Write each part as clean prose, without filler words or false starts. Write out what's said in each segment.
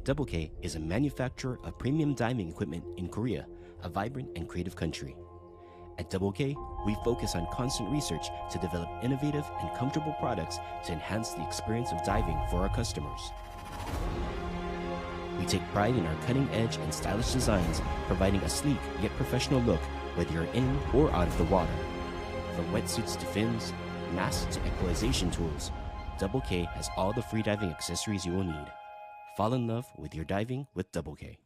Double K is a manufacturer of premium diving equipment in Korea, a vibrant and creative country. At Double K, we focus on constant research to develop innovative and comfortable products to enhance the experience of diving for our customers. We take pride in our cutting-edge and stylish designs, providing a sleek yet professional look whether you're in or out of the water. From wetsuits to fins, masks to equalization tools, Double K has all the freediving accessories you will need. Fall in love with your diving with Double K.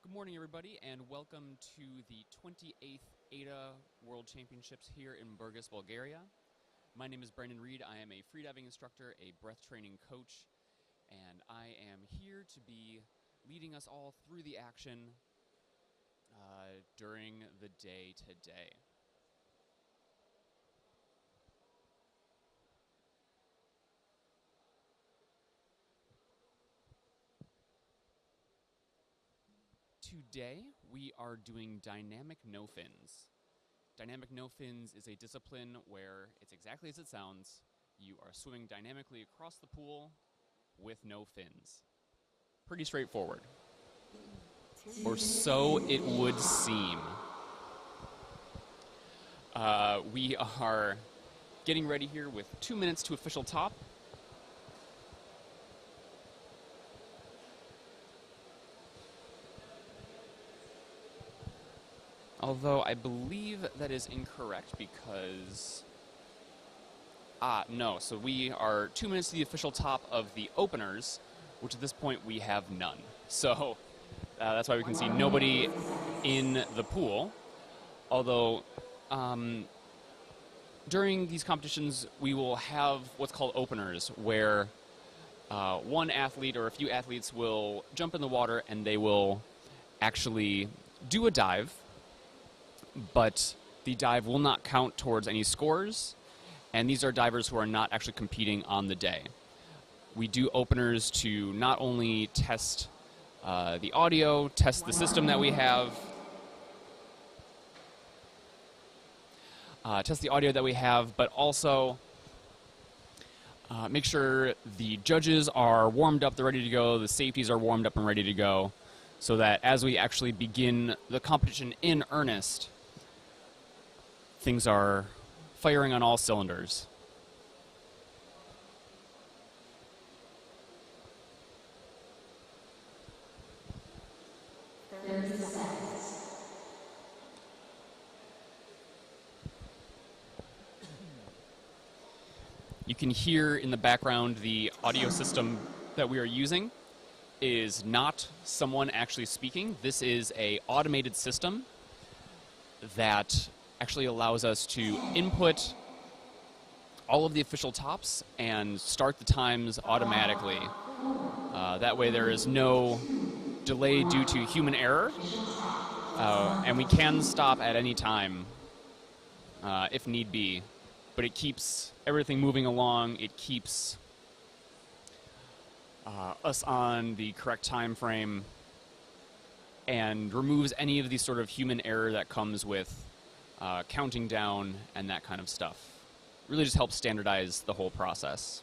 Good morning, everybody, and welcome to the 28th AIDA World Championships here in Burgas, Bulgaria. My name is Brendan Reed. I am a freediving instructor, a breath training coach, and I am here to be leading us all through the action during the day today. Today, we are doing dynamic no-fins. Dynamic no-fins is a discipline where it's exactly as it sounds. You are swimming dynamically across the pool with no fins. Pretty straightforward. Or so it would seem. We are getting ready here with 2 minutes to official top. Although I believe that is incorrect because... no. So we are 2 minutes to the official top of the openers, which at this point we have none. So that's why we can see nobody in the pool. Although during these competitions we will have what's called openers, where one athlete or a few athletes will jump in the water and they will actually do a dive, but the dive will not count towards any scores, and these are divers who are not actually competing on the day. We do openers to not only test the audio, test the system that we have, but also make sure the judges are warmed up, they're ready to go, the safeties are warmed up and ready to go, so that as we actually begin the competition in earnest, things are firing on all cylinders. You can hear in the background the audio system that we are using is not someone actually speaking. This is an automated system that actually allows us to input all of the official tops and start the times automatically. That way there is no delay due to human error, and we can stop at any time if need be. But it keeps everything moving along. It keeps us on the correct time frame and removes any of the sort of human error that comes with counting down and that kind of stuff. Really just helps standardize the whole process.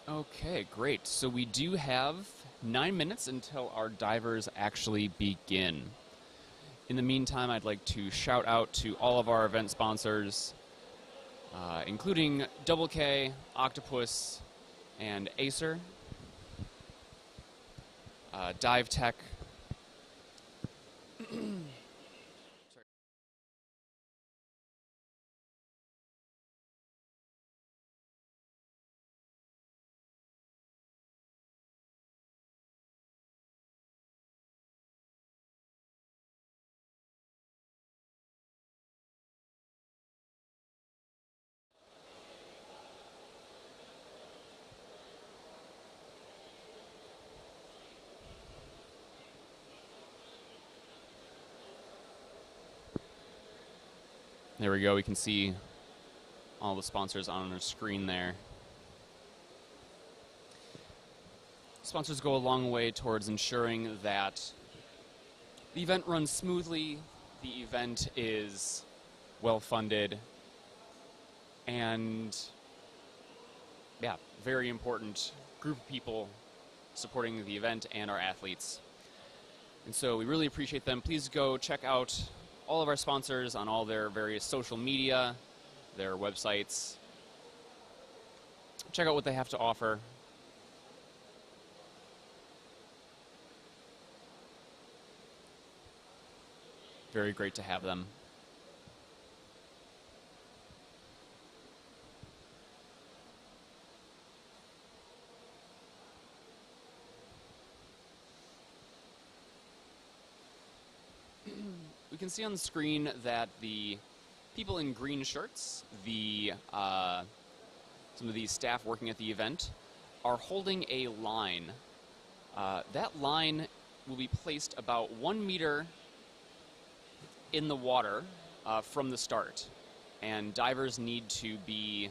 Okay, great. So we do have 9 minutes until our divers actually begin. In the meantime, I'd like to shout out to all of our event sponsors, including Double K, Octopus, and Acer, Dive Tech. There we go. We can see all the sponsors on our screen there. Sponsors go a long way towards ensuring that the event runs smoothly, the event is well funded, and yeah, very important group of people supporting the event and our athletes. And so we really appreciate them. Please go check out all of our sponsors on all their various social media, their websites. Check out what they have to offer. Very great to have them. We can see on the screen that the people in green shirts, some of the staff working at the event, are holding a line. That line will be placed about 1 meter in the water from the start, and divers need to be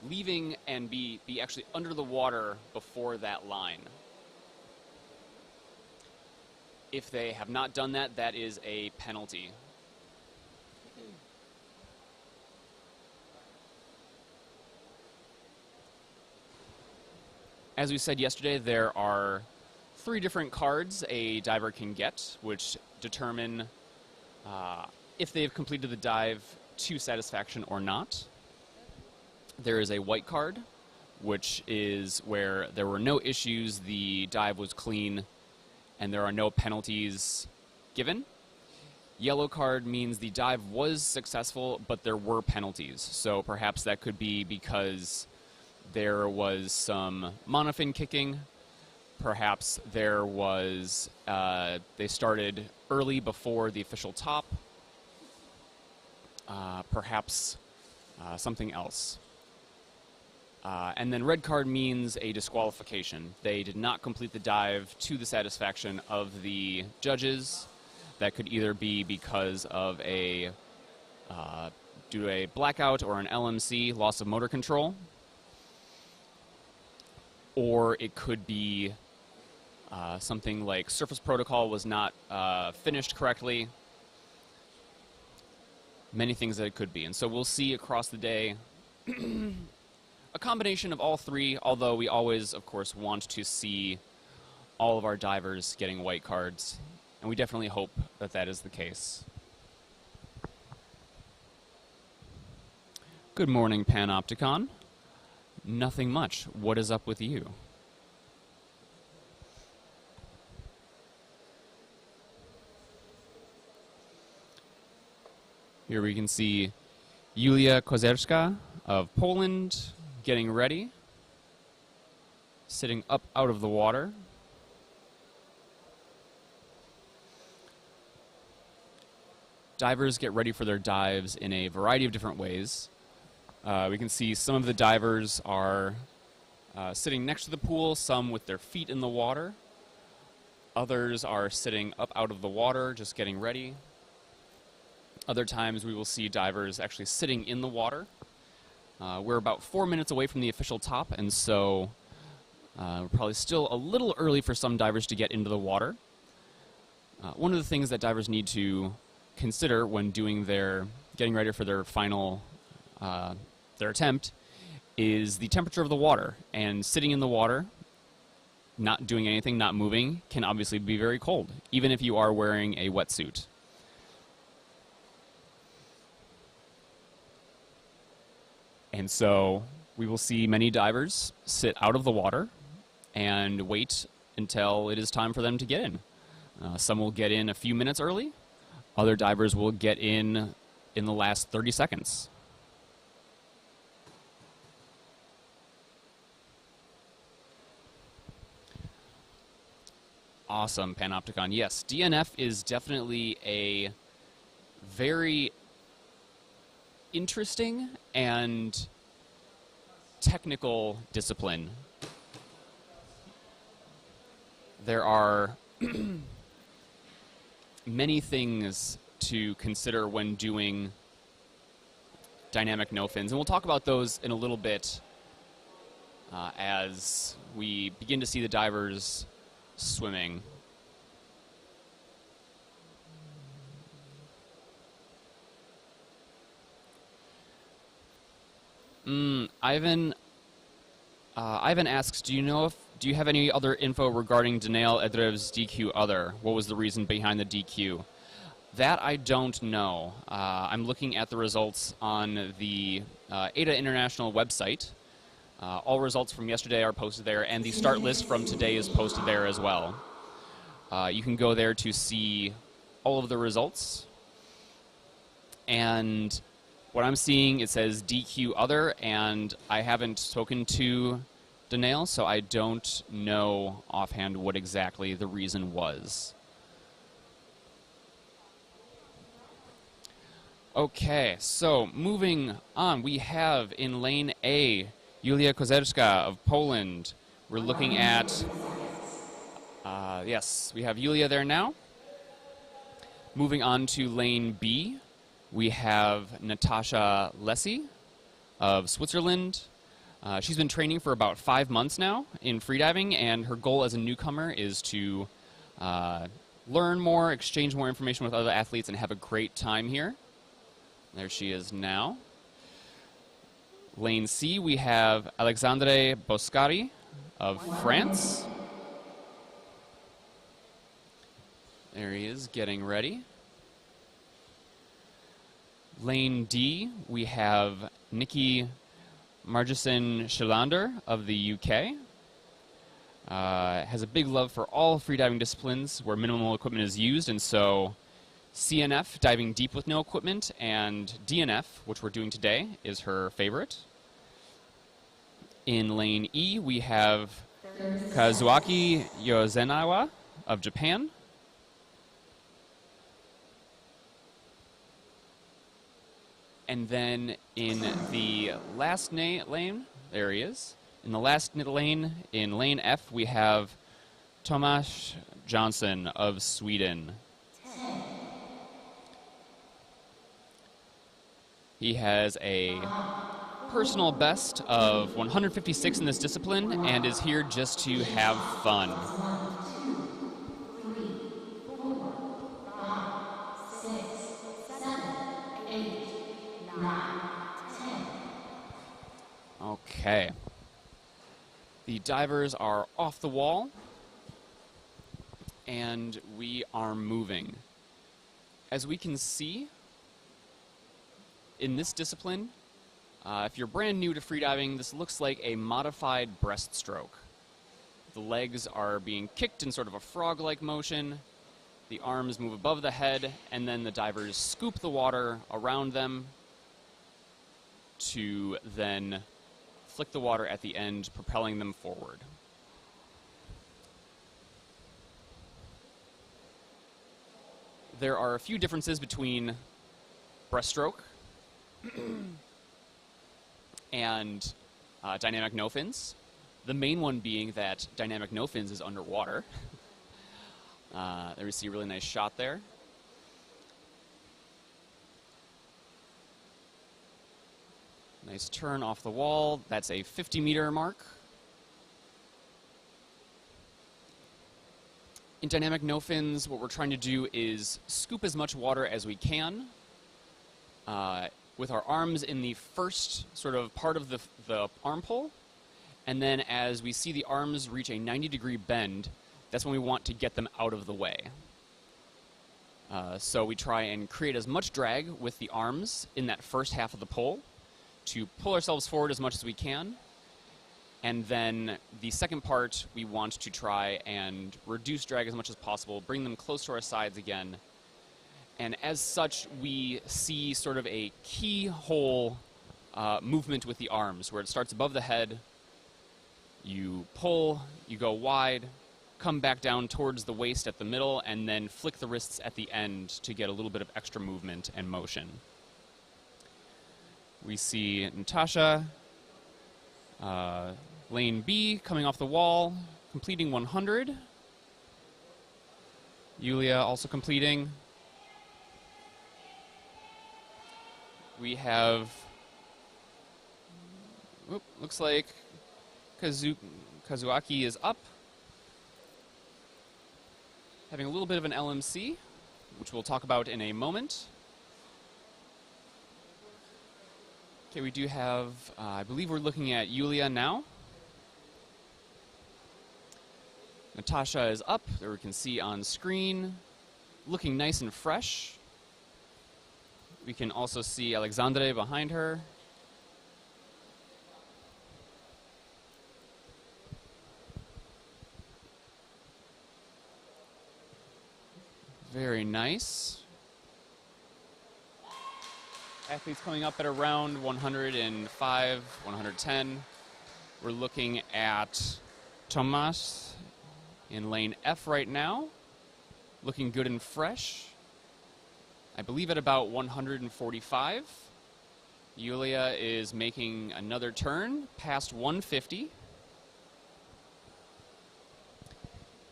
leaving and be actually under the water before that line. If they have not done that, that is a penalty. As we said yesterday, there are 3 different cards a diver can get, which determine if they've completed the dive to satisfaction or not. There is a white card, which is where there were no issues, the dive was clean, and there are no penalties given. Yellow card means the dive was successful, but there were penalties. So perhaps that could be because there was some monofin kicking. Perhaps there was, they started early before the official top. Perhaps something else. And then red card means a disqualification. They did not complete the dive to the satisfaction of the judges. That could either be because of a due to a blackout or an LMC, loss of motor control, or it could be something like surface protocol was not finished correctly. Many things that it could be. And so we'll see across the day a combination of all 3, although we always, of course, want to see all of our divers getting white cards. And we definitely hope that that is the case. Good morning, Panopticon. Nothing much. What is up with you? Here we can see Julia Kozerska of Poland getting ready, sitting up out of the water. Divers get ready for their dives in a variety of different ways. We can see some of the divers are sitting next to the pool, some with their feet in the water. Others are sitting up out of the water, just getting ready. Other times we will see divers actually sitting in the water. We're about 4 minutes away from the official top, and so we're probably still a little early for some divers to get into the water. One of the things that divers need to consider when doing getting ready for their final, their attempt, is the temperature of the water. And sitting in the water, not doing anything, not moving, can obviously be very cold, even if you are wearing a wetsuit. And so we will see many divers sit out of the water and wait until it is time for them to get in. Some will get in a few minutes early. Other divers will get in the last 30 seconds. Awesome, Panopticon. Yes, DNF is definitely a very interesting and technical discipline. There are many things to consider when doing dynamic no fins. And we'll talk about those in a little bit as we begin to see the divers swimming. Ivan asks, do you have any other info regarding Daniil Edrev's DQ other? What was the reason behind the DQ? That I don't know. I'm looking at the results on the AIDA International website. All results from yesterday are posted there, and the start list from today is posted there as well. You can go there to see all of the results. And what I'm seeing, it says DQ other, and I haven't spoken to Daniil, so I don't know offhand what exactly the reason was. Okay, so moving on, we have in lane A, Julia Kozerska of Poland. We're looking at, yes, we have Julia there now. Moving on to lane B, we have Natasha Lesy of Switzerland. She's been training for about 5 months now in freediving, and her goal as a newcomer is to learn more, exchange more information with other athletes, and have a great time here. There she is now. Lane C, we have Alexandre Boscari of France. There he is, getting ready. Lane D, we have Nikki Margison-Schillander of the UK. Has a big love for all freediving disciplines where minimal equipment is used, and so CNF, diving deep with no equipment, and DNF, which we're doing today, is her favorite. In lane E, we have Kazuaki Yozenawa of Japan. And then in the last lane, there he is. In the last lane, in lane F, we have Tomas Johnson of Sweden. He has a personal best of 156 in this discipline and is here just to have fun. Okay. The divers are off the wall, and we are moving. As we can see, in this discipline, if you're brand new to freediving, this looks like a modified breaststroke. The legs are being kicked in sort of a frog-like motion, the arms move above the head, and then the divers scoop the water around them to then flick the water at the end, propelling them forward. There are a few differences between breaststroke and dynamic no fins. The main one being that dynamic no fins is underwater. There we see a really nice shot there. Nice turn off the wall. That's a 50-meter mark. In dynamic no fins, what we're trying to do is scoop as much water as we can with our arms in the first sort of part of the arm pull. And then as we see the arms reach a 90-degree bend, that's when we want to get them out of the way. So we try and create as much drag with the arms in that first half of the pull to pull ourselves forward as much as we can. And then the second part, we want to try and reduce drag as much as possible, bring them close to our sides again. And as such, we see sort of a keyhole movement with the arms, where it starts above the head, you pull, you go wide, come back down towards the waist at the middle, and then flick the wrists at the end to get a little bit of extra movement and motion. We see Natasha, lane B, coming off the wall, completing 100. Julia also completing. We have Oop, looks like Kazuaki is up. Having a little bit of an LMC, which we'll talk about in a moment. Okay, we do have, I believe we're looking at Julia now. Natasha is up, there we can see on screen, looking nice and fresh. We can also see Alexandre behind her. Very nice. Athletes coming up at around 105, 110. We're looking at Tomas in lane F right now, looking good and fresh. I believe at about 145. Julia is making another turn past 150.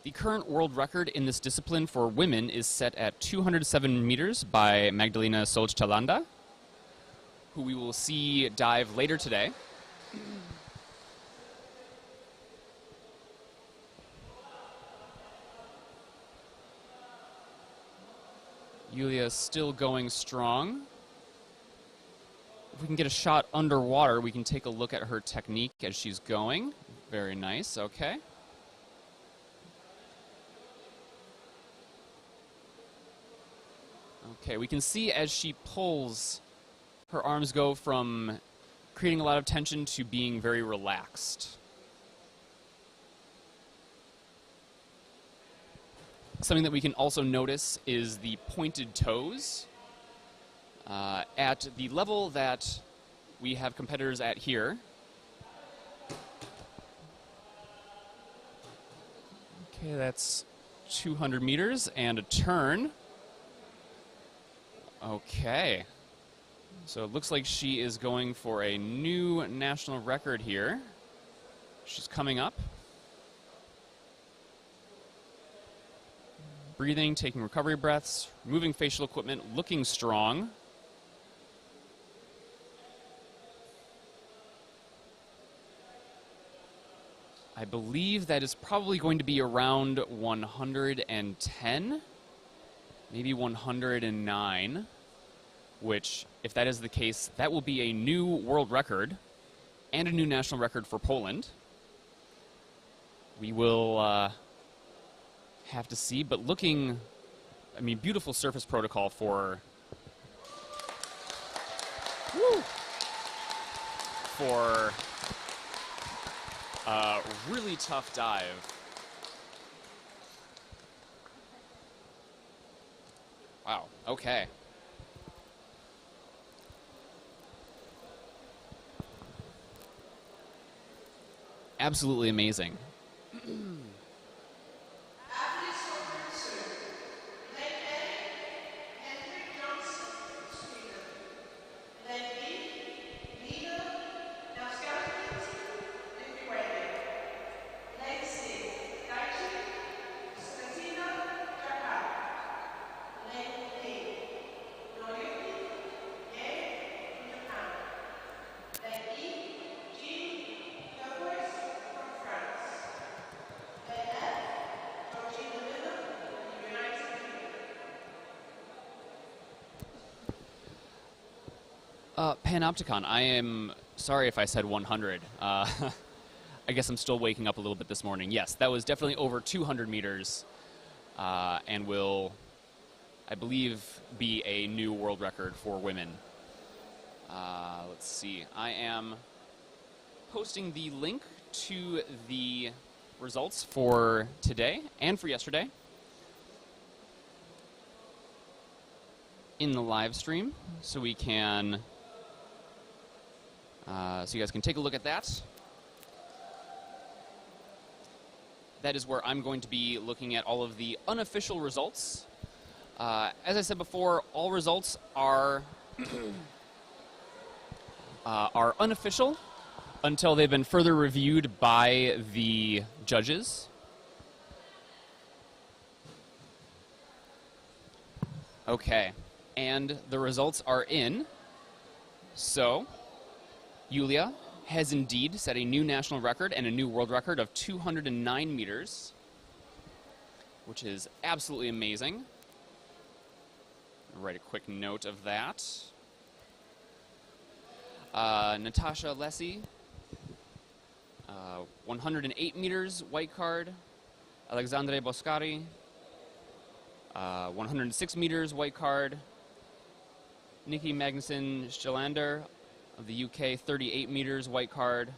The current world record in this discipline for women is set at 207 meters by Magdalena Solich-Talanda, who we will see dive later today. Julia is still going strong. If we can get a shot underwater, we can take a look at her technique as she's going. Very nice, okay. Okay, we can see as she pulls, her arms go from creating a lot of tension to being very relaxed. Something that we can also notice is the pointed toes. At the level that we have competitors at here, okay, that's 200 meters and a turn. Okay, so it looks like she is going for a new national record here. She's coming up. Breathing, taking recovery breaths, removing facial equipment, looking strong. I believe that is probably going to be around 110, maybe 109, which, if that is the case, that will be a new world record and a new national record for Poland. We will have to see, but looking, I mean, beautiful surface protocol for a really tough dive. Wow, okay. Absolutely amazing. Panopticon, I am sorry if I said 100. I guess I'm still waking up a little bit this morning. Yes, that was definitely over 200 meters and will, I believe, be a new world record for women. Let's see. I am posting the link to the results for today and for yesterday in the live stream, so we can so you guys can take a look at that. That is where I'm going to be looking at all of the unofficial results. As I said before, all results are unofficial until they've been further reviewed by the judges. Okay, and the results are in. So, Julia has indeed set a new national record and a new world record of 209 meters, which is absolutely amazing. I'll write a quick note of that. Natasha Lesy, 108 meters, white card. Alexandre Boscari, 106 meters, white card. Nikki Magnuson Schelander of the UK, 38 meters, white card.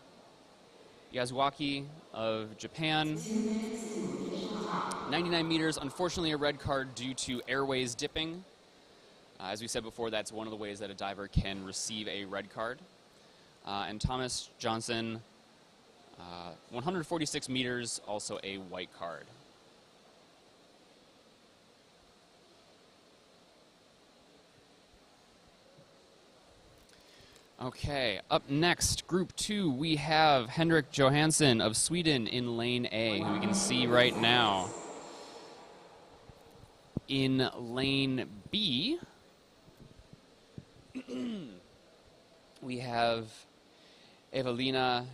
Yasuaki of Japan, 99 meters, unfortunately a red card due to airways dipping. As we said before, that's one of the ways that a diver can receive a red card. And Thomas Johnson, 146 meters, also a white card. Okay, up next, Group 2, we have Henrik Johansson of Sweden in Lane A, who we can see right now. In Lane B, we have Evelina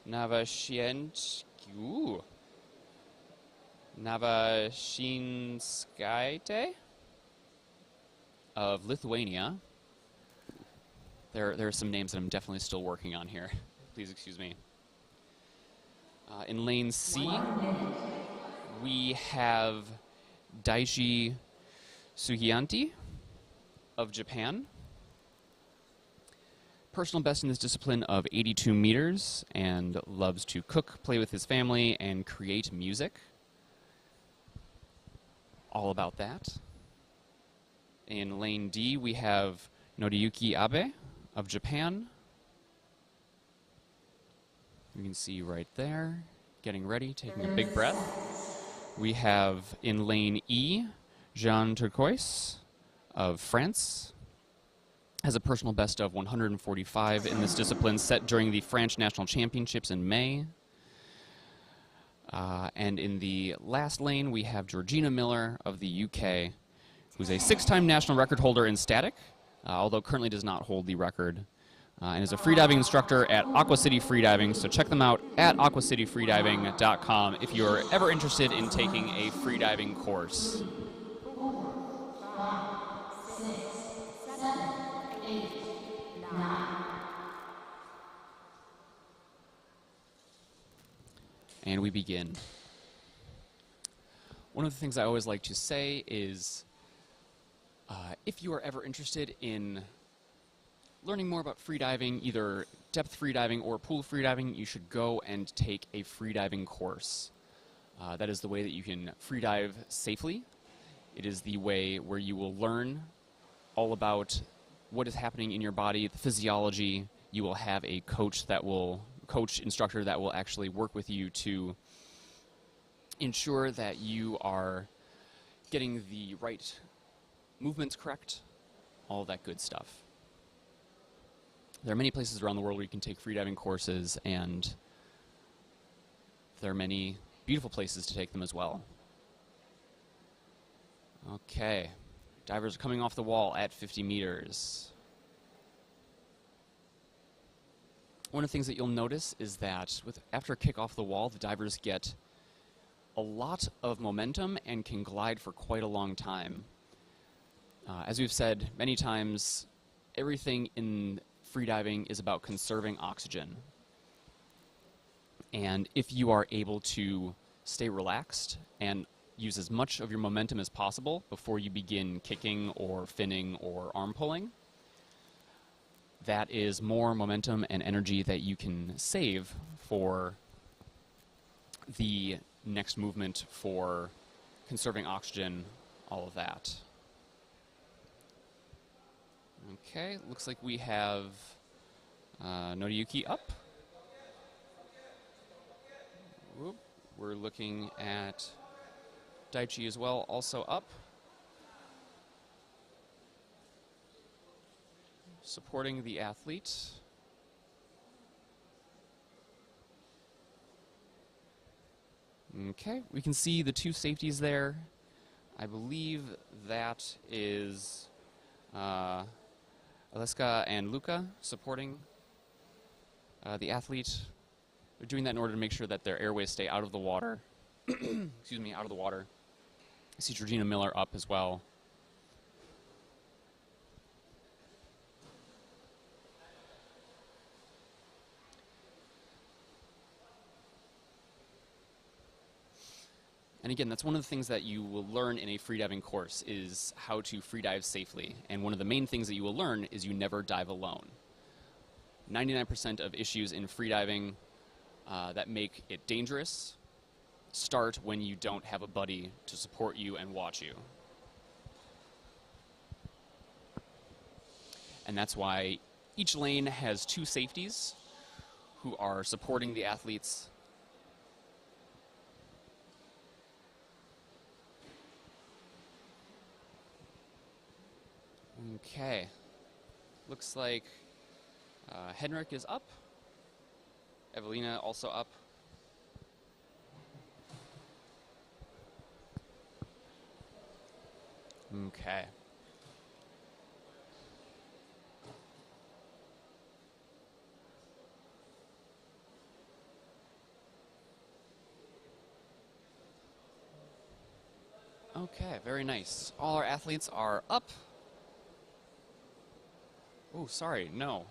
Navashinskaite of Lithuania. There are some names that I'm definitely still working on here. Please excuse me. In Lane C, we have Daichi Sugianti of Japan. Personal best in this discipline of 82 meters, and loves to cook, play with his family, and create music. All about that. In Lane D, we have Noriyuki Abe of Japan. You can see right there, getting ready, taking a big breath. We have in Lane E, Jean Turcois of France. Has a personal best of 145 in this discipline, set during the French National Championships in May. And in the last lane, we have Georgina Miller of the UK, who's a 6-time national record holder in static, although currently does not hold the record, and is a freediving instructor at Aqua City Freediving. So check them out at aquacityfreediving.com if you're ever interested in taking a freediving course. 4, 5, 6, 7, 8, 9. And we begin. One of the things I always like to say is, if you are ever interested in learning more about freediving, either depth freediving or pool freediving, you should go and take a freediving course. That is the way that you can freedive safely. It is the way where you will learn all about what is happening in your body, the physiology. You will have a instructor that will actually work with you to ensure that you are getting the right movements correct, all that good stuff. There are many places around the world where you can take freediving courses, and there are many beautiful places to take them as well. Okay, divers are coming off the wall at 50 meters. One of the things that you'll notice is that after a kick off the wall, the divers get a lot of momentum and can glide for quite a long time. As we've said many times, everything in freediving is about conserving oxygen. And if you are able to stay relaxed and use as much of your momentum as possible before you begin kicking or finning or arm pulling, that is more momentum and energy that you can save for the next movement, for conserving oxygen, all of that. Okay, looks like we have Noriyuki up. Whoop. We're looking at Daichi as well, also up. Supporting the athlete. Okay, we can see the two safeties there. I believe that is Aleska and Luca supporting The athlete, they're doing that in order to make sure that their airways stay out of the water. Excuse me, out of the water. I see Georgina Miller up as well. And again, that's one of the things that you will learn in a freediving course is how to freedive safely. And one of the main things that you will learn is you never dive alone. 99% of issues in freediving that make it dangerous start when you don't have a buddy to support you and watch you. And that's why each lane has 2 safeties who are supporting the athletes. Okay, looks like Henrik is up, Evelina also up. Okay. Okay, very nice. All our athletes are up. Oh, sorry, no.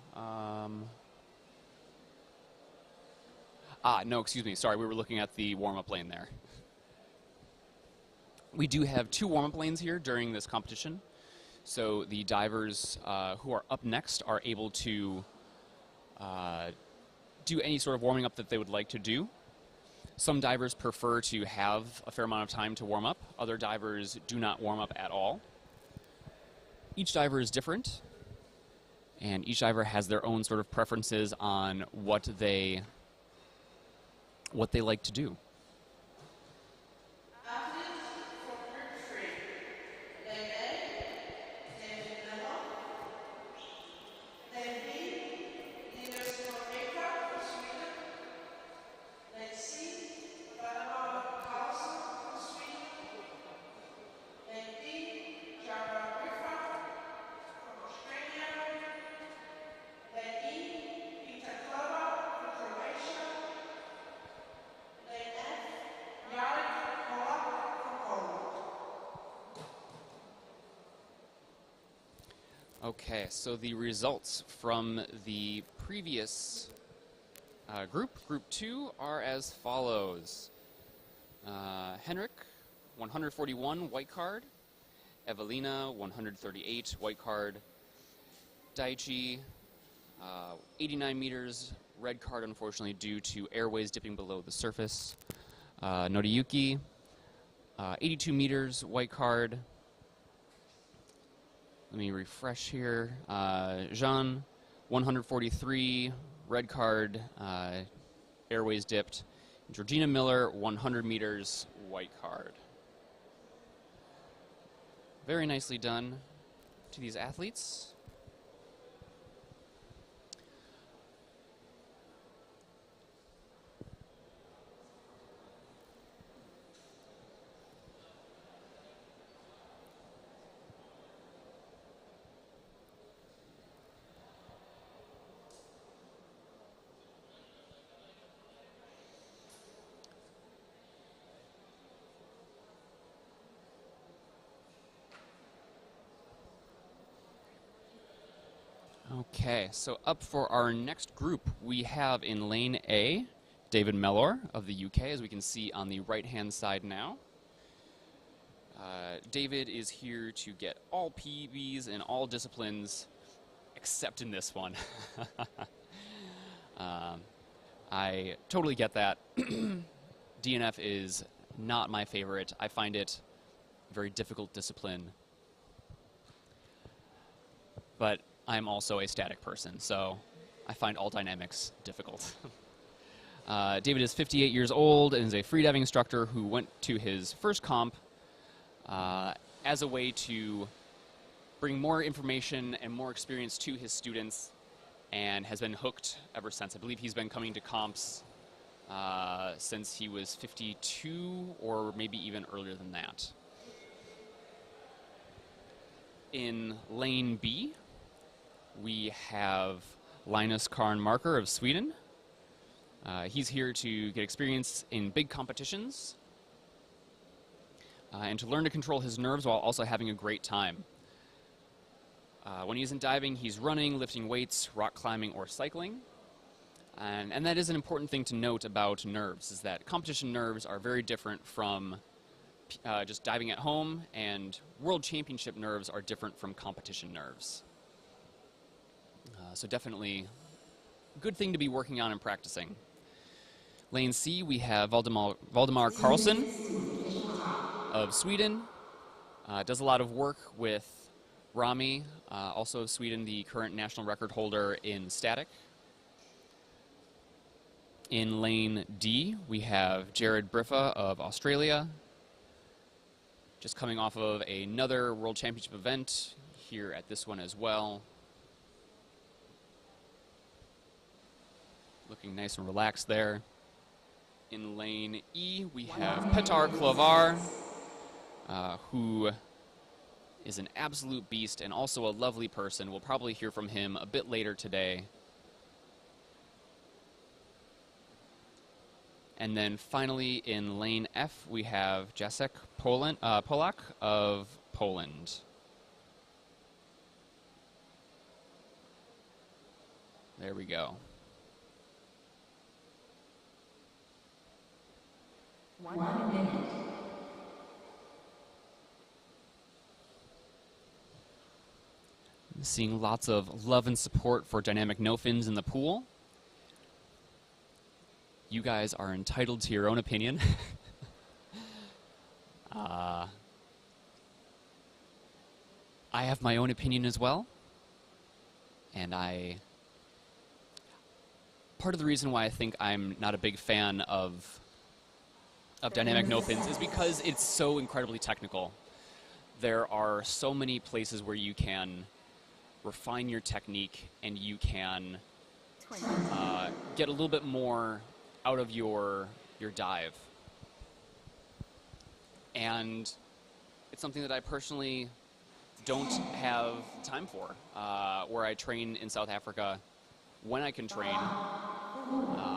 No, excuse me. Sorry, we were looking at the warm-up lane there. We do have 2 warm-up lanes here during this competition. So the divers who are up next are able to do any sort of warming up that they would like to do. Some divers prefer to have a fair amount of time to warm up. Other divers do not warm up at all. Each diver is different. And each diver has their own sort of preferences on what they like to do. Okay, so the results from the previous group 2, are as follows. Henrik, 141, white card. Evelina, 138, white card. Daichi, 89 meters, red card, unfortunately, due to airways dipping below the surface. Noriyuki, 82 meters, white card. Let me refresh here. Jean, 143, red card, airways dipped. Georgina Miller, 100 meters, white card. Very nicely done to these athletes. Okay, so up for our next group, we have in lane A, David Mellor of the UK, as we can see on the right-hand side now. David is here to get all PBs in all disciplines, except in this one. I totally get that. DNF is not my favorite. I find it a very difficult discipline. But I'm also a static person, so I find all dynamics difficult. David is 58 years old and is a freediving instructor who went to his first comp as a way to bring more information and more experience to his students, and has been hooked ever since. I believe he's been coming to comps since he was 52 or maybe even earlier than that. In lane B, we have Linus Karn Marker of Sweden, He's here to get experience in big competitions and to learn to control his nerves while also having a great time. When he isn't diving, he's running, lifting weights, rock climbing, or cycling. And that is an important thing to note about nerves, is that competition nerves are very different from just diving at home, and world championship nerves are different from competition nerves. So definitely a good thing to be working on and practicing. Lane C, we have Valdemar Karlsson of Sweden. Does a lot of work with Rami, also of Sweden, the current national record holder in static. In lane D, we have Jared Briffa of Australia, just coming off of another World Championship event here at this one as well. Looking nice and relaxed there. In lane E, we have Petar Klovar, who is an absolute beast and also a lovely person. We'll probably hear from him a bit later today. And then finally in lane F, we have Jacek Polak of Poland. There we go. 1 minute. Seeing lots of love and support for dynamic no fins in the pool. You guys are entitled to your own opinion. I have my own opinion as well. And part of the reason why I think I'm not a big fan of dynamic no fins is because it's so incredibly technical. There are so many places where you can refine your technique and you can get a little bit more out of your dive. And it's something that I personally don't have time for. Where I train in South Africa, when I can train,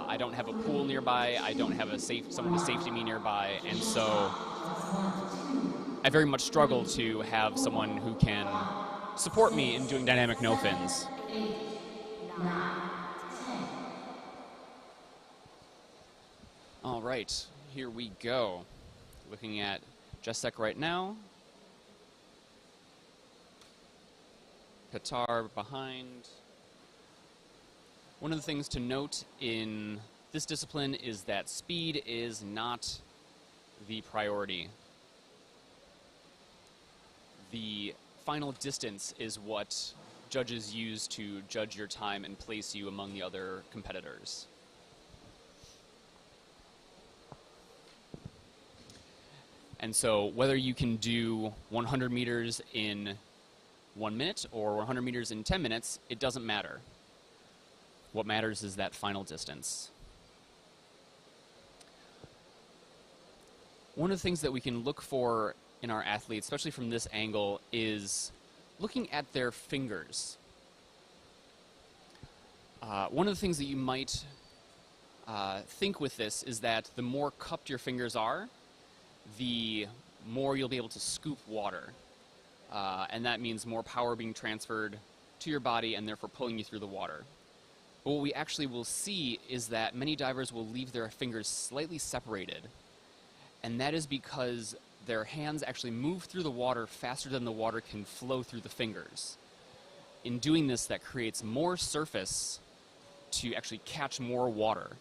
I don't have a pool nearby, I don't have someone to safety me nearby, and so I very much struggle to have someone who can support me in doing dynamic no fins. 8, 9, 10. All right, here we go. Looking at Jacek right now. Petar behind. One of the things to note in this discipline is that speed is not the priority. The final distance is what judges use to judge your time and place you among the other competitors. And so whether you can do 100 meters in 1 minute or 100 meters in 10 minutes, it doesn't matter. What matters is that final distance. One of the things that we can look for in our athletes, especially from this angle, is looking at their fingers. One of the things that you might think with this is that the more cupped your fingers are, the more you'll be able to scoop water. And that means more power being transferred to your body and therefore pulling you through the water. But what we actually will see is that many divers will leave their fingers slightly separated. And that is because their hands actually move through the water faster than the water can flow through the fingers. In doing this, that creates more surface to actually catch more water.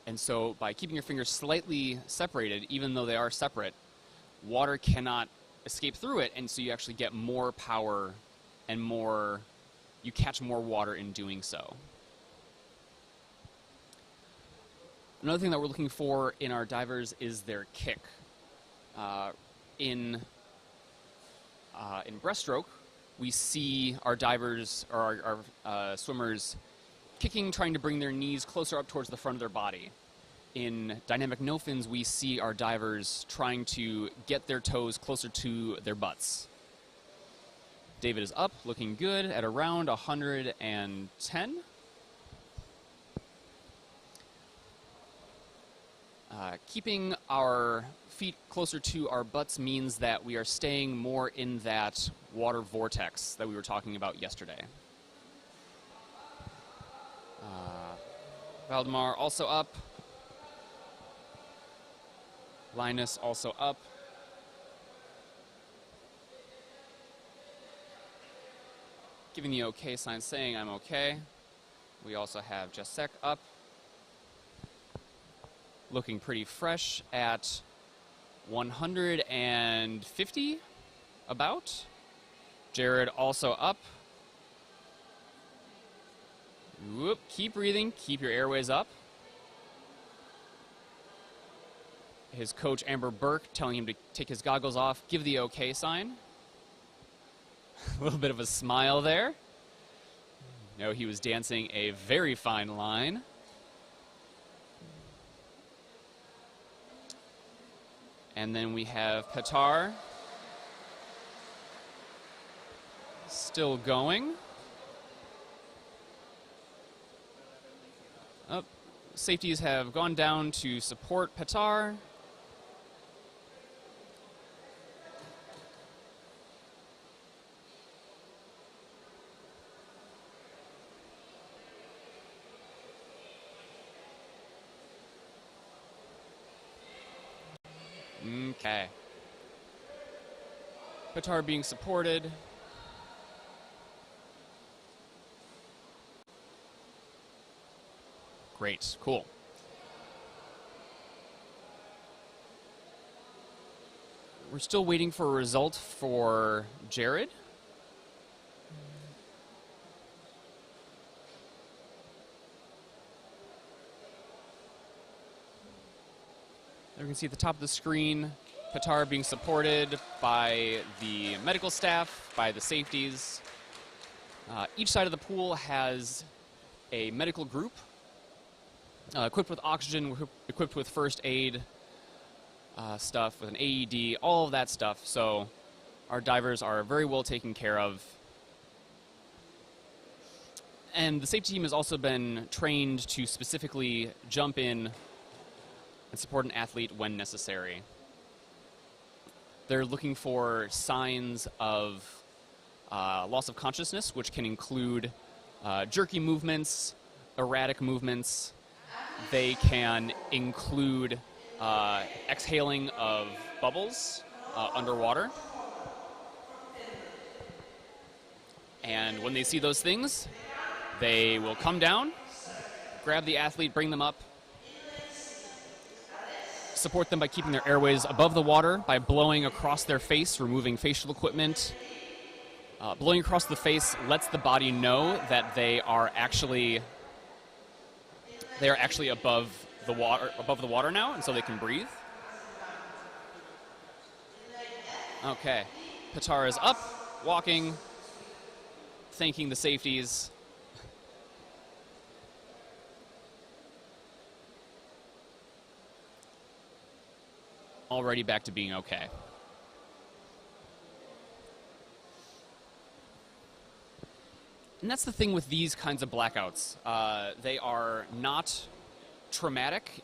And so by keeping your fingers slightly separated, even though they are separate, water cannot escape through it, and so you actually get more power and you catch more water in doing so. Another thing that we're looking for in our divers is their kick. In breaststroke, we see our divers, or our swimmers, kicking, trying to bring their knees closer up towards the front of their body. In dynamic no fins, we see our divers trying to get their toes closer to their butts. David is up, looking good at around 110. Keeping our feet closer to our butts means that we are staying more in that water vortex that we were talking about yesterday. Valdemar also up. Linus also up. Giving the okay sign, saying I'm okay. We also have Jacek up. Looking pretty fresh at 150, about. Jared also up. Whoop, keep breathing, keep your airways up. His coach, Amber Bourke, telling him to take his goggles off, give the okay sign. A little bit of a smile there. No, he was dancing a very fine line. And then we have Petar. Still going. Oh, safeties have gone down to support Petar. Okay. Petar being supported. Great, cool. We're still waiting for a result for Jared. There you can see at the top of the screen, Petar being supported by the medical staff, by the safeties. Each side of the pool has a medical group equipped with oxygen, equipped with first aid stuff, with an AED, all of that stuff. So our divers are very well taken care of. And the safety team has also been trained to specifically jump in and support an athlete when necessary. They're looking for signs of loss of consciousness, which can include jerky movements, erratic movements. They can include exhaling of bubbles underwater. And when they see those things, they will come down, grab the athlete, bring them up, support them by keeping their airways above the water, by blowing across their face, removing facial equipment. Blowing across the face lets the body know that they are actually above the water now, and so they can breathe. Okay, Petar is up, walking, thanking the safeties. Already back to being okay. And that's the thing with these kinds of blackouts. They are not traumatic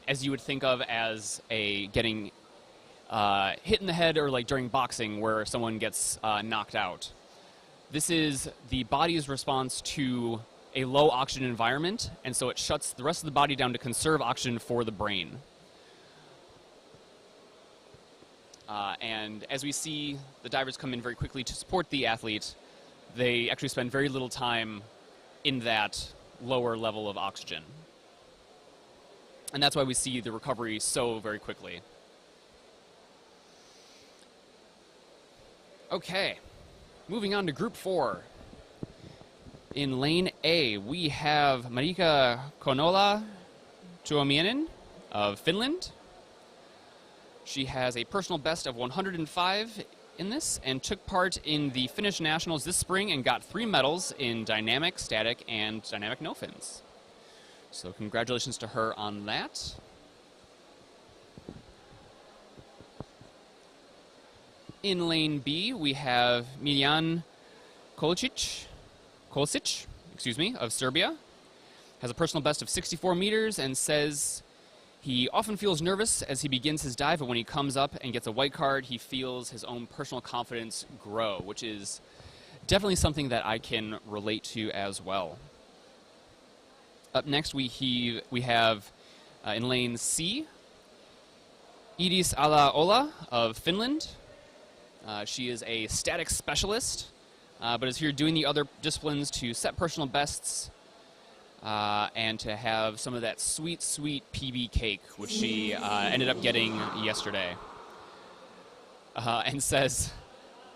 as you would think of as getting hit in the head, or like during boxing where someone gets knocked out. This is the body's response to a low oxygen environment, and so it shuts the rest of the body down to conserve oxygen for the brain. And as we see the divers come in very quickly to support the athlete, they actually spend very little time in that lower level of oxygen. And that's why we see the recovery so very quickly. Okay, moving on to Group 4. In Lane A, we have Marika Konola-Tuominen of Finland. She has a personal best of 105 in this and took part in the Finnish Nationals this spring and got 3 medals in dynamic, static, and dynamic no-fins. So congratulations to her on that. In Lane B, we have Miljan Kolčić, of Serbia. Has a personal best of 64 meters and says He often feels nervous as he begins his dive, but when he comes up and gets a white card, he feels his own personal confidence grow, which is definitely something that I can relate to as well. Up next, we have in lane C, Hinatea of Finland. She is a statics specialist, but is here doing the other disciplines to set personal bests and to have some of that sweet, sweet PB cake, which she ended up getting yesterday. And says,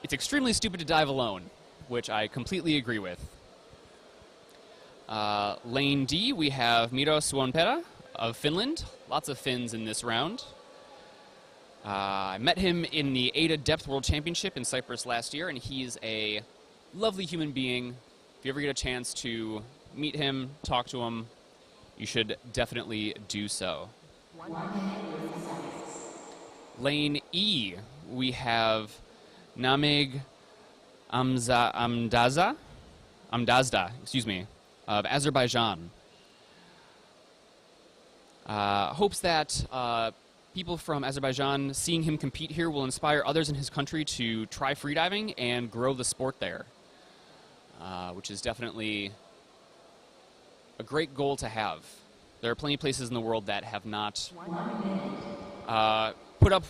it's extremely stupid to dive alone, which I completely agree with. Lane D, we have Miro Suonperä of Finland. Lots of Finns in this round. I met him in the AIDA World Championship in Cyprus last year, and he's a lovely human being. If you ever get a chance to meet him, talk to him, you should definitely do so. Lane E, we have Namig Amdazda, of Azerbaijan. Hopes that people from Azerbaijan seeing him compete here will inspire others in his country to try freediving and grow the sport there, which is definitely a great goal to have. There are plenty of places in the world that have not put up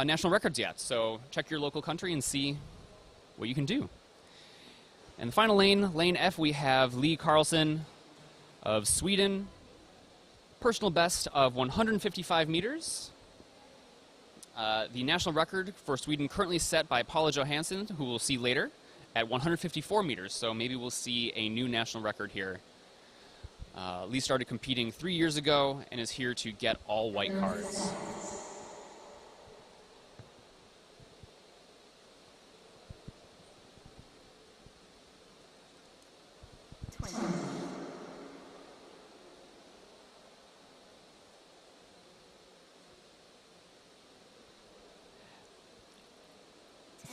national records yet, so check your local country and see what you can do. And the final lane, lane F, we have Lee Carlson of Sweden. Personal best of 155 meters. The national record for Sweden currently set by Paula Johansson, who we'll see later, at 154 meters. So maybe we'll see a new national record here. Lee started competing 3 years ago and is here to get all white cards.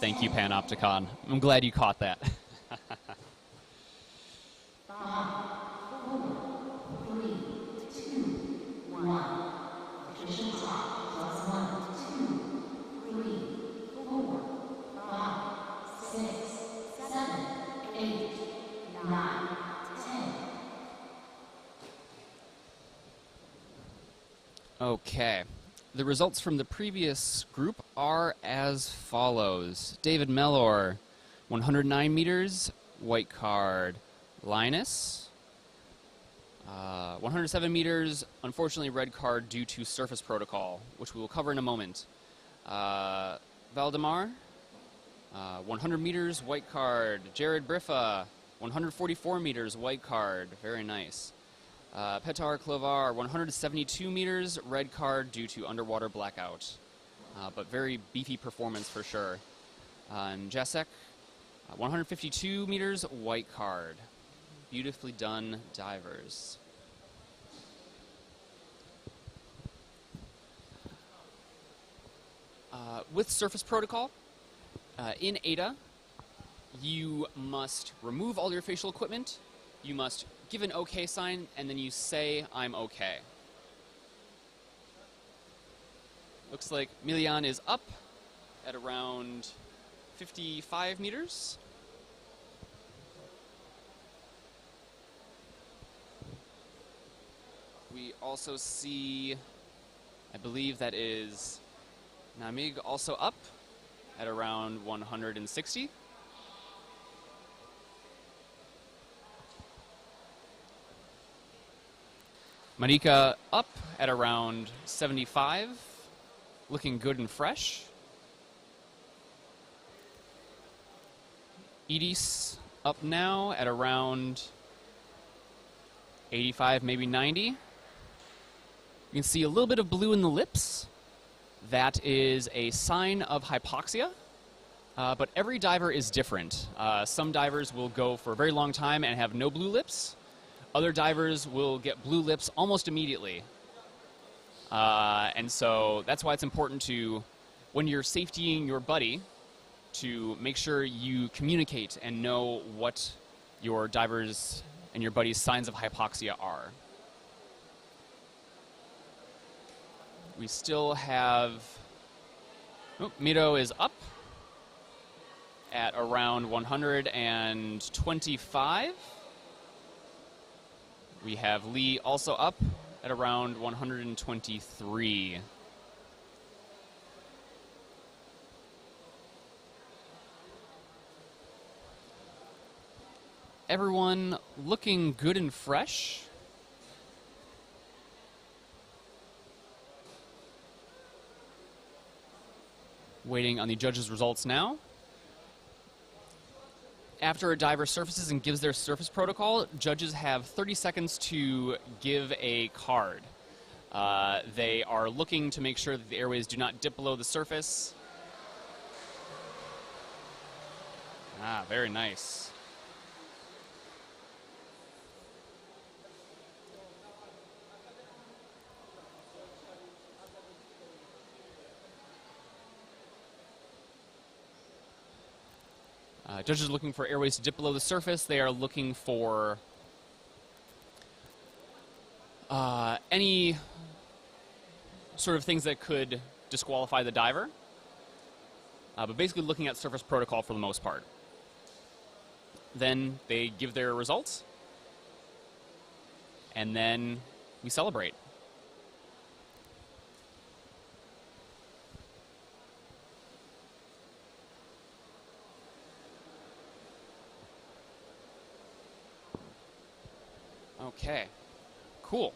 Thank you, Panopticon. I'm glad you caught that. Okay. The results from the previous group are as follows. David Mellor, 109 meters, white card. Linus, 107 meters, unfortunately red card due to surface protocol, which we will cover in a moment. Valdemar, 100 meters, white card. Jared Briffa, 144 meters, white card. Very nice. Petar Klovar, 172 meters, red card due to underwater blackout. But very beefy performance for sure. And Jacek, 152 meters, white card. Beautifully done divers. With surface protocol, in AIDA, you must remove all your facial equipment. You must give an OK sign, and then you say, I'm OK. Looks like Milian is up at around 55 meters. We also see, I believe that is Namig also up at around 160. Marika up at around 75, looking good and fresh. Edis up now at around 85, maybe 90. You can see a little bit of blue in the lips. That is a sign of hypoxia, but every diver is different. Some divers will go for a very long time and have no blue lips. Other divers will get blue lips almost immediately. And so that's why it's important to, when you're safetying your buddy, to make sure you communicate and know what your divers and your buddy's signs of hypoxia are. We still have... Oh, Miro is up at around 125. We have Lee also up at around 123. Everyone looking good and fresh. Waiting on the judges' results now. After a diver surfaces and gives their surface protocol, judges have 30 seconds to give a card. They are looking to make sure that the airways do not dip below the surface. Ah, very nice. Judges are looking for airways to dip below the surface. They are looking for any sort of things that could disqualify the diver, but basically looking at surface protocol for the most part. Then they give their results, and then we celebrate. Okay, cool.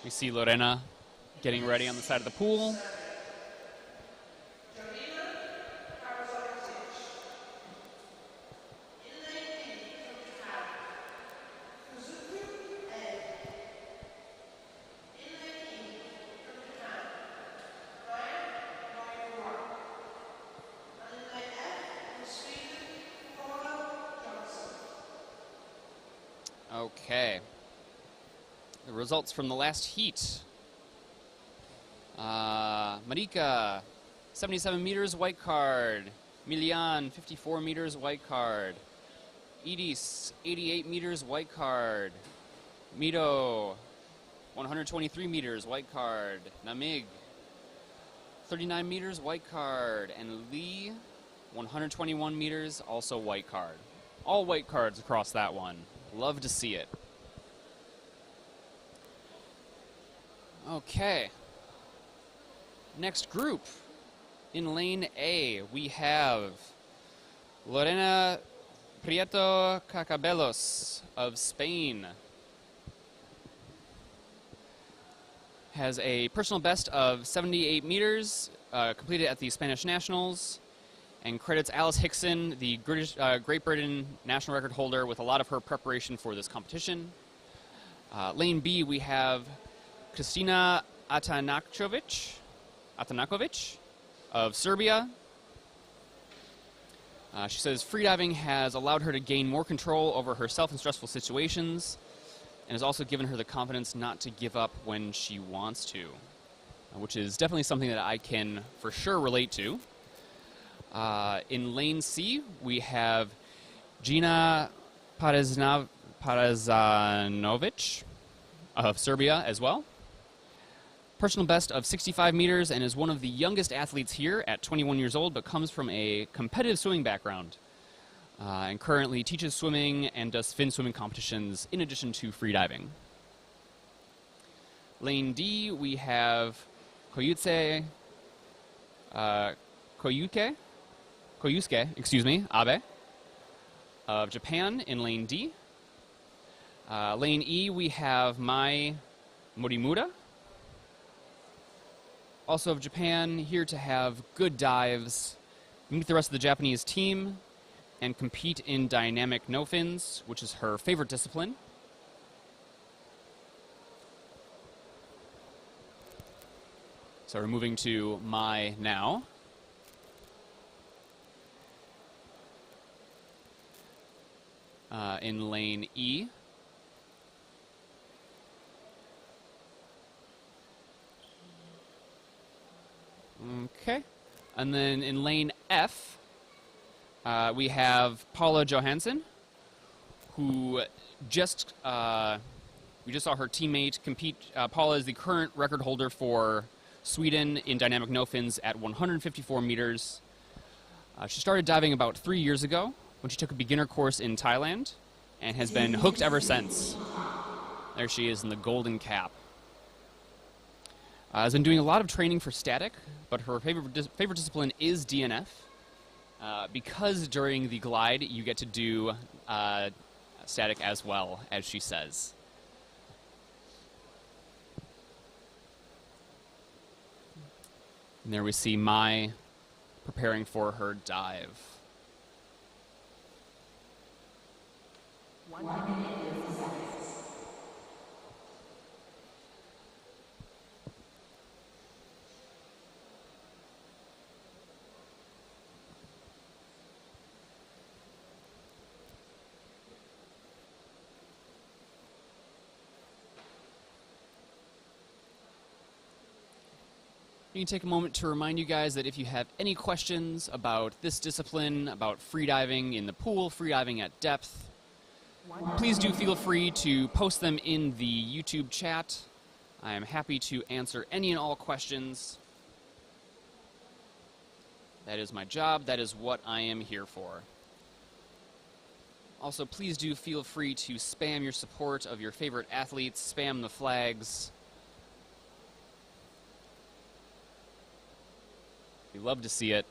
We see Lorena getting ready on the side of the pool. Okay. The results from the last heat. Marika, 77 meters, white card. Milian, 54 meters, white card. Edis, 88 meters, white card. Mito, 123 meters, white card. Namig, 39 meters, white card. And Lee, 121 meters, also white card. All white cards across that one. Love to see it. Okay. Next group. In lane A, we have Lorena Prieto Cacabelos of Spain. Has a personal best of 78 meters, completed at the Spanish Nationals, and credits Alice Hickson, the Great Britain national record holder, with a lot of her preparation for this competition. Lane B, we have Kristina Atanakovic of Serbia. She says freediving has allowed her to gain more control over herself in stressful situations, and has also given her the confidence not to give up when she wants to, which is definitely something that I can for sure relate to. In lane C, we have Gina Parazanovic of Serbia as well. Personal best of 65 meters, and is one of the youngest athletes here at 21 years old, but comes from a competitive swimming background, and currently teaches swimming and does fin swimming competitions in addition to freediving. Lane D, we have Koyusuke, Abe of Japan in lane D. Lane E, we have Mai Morimura, also of Japan, here to have good dives, meet the rest of the Japanese team, and compete in dynamic no-fins, which is her favorite discipline. So we're moving to Mai now. in lane E. Okay. And then in lane F, we have Paula Johansson, who just, we just saw her teammate compete. Paula is the current record holder for Sweden in dynamic no-fins at 154 meters. She started diving about 3 years ago when she took a beginner course in Thailand and has been hooked ever since. There she is in the golden cap. Has been doing a lot of training for static, but her favorite discipline is DNF, because during the glide you get to do static as well, as she says. And there we see Mai preparing for her dive. 1 minute 50 seconds. You can take a moment to remind you guys that if you have any questions about this discipline, about freediving in the pool, freediving at depth, please do feel free to post them in the YouTube chat. I am happy to answer any and all questions. That is my job. That is what I am here for. Also, please do feel free to spam your support of your favorite athletes, spam the flags. We love to see it.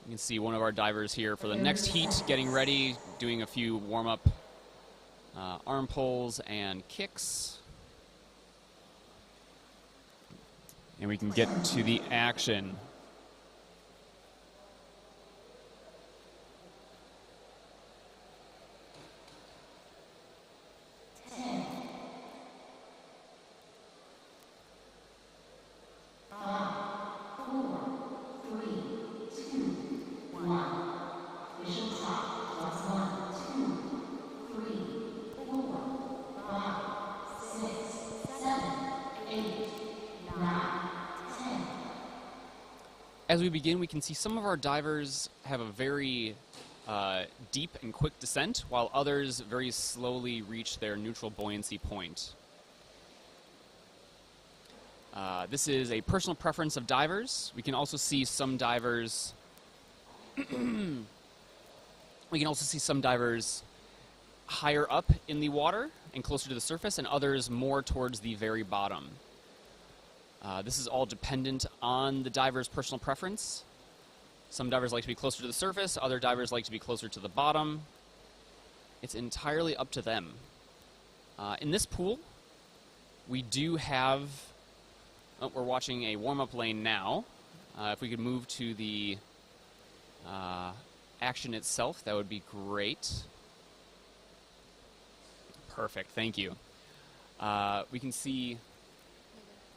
You can see one of our divers here for the next heat getting ready, doing a few warm-up arm pulls and kicks. And we can get to the action. As we begin, we can see some of our divers have a very deep and quick descent, while others very slowly reach their neutral buoyancy point. This is a personal preference of divers. We can also see some divers higher up in the water and closer to the surface, and others more towards the very bottom. This is all dependent on the diver's personal preference. Some divers like to be closer to the surface, other divers like to be closer to the bottom. It's entirely up to them. In this pool, we do have... Oh, we're watching a warm-up lane now. If we could move to the action itself, that would be great. Perfect, thank you. We can see...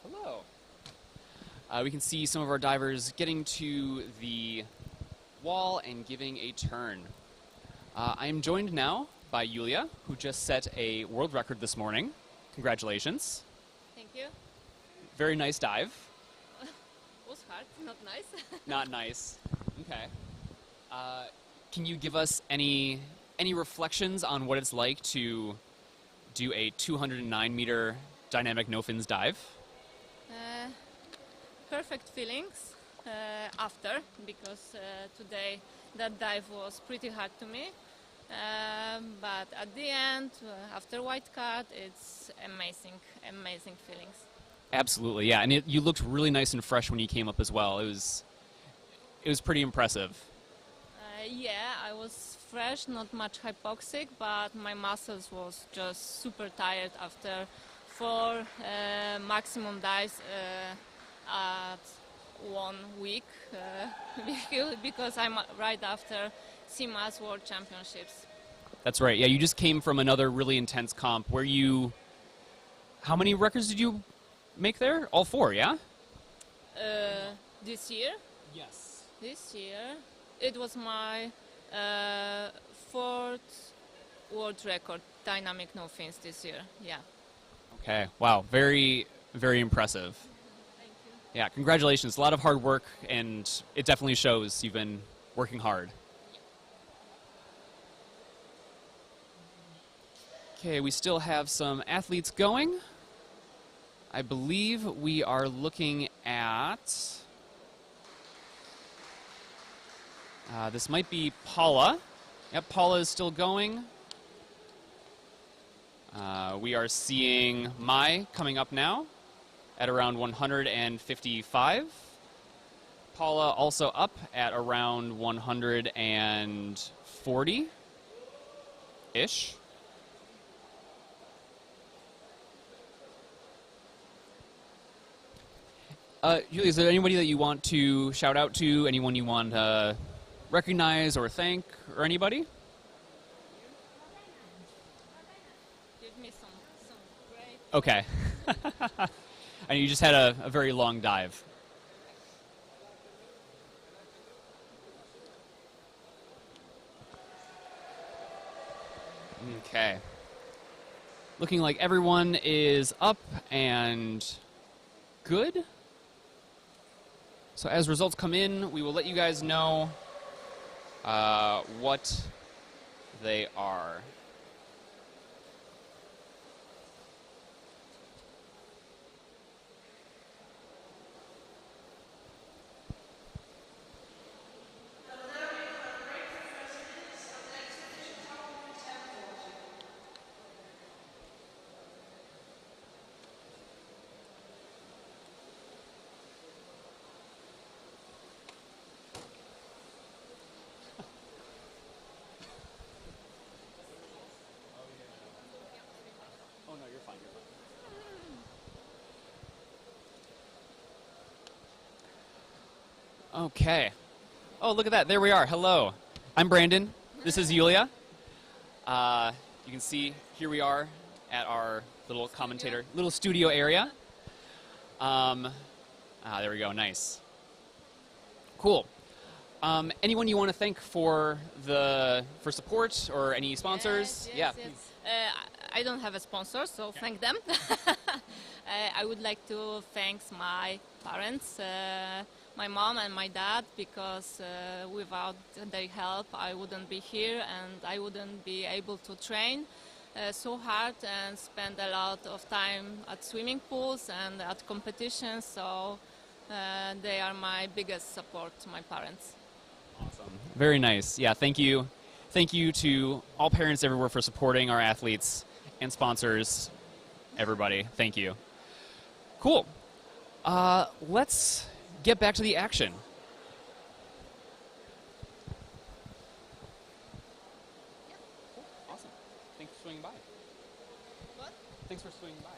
Hello. We can see some of our divers getting to the wall and giving a turn. I am joined now by Julia, who just set a world record this morning. Congratulations. Thank you. Very nice dive. Was hard, not nice. Not nice. Okay. Can you give us any reflections on what it's like to do a 209-meter dynamic no-fins dive? Perfect feelings after, because today that dive was pretty hard to me. But at the end, after white card, it's amazing, amazing feelings. Absolutely, yeah. And you looked really nice and fresh when you came up as well. It was pretty impressive. Yeah, I was fresh, not much hypoxic, but my muscles was just super tired after 4 maximum dives at 1 week because I'm right after CMAS World Championships. That's right. Yeah, you just came from another really intense comp where you... How many records did you make there? All 4, yeah? This year? Yes. This year? It was my fourth world record, dynamic no fins this year. Yeah. Okay. Wow. Very, very impressive. Thank you. Yeah. Congratulations. A lot of hard work, and it definitely shows you've been working hard. Okay. We still have some athletes going. I believe we are looking at... this might be Paula. Yep, Paula is still going. We are seeing Mai coming up now at around 155. Paula also up at around 140-ish. Julia, is there anybody that you want to shout out to? Anyone you want to recognize or thank, or anybody? Give me some great. Okay. And you just had a very long dive. Okay. Looking like everyone is up and good. So as results come in, we will let you guys know what they are. Okay. Oh, look at that. There we are. Hello. I'm Brandon. This is Julia. You can see here we are at our little little studio area. There we go. Nice. Cool. Anyone you want to thank for support or any sponsors? Yes. I don't have a sponsor, so thank them. I would like to thank my parents, my mom and my dad, because without their help I wouldn't be here and I wouldn't be able to train so hard and spend a lot of time at swimming pools and at competitions, so they are my biggest support, my parents. Awesome. Very nice. Yeah, thank you. Thank you to all parents everywhere for supporting our athletes and sponsors, everybody. Thank you. Cool. Let's get back to the action. Awesome. Thanks for swinging by. What? Thanks for swinging by.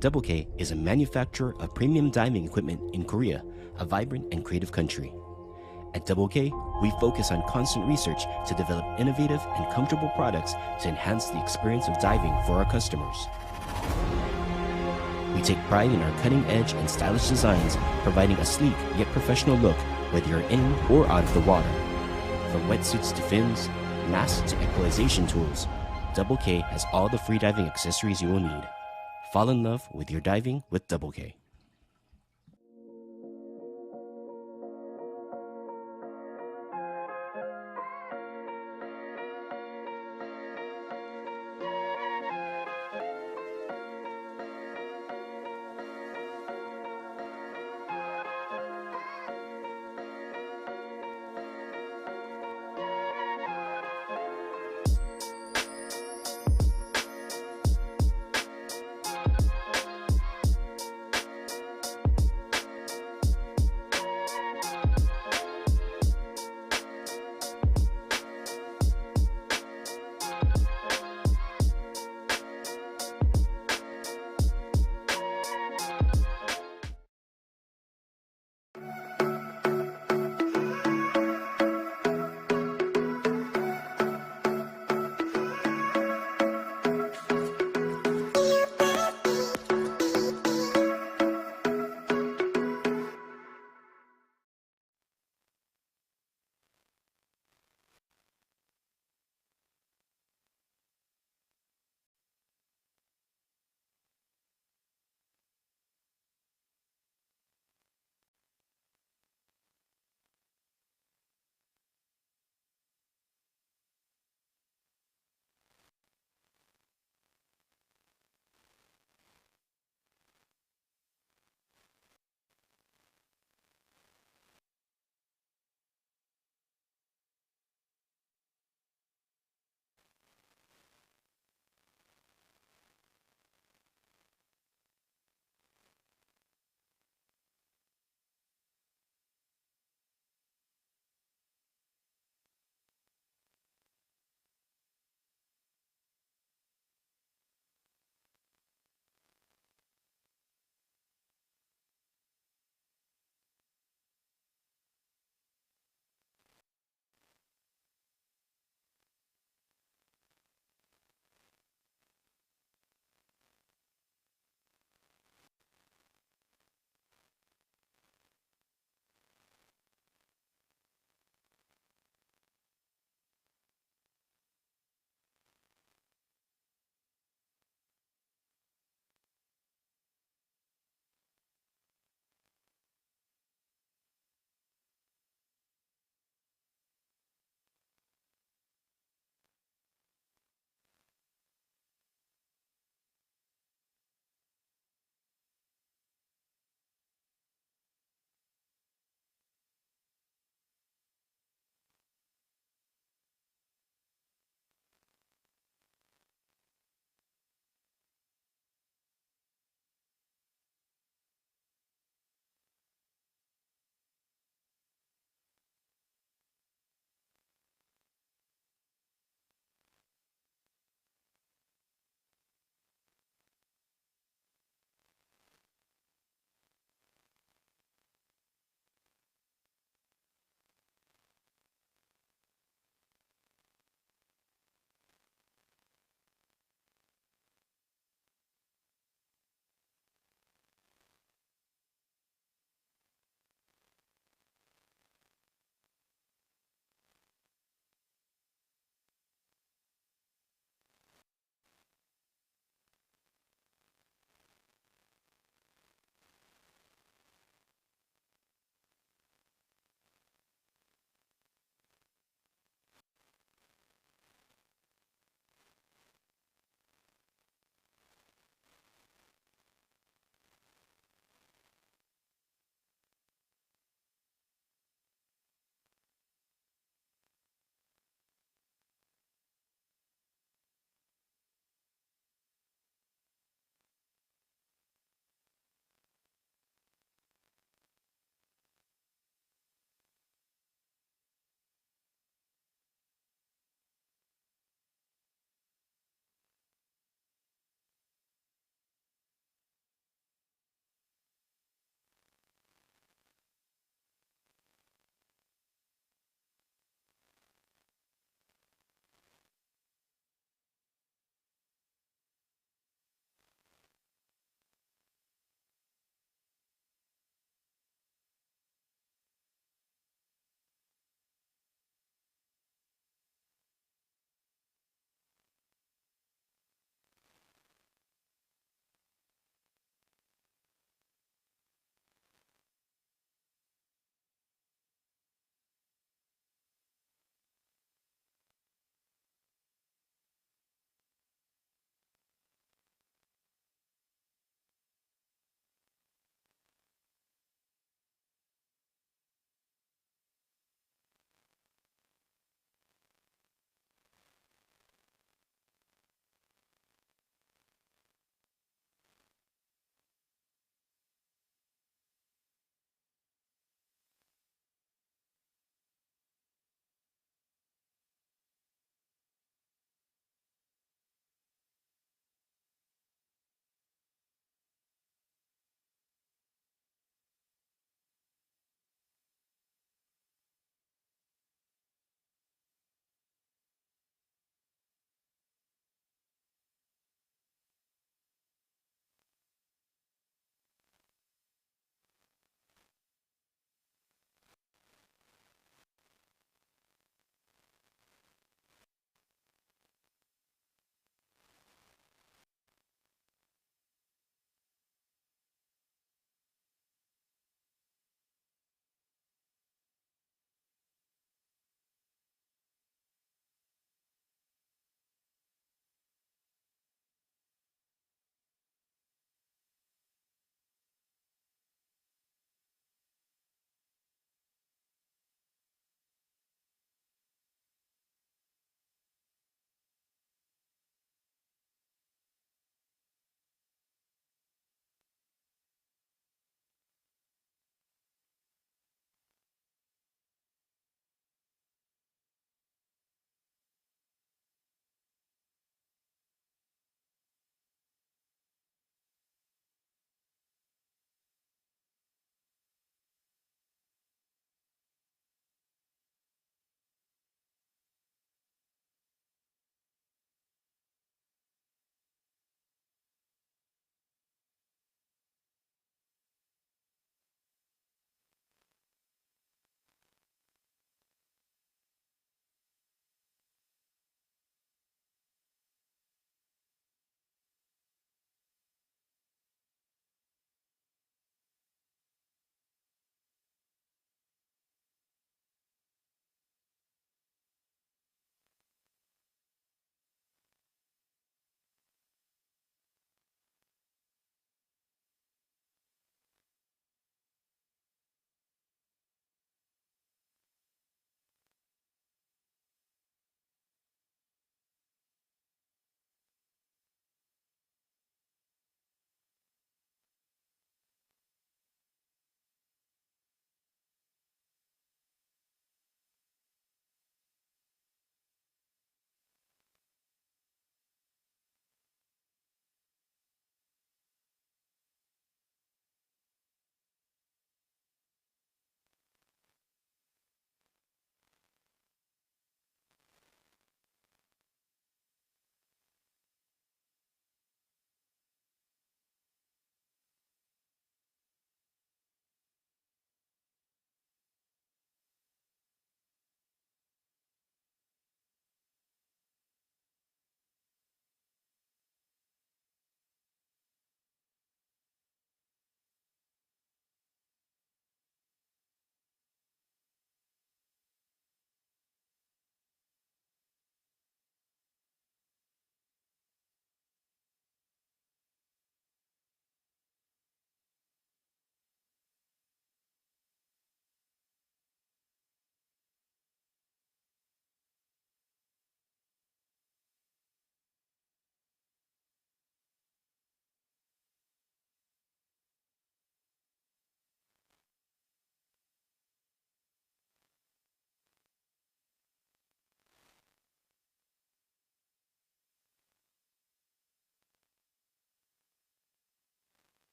Double K is a manufacturer of premium diving equipment in Korea, a vibrant and creative country. At Double K, we focus on constant research to develop innovative and comfortable products to enhance the experience of diving for our customers. We take pride in our cutting-edge and stylish designs, providing a sleek yet professional look whether you're in or out of the water. From wetsuits to fins, masks to equalization tools, Double K has all the freediving accessories you will need. Fall in love with your diving with Double K.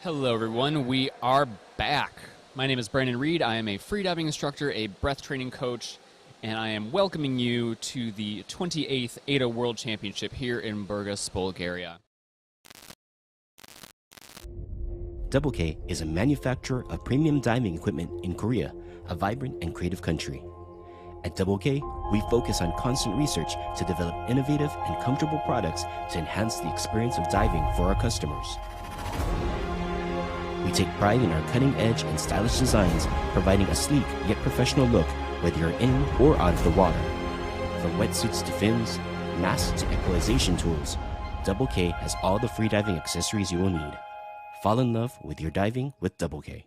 Hello, everyone. We are back. My name is Brandon Reed. I am a freediving instructor, a breath training coach, and I am welcoming you to the 28th AIDA World Championship here in Burgas, Bulgaria. Double K is a manufacturer of premium diving equipment in Korea, a vibrant and creative country. At Double K, we focus on constant research to develop innovative and comfortable products to enhance the experience of diving for our customers. We take pride in our cutting-edge and stylish designs, providing a sleek yet professional look whether you're in or out of the water. From wetsuits to fins, masks to equalization tools, Double K has all the freediving accessories you will need. Fall in love with your diving with Double K.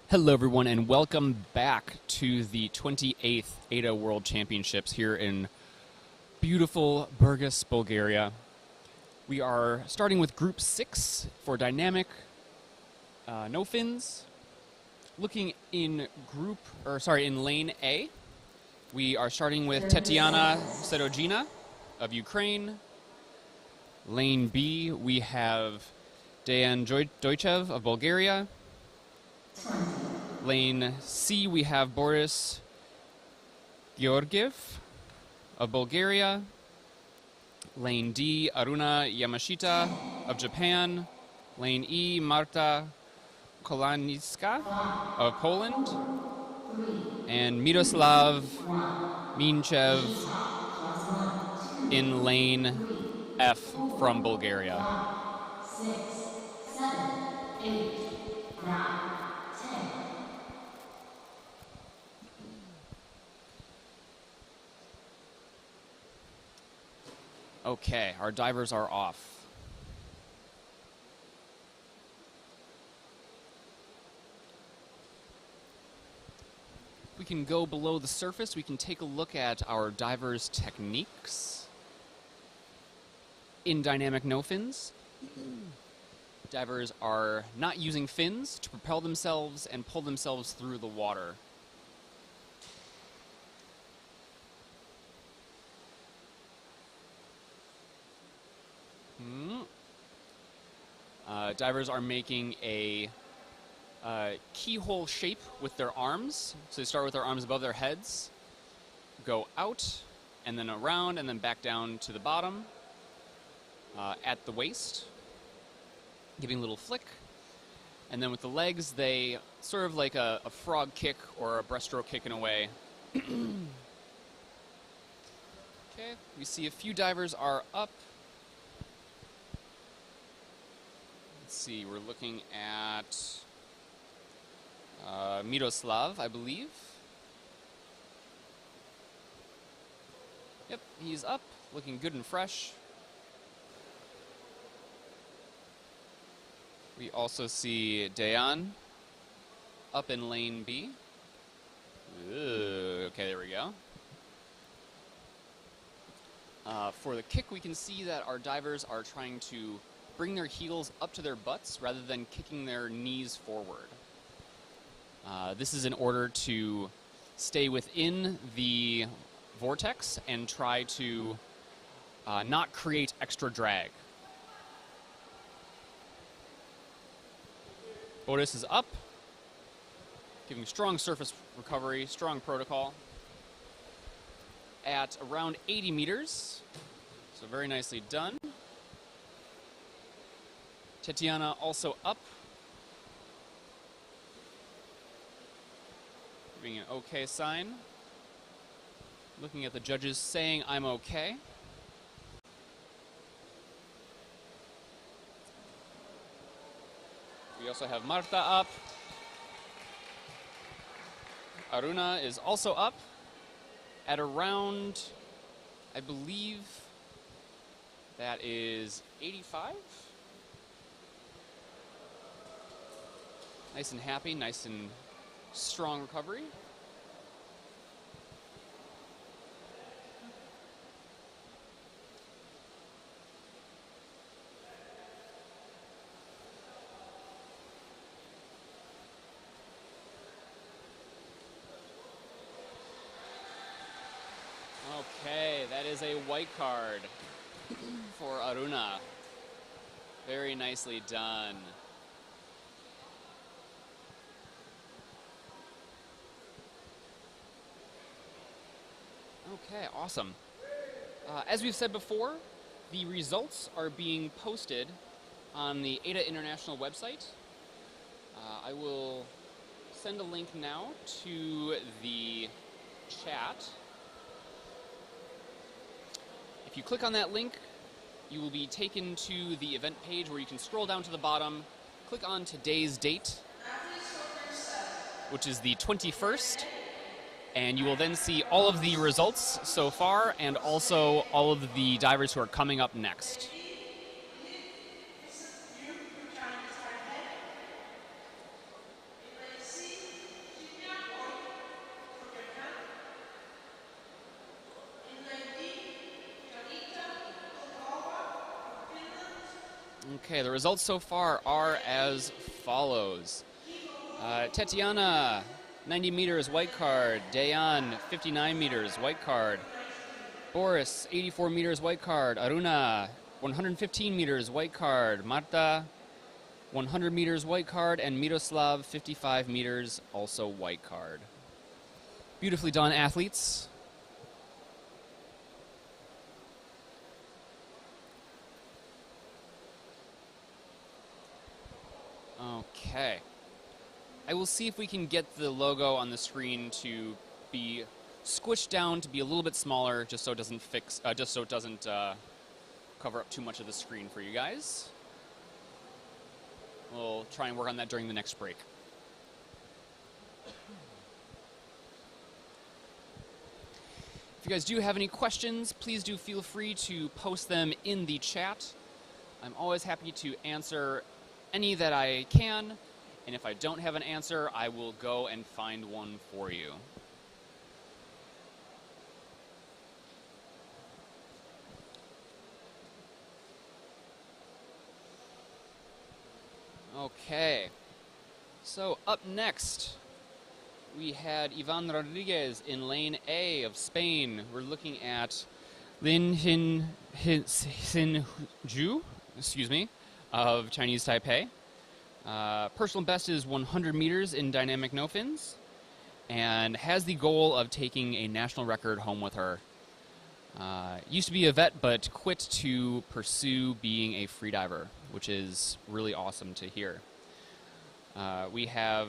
Hello, everyone, and welcome back to the 28th AIDA World Championships here in beautiful Burgas, Bulgaria. We are starting with Group 6 for dynamic no fins. Looking in in Lane A, we are starting with Kateryna Sadurskaya of Ukraine. Lane B, we have Dejan of Bulgaria. Lane C, we have Boris Georgiev of Bulgaria. Lane D, Aruna Yamashita of Japan. Lane E, Marta Kolaniska of Poland. And Miroslav Minchev in Lane F from Bulgaria. 6, 7, 8, 9, 10. Okay, our divers are off. We can go below the surface. We can take a look at our divers' techniques in dynamic no fins. Divers are not using fins to propel themselves and pull themselves through the water. Divers are making a keyhole shape with their arms. So they start with their arms above their heads, go out, and then around, and then back down to the bottom at the waist, giving a little flick. And then with the legs, they sort of like a frog kick or a breaststroke kick in a way. Okay, we see a few divers are up. Let's see, we're looking at Miroslav, I believe. Yep, he's up, looking good and fresh. We also see Dejan up in lane B. Ooh, okay, there we go. For the kick, we can see that our divers are trying to bring their heels up to their butts rather than kicking their knees forward. This is in order to stay within the vortex and try to not create extra drag. Boris is up, giving strong surface recovery, strong protocol at around 80 meters. So very nicely done. Tatiana also up, giving an okay sign. Looking at the judges saying, I'm okay. We also have Marta up. Aruna is also up at around, I believe, that is 85. Nice and happy, nice and strong recovery. Okay, that is a white card for Aruna. Very nicely done. Okay, awesome. As we've said before, the results are being posted on the AIDA International website. I will send a link now to the chat. If you click on that link, you will be taken to the event page where you can scroll down to the bottom, click on today's date, which is the 21st, and you will then see all of the results so far and also all of the divers who are coming up next. Okay, the results so far are as follows. Tatiana, 90 meters, white card. Dayan, 59 meters, white card. Boris, 84 meters, white card. Aruna, 115 meters, white card. Marta, 100 meters, white card. And Miroslav, 55 meters, also white card. Beautifully done, athletes. Okay. I will see if we can get the logo on the screen to be squished down to be a little bit smaller, just so it doesn't cover up too much of the screen for you guys. We'll try and work on that during the next break. If you guys do have any questions, please do feel free to post them in the chat. I'm always happy to answer any that I can, and if I don't have an answer, I will go and find one for you. Okay, so up next, we had Ivan Rodriguez in lane A of Spain. We're looking at Lin Xin-Ju, excuse me, of Chinese Taipei. Personal best is 100 meters in dynamic no-fins and has the goal of taking a national record home with her. Used to be a vet, but quit to pursue being a freediver, which is really awesome to hear. We have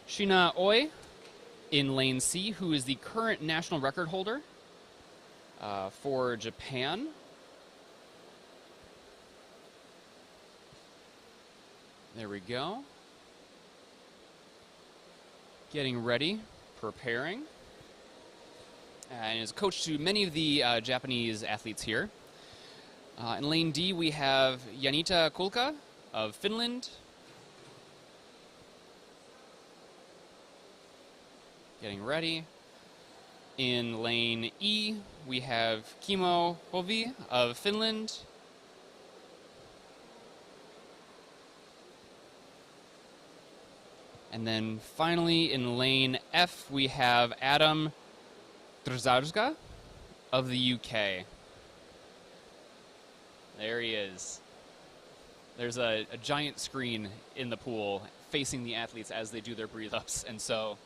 Shina Oi in lane C, who is the current national record holder for Japan. There we go. Getting ready, preparing. And is a coach to many of the Japanese athletes here. In lane D, we have Hinatea Kulka of Finland. Getting ready. In lane E, we have Kimmo Hovi of Finland. And then finally in lane F, we have Adam Sadurskaya of the UK. There he is. There's a giant screen in the pool facing the athletes as they do their breathe-ups, and so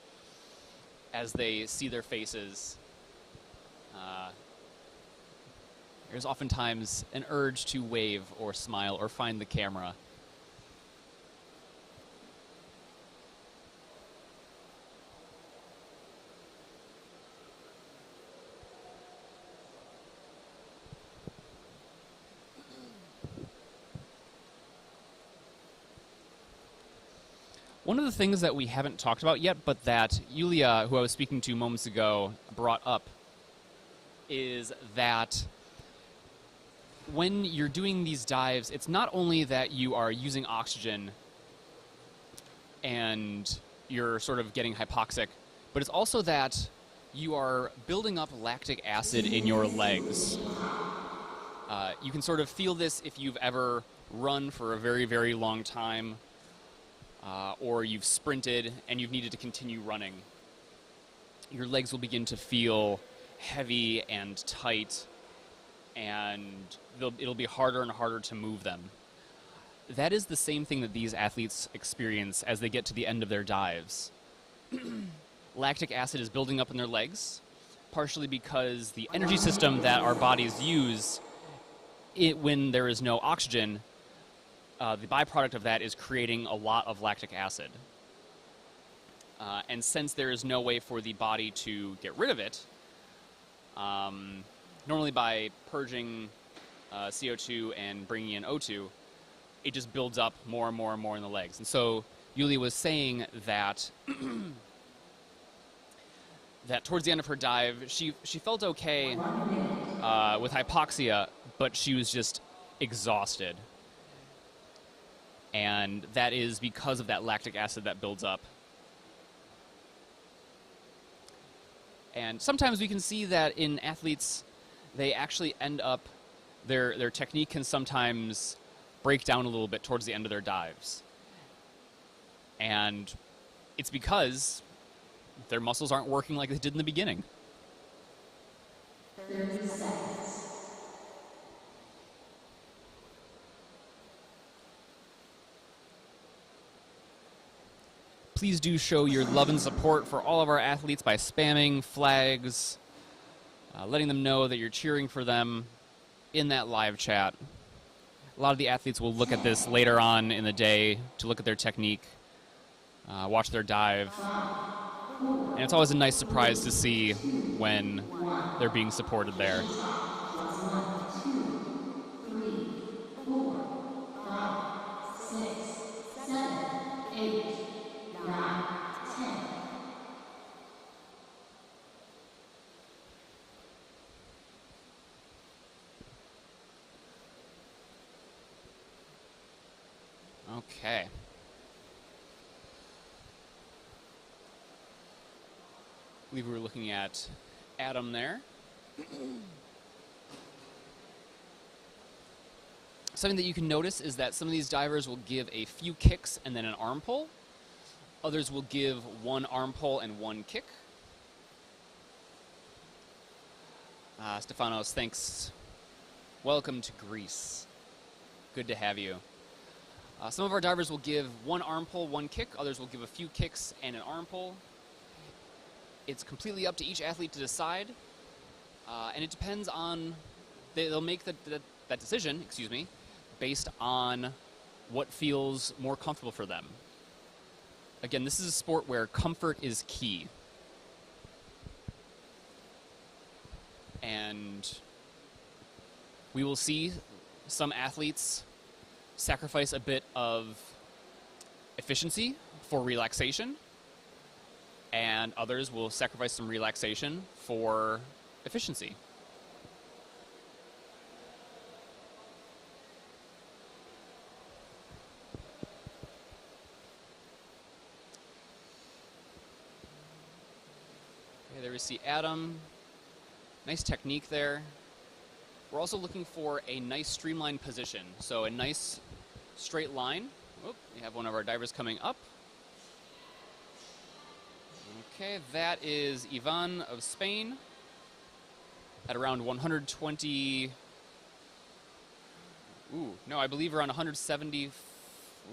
as they see their faces, there's oftentimes an urge to wave or smile or find the camera. One of the things that we haven't talked about yet, but that Julia, who I was speaking to moments ago, brought up, is that when you're doing these dives, it's not only that you are using oxygen and you're sort of getting hypoxic, but it's also that you are building up lactic acid in your legs. You can sort of feel this if you've ever run for a very, very long time, or you've sprinted and you've needed to continue running. Your legs will begin to feel heavy and tight, and it'll be harder and harder to move them. That is the same thing that these athletes experience as they get to the end of their dives. Lactic acid is building up in their legs, partially because the energy system that our bodies use when there is no oxygen, the byproduct of that is creating a lot of lactic acid. And since there is no way for the body to get rid of it, normally by purging CO2 and bringing in O2, it just builds up more and more and more in the legs. And so Julia was saying that that towards the end of her dive, she felt okay with hypoxia, but she was just exhausted. And that is because of that lactic acid that builds up. And sometimes we can see that in athletes, they actually end up, their technique can sometimes break down a little bit towards the end of their dives. And it's because their muscles aren't working like they did in the beginning. 30 seconds. Please do show your love and support for all of our athletes by spamming flags, letting them know that you're cheering for them in that live chat. A lot of the athletes will look at this later on in the day to look at their technique, watch their dive, and it's always a nice surprise to see when they're being supported there. 1, 2, 3, 4, 5, 6, 7, 8, 9, 10. Okay. I believe we were looking at Adam there. Something that you can notice is that some of these divers will give a few kicks and then an arm pull. Others will give one arm pull and one kick. Stefanos, thanks. Welcome to Greece. Good to have you. Some of our divers will give one arm pull, one kick. Others will give a few kicks and an arm pull. It's completely up to each athlete to decide. And it depends on, they'll make that decision, excuse me, based on what feels more comfortable for them. Again, this is a sport where comfort is key. And we will see some athletes sacrifice a bit of efficiency for relaxation, and others will sacrifice some relaxation for efficiency. Okay, there we see Adam. Nice technique there. We're also looking for a nice streamlined position, so a nice straight line. Oop, we have one of our divers coming up. Okay, that is Ivan of Spain at around 120 Ooh, no, I believe around 170.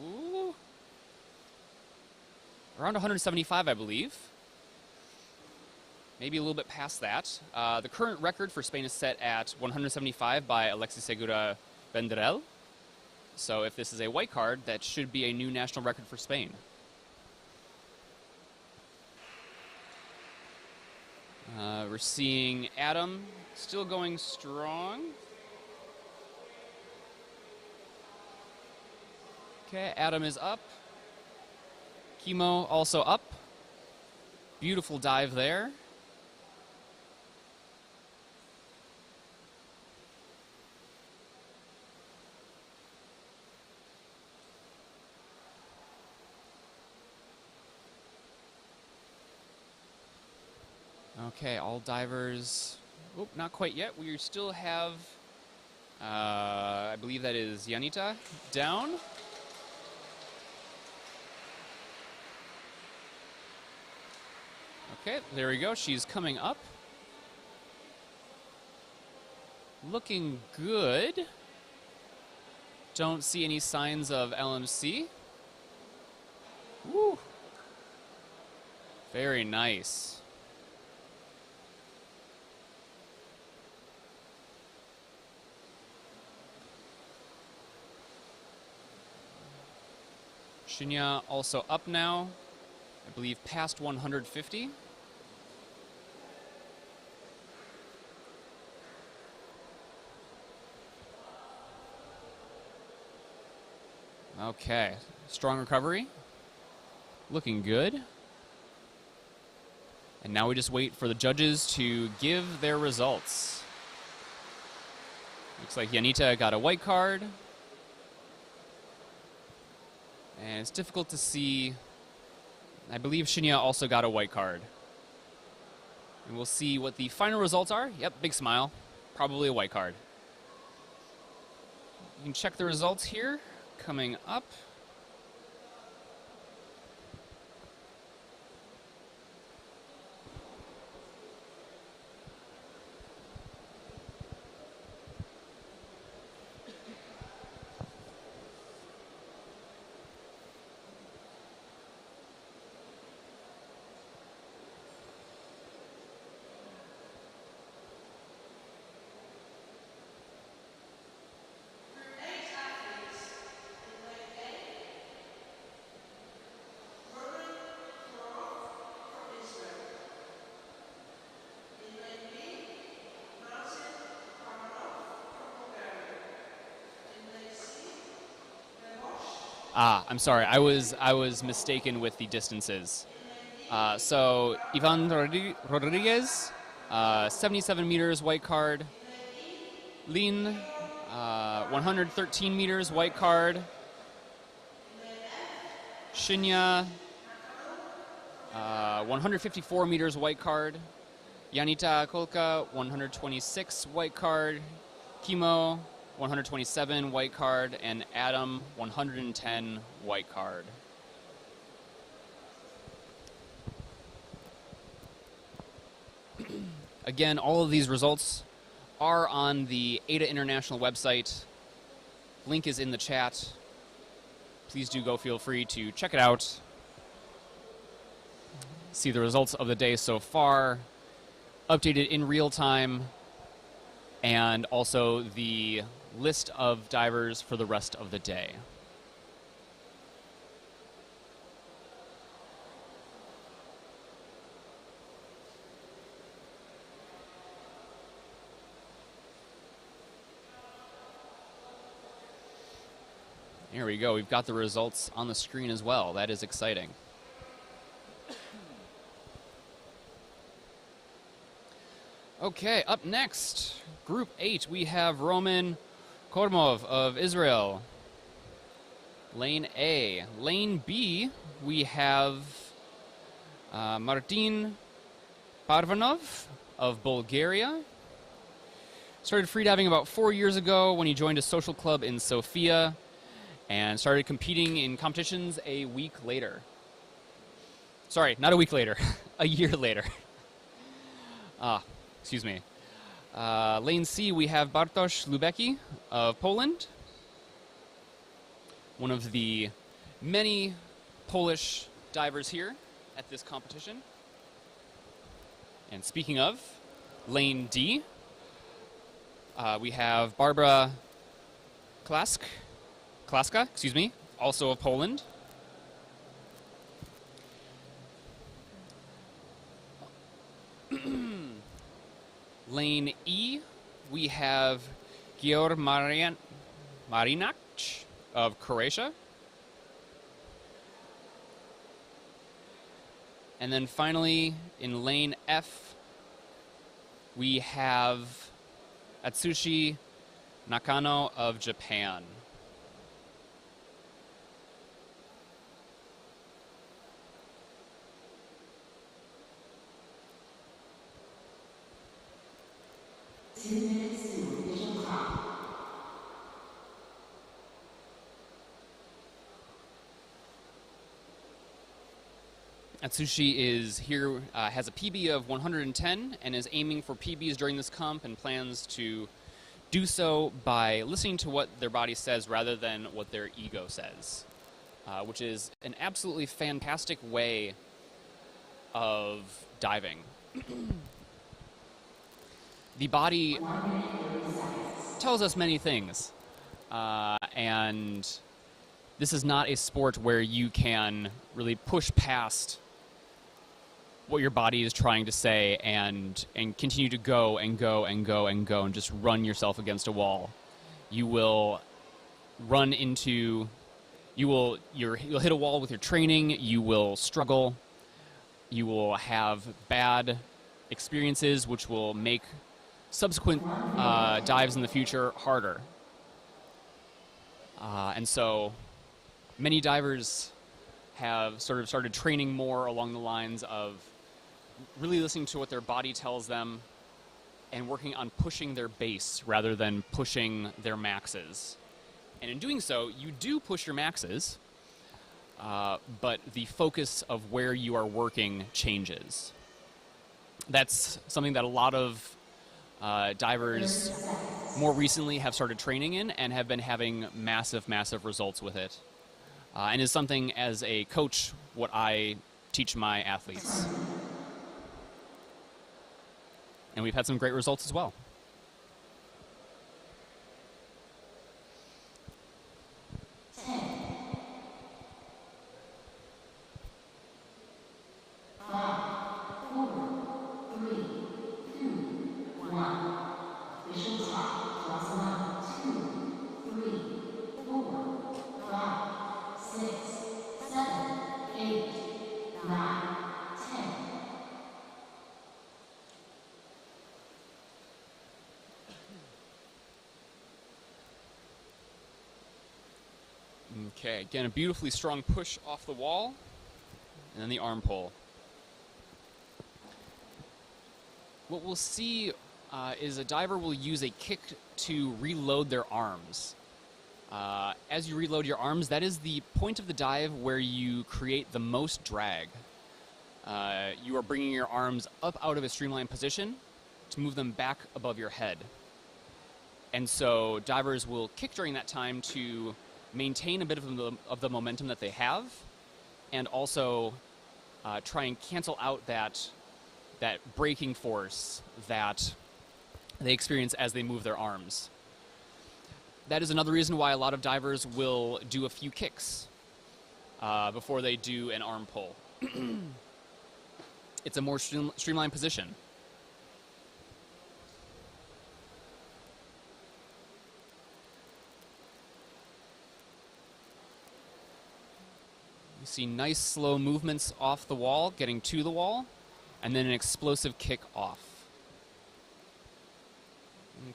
Ooh. Around 175, I believe. Maybe a little bit past that. The current record for Spain is set at 175 by Alexis Segura Benderel. So if this is a white card, that should be a new national record for Spain. We're seeing Adam still going strong. Okay, Adam is up. Chemo also up. Beautiful dive there. Okay, all divers. Oh, not quite yet. We still have, I believe that is Hinatea down. Okay, there we go. She's coming up. Looking good. Don't see any signs of LMC. Woo. Very nice. Shinya also up now, I believe past 150. Okay, strong recovery. Looking good. And now we just wait for the judges to give their results. Looks like Hinatea got a white card. And it's difficult to see. I believe Shinya also got a white card. And we'll see what the final results are. Yep, big smile. Probably a white card. You can check the results here. Coming up. I'm sorry. I was mistaken with the distances. So Ivan Rodriguez, 77 meters, white card. Lin, 113 meters, white card. Shinya, 154 meters, white card. Hinatea Kolka, 126, white card. Chemo, 127 white card, and Adam 110 white card. Again, all of these results are on the AIDA International website. Link is in the chat. Please do go feel free to check it out. See the results of the day so far, updated in real time, and also the list of divers for the rest of the day. Here we go. We've got the results on the screen as well. That is exciting. Okay, up next, Group 8, we have Roman Kormov of Israel. Lane A. Lane B, we have Martin Parvanov of Bulgaria. Started freediving about 4 years ago when he joined a social club in Sofia and started competing in competitions a week later. Sorry, not a week later, a year later. Excuse me. Lane C, we have Bartosz Lubecki of Poland. one of the many Polish divers here at this competition. And speaking of, lane D, we have Barbara Klaska, also of Poland. Lane E, we have Georg Marinac of Croatia. And then finally, in lane F, we have Atsushi Nakano of Japan. Atsushi is here, has a PB of 110 and is aiming for PBs during this comp and plans to do so by listening to what their body says rather than what their ego says, which is an absolutely fantastic way of diving. The body tells us many things, and this is not a sport where you can really push past what your body is trying to say and continue to go and go and go and go and just run yourself against a wall. You will run into, you'll hit a wall with your training, you will struggle, you will have bad experiences which will make subsequent dives in the future harder. And so many divers have sort of started training more along the lines of really listening to what their body tells them and working on pushing their base rather than pushing their maxes. And in doing so, you do push your maxes, but the focus of where you are working changes. That's something that a lot of divers more recently have started training in and have been having massive, massive results with it. And is something as a coach what I teach my athletes. And we've had some great results as well. Okay, again, a beautifully strong push off the wall, and then the arm pull. What we'll see is a diver will use a kick to reload their arms. As you reload your arms, that is the point of the dive where you create the most drag. You are bringing your arms up out of a streamlined position to move them back above your head. And so divers will kick during that time to maintain a bit of the momentum that they have, and also try and cancel out that braking force that they experience as they move their arms. That is another reason why a lot of divers will do a few kicks before they do an arm pull. It's a more streamlined position. You see nice slow movements off the wall, getting to the wall, and then an explosive kick off.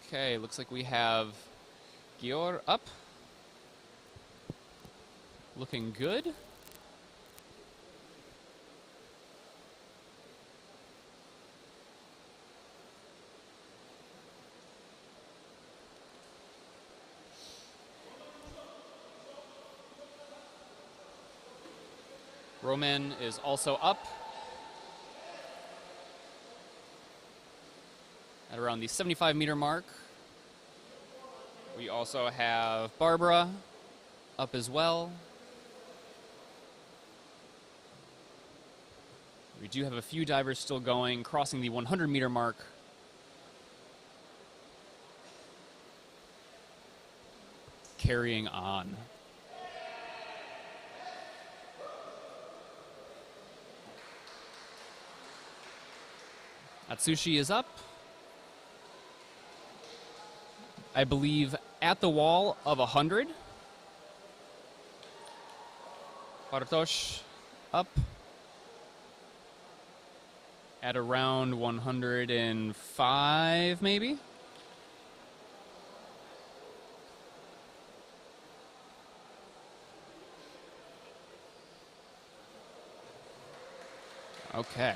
Okay, looks like we have Georg up. Looking good. Roman is also up at around the 75-meter mark. We also have Barbara up as well. We do have a few divers still going, crossing the 100-meter mark. Carrying on. Atsushi is up. I believe at the wall of 100. Bartosz up at around 105, maybe. Okay.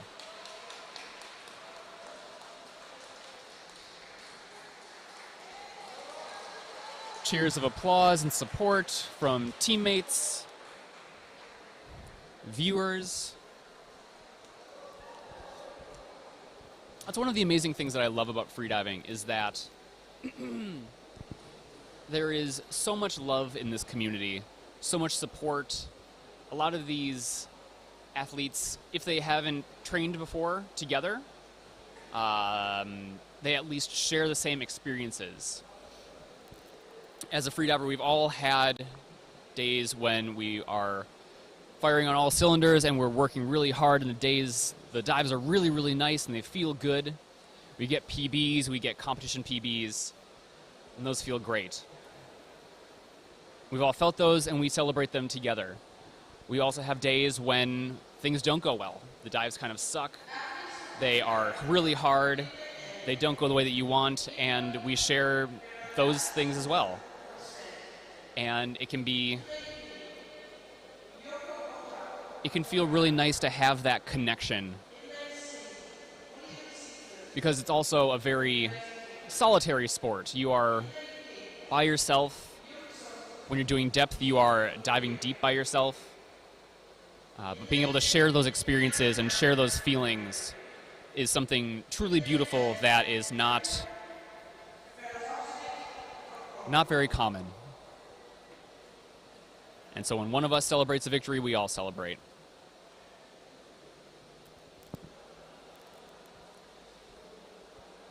Cheers of applause and support from teammates, viewers. That's one of the amazing things that I love about freediving is that there is so much love in this community, so much support. A lot of these athletes, if they haven't trained before together, they at least share the same experiences. As a freediver, we've all had days when we are firing on all cylinders and we're working really hard, and the dives are really, really nice and they feel good. We get PBs, we get competition PBs, and those feel great. We've all felt those and we celebrate them together. We also have days when things don't go well. The dives kind of suck. They are really hard. They don't go the way that you want, and we share those things as well. And it can feel really nice to have that connection, because it's also a very solitary sport. You are by yourself. When you're doing depth, you are diving deep by yourself. But being able to share those experiences and share those feelings is something truly beautiful that is not very common. And so when one of us celebrates a victory, we all celebrate.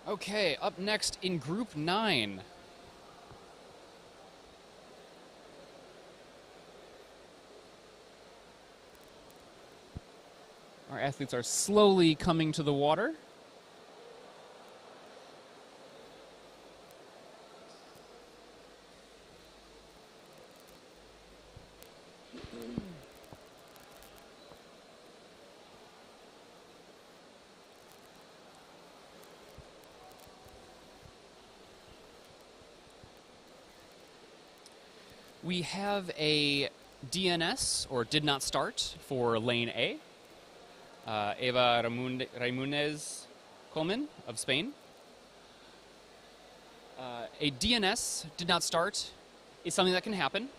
Okay, up next in Group 9. Our athletes are slowly coming to the water. We have a DNS, or did not start, for lane A. Eva Raimunez Colman of Spain. A DNS, did not start, is something that can happen.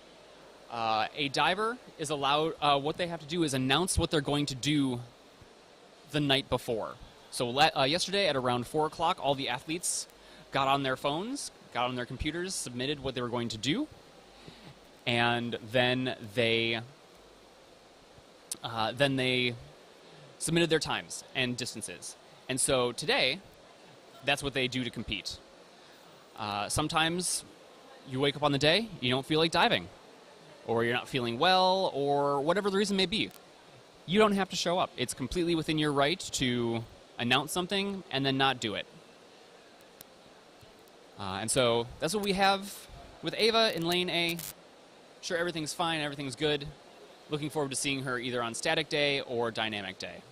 A diver is allowed, what they have to do is announce what they're going to do the night before. So yesterday at around 4 o'clock, all the athletes got on their phones, got on their computers, submitted what they were going to do, and then they submitted their times and distances. And so today, that's what they do to compete. Sometimes you wake up on the day, you don't feel like diving, or you're not feeling well, or whatever the reason may be. You don't have to show up. It's completely within your right to announce something and then not do it. And so that's what we have with Ava in lane A. Sure, everything's fine, everything's good. Looking forward to seeing her either on static day or dynamic day.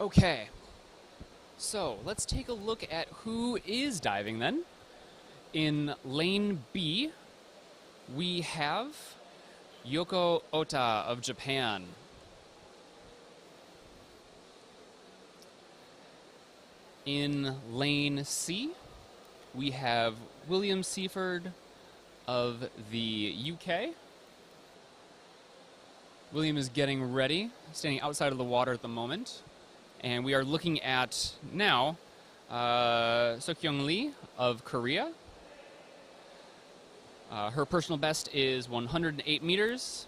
Okay. So let's take a look at who is diving then. In lane B, we have Yoko Ota of Japan. In lane C, we have William Seaford of the UK. William is getting ready, standing outside of the water at the moment. And we are looking at now Seokyoung Lee of Korea. Her personal best is 108 meters.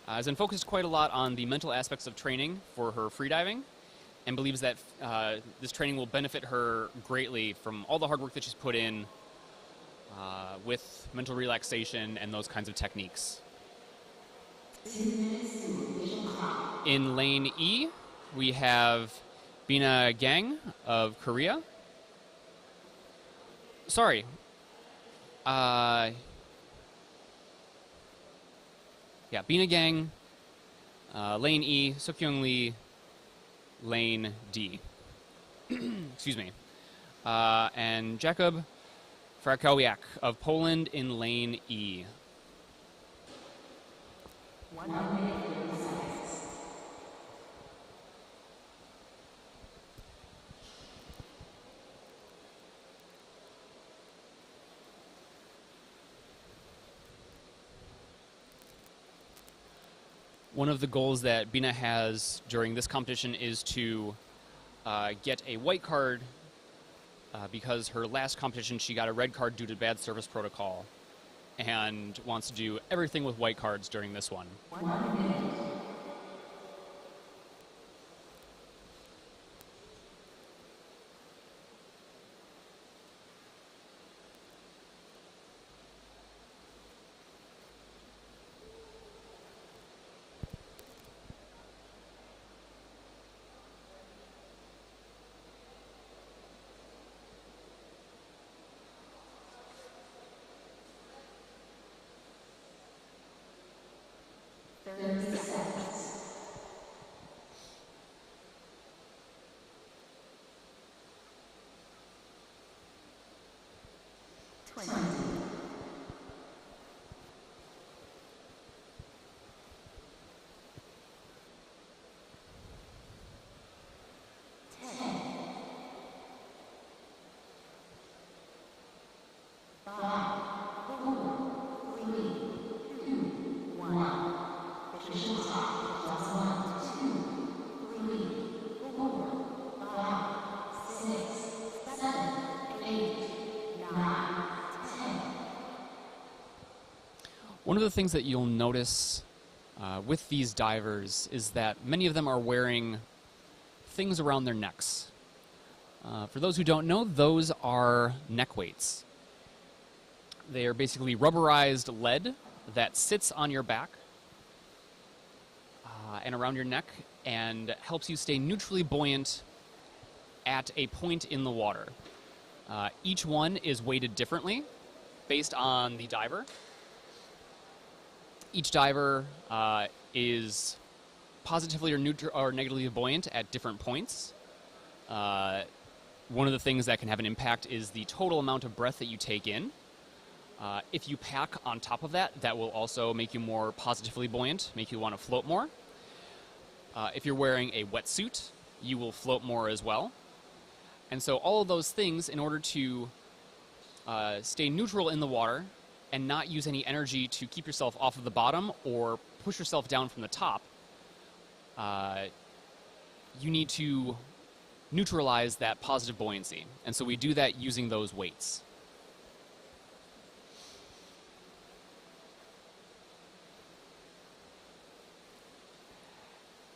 Has been focused quite a lot on the mental aspects of training for her freediving, and believes that this training will benefit her greatly from all the hard work that she's put in with mental relaxation and those kinds of techniques. In lane E, we have Bina Gang of Korea. Sorry. Yeah, Bina Gang, lane E, Seokyoung Lee, lane D. Excuse me. And Jakub Frakowiak of Poland in lane E. 1 minute 30 seconds. One of the goals that Bina has during this competition is to get a white card because her last competition she got a red card due to bad service protocol, and wants to do everything with white cards during this one. 1 minute. One of the things that you'll notice with these divers is that many of them are wearing things around their necks. For those who don't know, those are neck weights. They are basically rubberized lead that sits on your back and around your neck and helps you stay neutrally buoyant at a point in the water. Each one is weighted differently based on the diver. Each diver is positively or negatively buoyant at different points. One of the things that can have an impact is the total amount of breath that you take in. If you pack on top of that, that will also make you more positively buoyant, make you want to float more. If you're wearing a wetsuit, you will float more as well. And so all of those things, in order to stay neutral in the water and not use any energy to keep yourself off of the bottom or push yourself down from the top, you need to neutralize that positive buoyancy. And so we do that using those weights.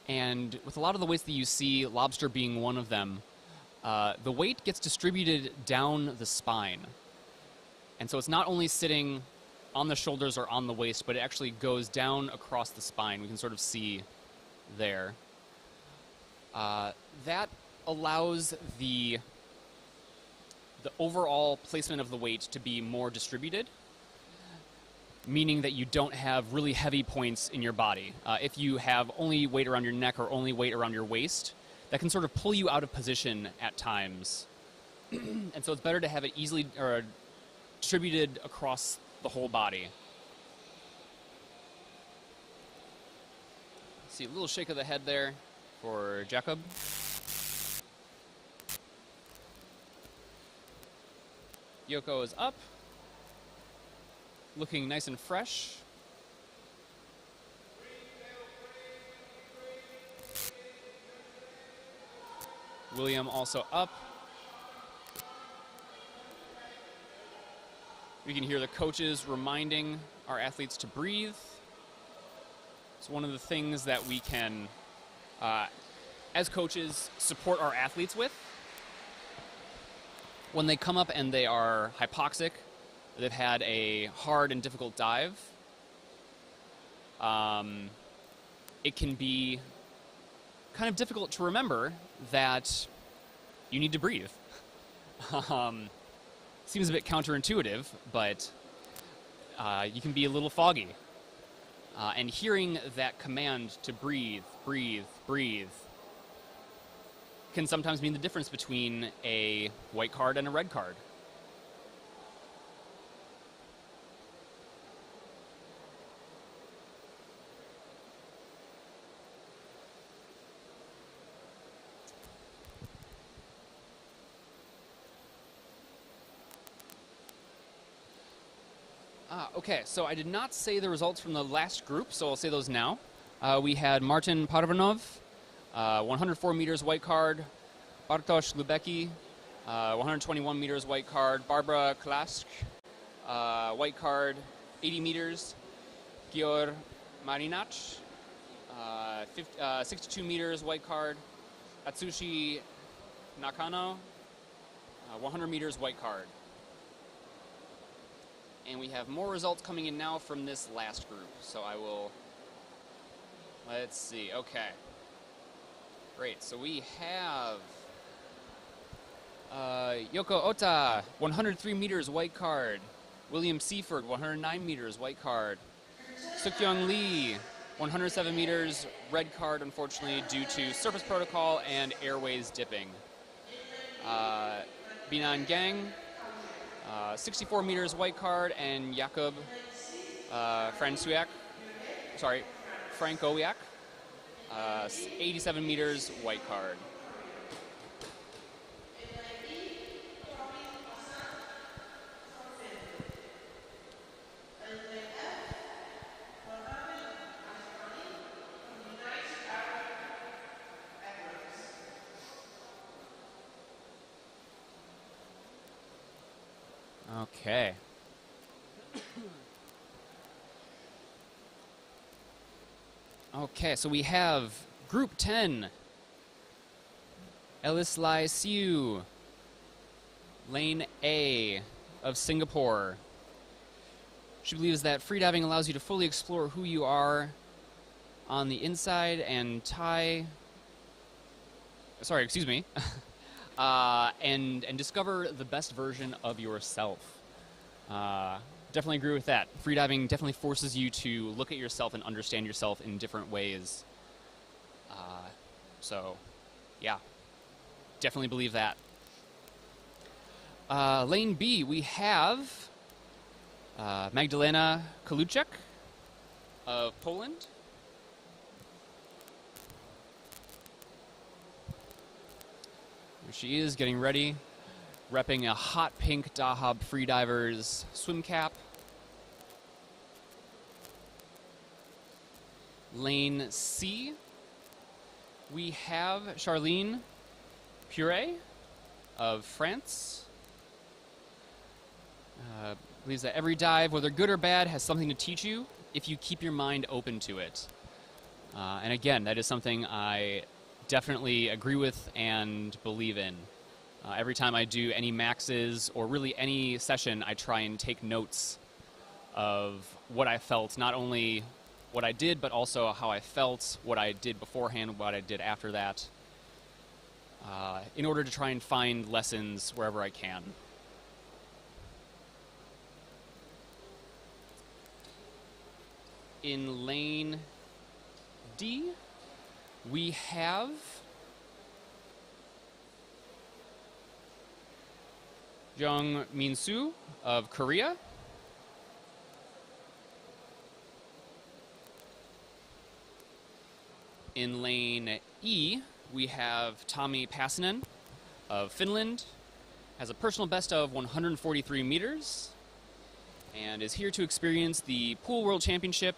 And with a lot of the weights that you see, lobster being one of them, the weight gets distributed down the spine. And so it's not only sitting on the shoulders or on the waist, but it actually goes down across the spine. We can sort of see there. That allows the overall placement of the weight to be more distributed, meaning that you don't have really heavy points in your body. If you have only weight around your neck or only weight around your waist, that can sort of pull you out of position at times. And so it's better to have it easily or distributed across the whole body. See, a little shake of the head there for Jakob. Yoko is up, looking nice and fresh. William also up. We can hear the coaches reminding our athletes to breathe. It's one of the things that we can, as coaches, support our athletes with. When they come up and they are hypoxic, they've had a hard and difficult dive, it can be kind of difficult to remember that you need to breathe. Seems a bit counterintuitive, but you can be a little foggy. And hearing that command to breathe, breathe, breathe can sometimes mean the difference between a white card and a red card. Okay, so I did not say the results from the last group, so I'll say those now. We had Martin Parvanov, 104 meters white card, Bartosz Lubecki, 121 meters white card, Barbara Klask, white card, 80 meters, Gior Marinac, 62 meters white card, Atsushi Nakano, 100 meters white card. And we have more results coming in now from this last group. So I will, let's see, okay. Great, so we have Yoko Ota, 103 meters white card. William Seaford, 109 meters white card. Sukyoung Lee, 107 meters red card, unfortunately, due to surface protocol and airways dipping. Binan Gang, 64 meters white card, and Jakob Francowiak, 87 meters white card. Okay. Okay, so we have Group 10. Elislai Siu, Lane A of Singapore. She believes that freediving allows you to fully explore who you are on the inside and and discover the best version of yourself. Definitely agree with that. Freediving definitely forces you to look at yourself and understand yourself in different ways. So, yeah, definitely believe that. Lane B, we have Magdalena Solich-Talanda of Poland. Here she is, getting ready, repping a hot pink Dahab Freedivers swim cap. Lane C, we have Charlene Pure of France. Believes that every dive, whether good or bad, has something to teach you if you keep your mind open to it. And again, that is something I definitely agree with and believe in. Every time I do any maxes or really any session, I try and take notes of what I felt, not only what I did, but also how I felt, what I did beforehand, what I did after that, in order to try and find lessons wherever I can. In lane D, we have Jung Min-soo of Korea. In lane E, we have Tommi Passinen of Finland, has a personal best of 143 meters, and is here to experience the Pool World Championship,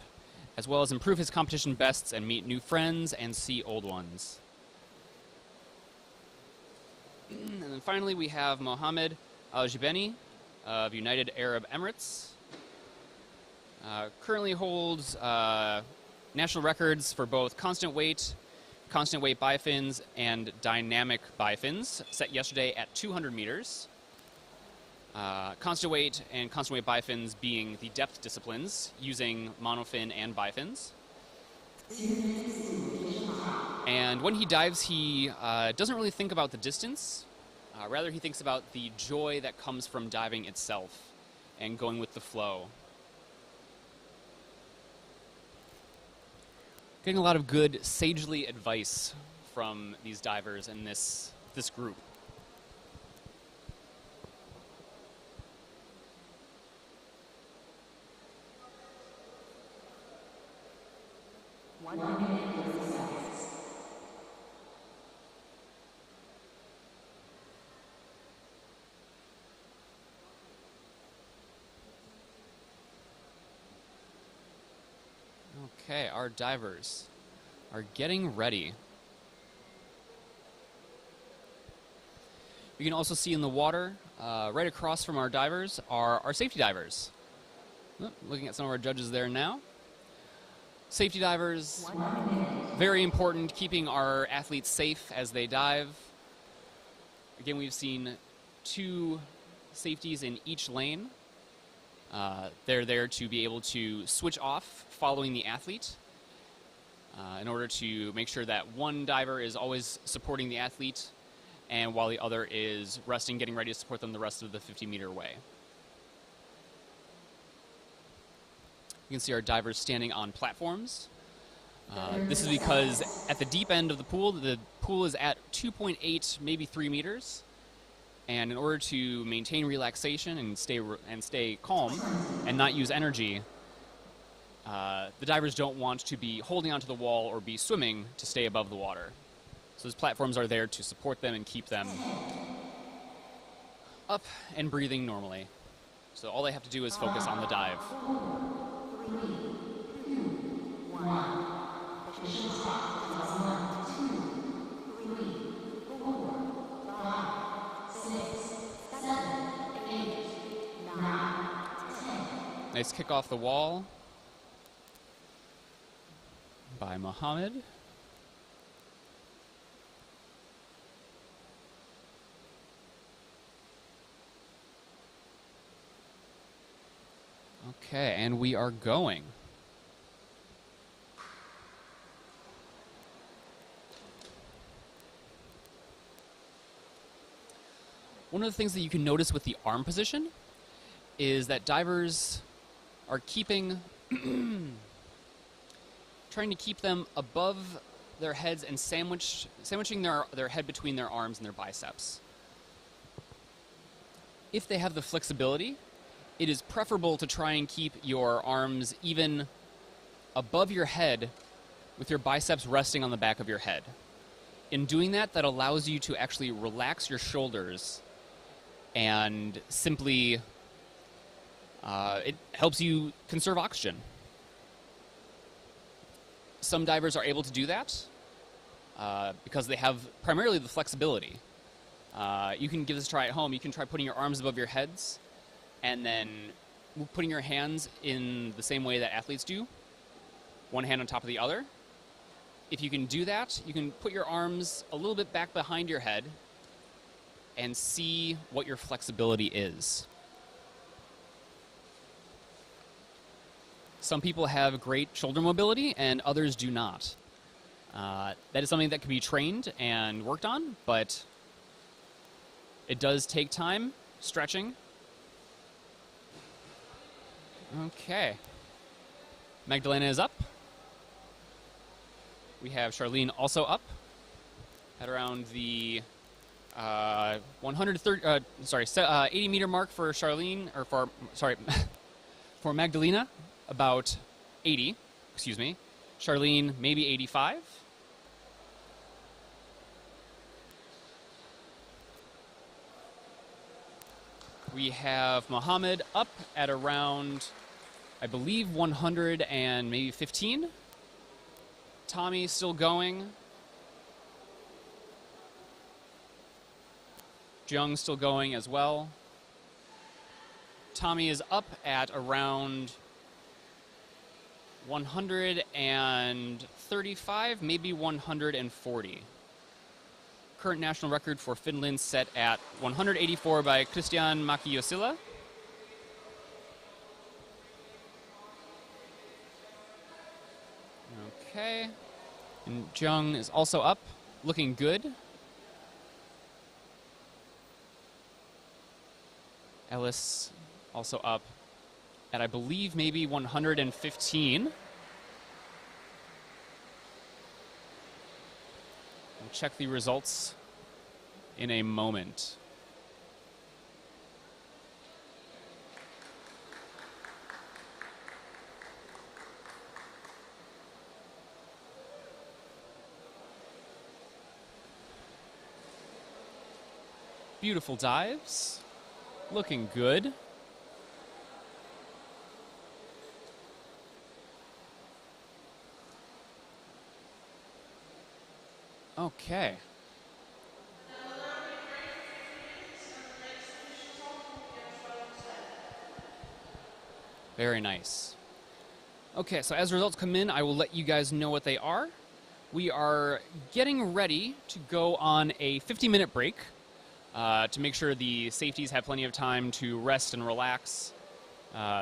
as well as improve his competition bests and meet new friends and see old ones. And then finally, we have Mohammed Al-Jibeni of United Arab Emirates. Currently holds national records for both constant weight bifins, and dynamic bifins, set yesterday at 200 meters. Constant weight and constant weight bifins being the depth disciplines, using monofin and bifins. And when he dives, he doesn't really think about the distance. Rather, he thinks about the joy that comes from diving itself and going with the flow. Getting a lot of good, sagely advice from these divers in this group. Okay, our divers are getting ready. You can also see in the water, right across from our divers, are our safety divers. Looking at some of our judges there now. Safety divers, very important, keeping our athletes safe as they dive. Again, we've seen 2 safeties in each lane. They're there to be able to switch off following the athlete in order to make sure that one diver is always supporting the athlete, and while the other is resting, getting ready to support them the rest of the 50-meter way. You can see our divers standing on platforms. This is because at the deep end of the pool is at 2.8, maybe 3 meters. And in order to maintain relaxation and stay calm and not use energy, the divers don't want to be holding onto the wall or be swimming to stay above the water. So those platforms are there to support them and keep them up and breathing normally. So all they have to do is focus on the dive. 3, 2, 1. Official stop is 1, 2, 3, 4, 5, 6, 7, 8, 9, 10. Nice kick off the wall by Mohammed. Okay, and we are going. One of the things that you can notice with the arm position is that divers are keeping, trying to keep them above their heads and sandwiching their head between their arms and their biceps. If they have the flexibility, it is preferable to try and keep your arms even above your head with your biceps resting on the back of your head. In doing that, that allows you to actually relax your shoulders and simply, it helps you conserve oxygen. Some divers are able to do that because they have primarily the flexibility. You can give this a try at home. You can try putting your arms above your heads and then putting your hands in the same way that athletes do, one hand on top of the other. If you can do that, you can put your arms a little bit back behind your head and see what your flexibility is. Some people have great shoulder mobility and others do not. That is something that can be trained and worked on, but it does take time, stretching. Okay. Magdalena is up. We have Charlene also up at around the 130, 80 meter mark for Charlene, or for Magdalena, about 80, excuse me. Charlene, maybe 85. We have Mohammed up at around, I believe, 100 and maybe 15. Tommy still going. Jung still going as well. Tommy is up at around 135, maybe 140. Current national record for Finland set at 184 by Christian Mäki-Josila. Okay. And Jung is also up, looking good. Ellis also up at, I believe, maybe 115. We'll check the results in a moment. Beautiful dives. Looking good. Okay. Very nice. Okay, so as results come in, I will let you guys know what they are. We are getting ready to go on a 50-minute break to make sure the safeties have plenty of time to rest and relax,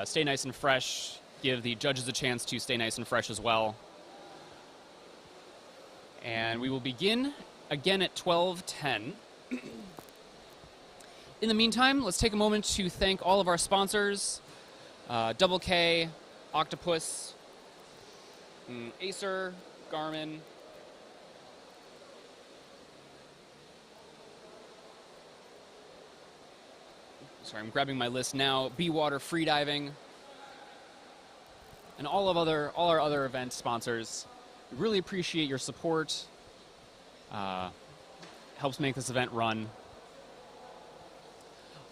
stay nice and fresh, give the judges a chance to stay nice and fresh as well. And we will begin again at 12:10. In the meantime, let's take a moment to thank all of our sponsors, Double K, Octopus, Acer, Garmin, sorry, I'm grabbing my list now, Be-Water Freediving, and all our other event sponsors. We really appreciate your support. Helps make this event run.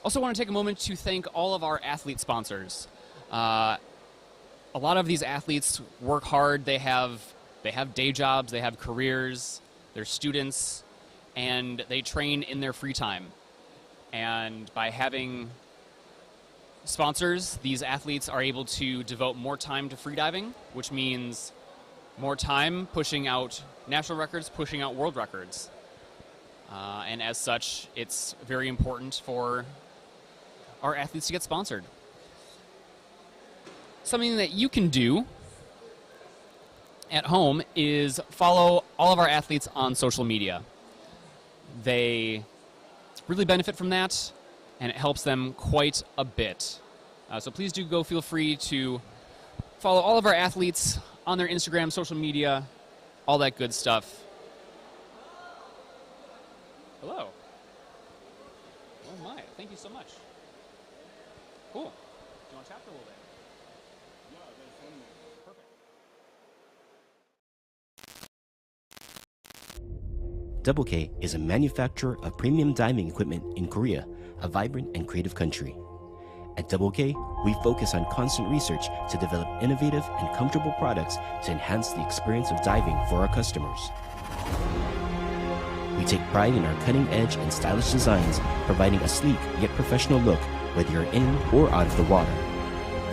Also want to take a moment to thank all of our athlete sponsors. A lot of these athletes work hard. They have day jobs, they have careers, they're students, and they train in their free time. And by having sponsors, these athletes are able to devote more time to freediving, which means more time pushing out national records, pushing out world records. And as such, it's very important for our athletes to get sponsored. Something that you can do at home is follow all of our athletes on social media. They really benefit from that, and it helps them quite a bit. So please do feel free to follow all of our athletes on their Instagram, social media, all that good stuff. Hello. Oh my, thank you so much. Cool. Do you want to chat for a little bit? Yeah, that's Perfect. Double K is a manufacturer of premium diving equipment in Korea, a vibrant and creative country. At Double K, we focus on constant research to develop innovative and comfortable products to enhance the experience of diving for our customers. We take pride in our cutting-edge and stylish designs, providing a sleek yet professional look whether you're in or out of the water.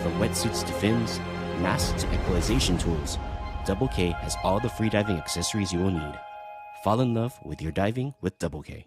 From wetsuits to fins, masks to equalization tools, Double K has all the freediving accessories you will need. Fall in love with your diving with Double K.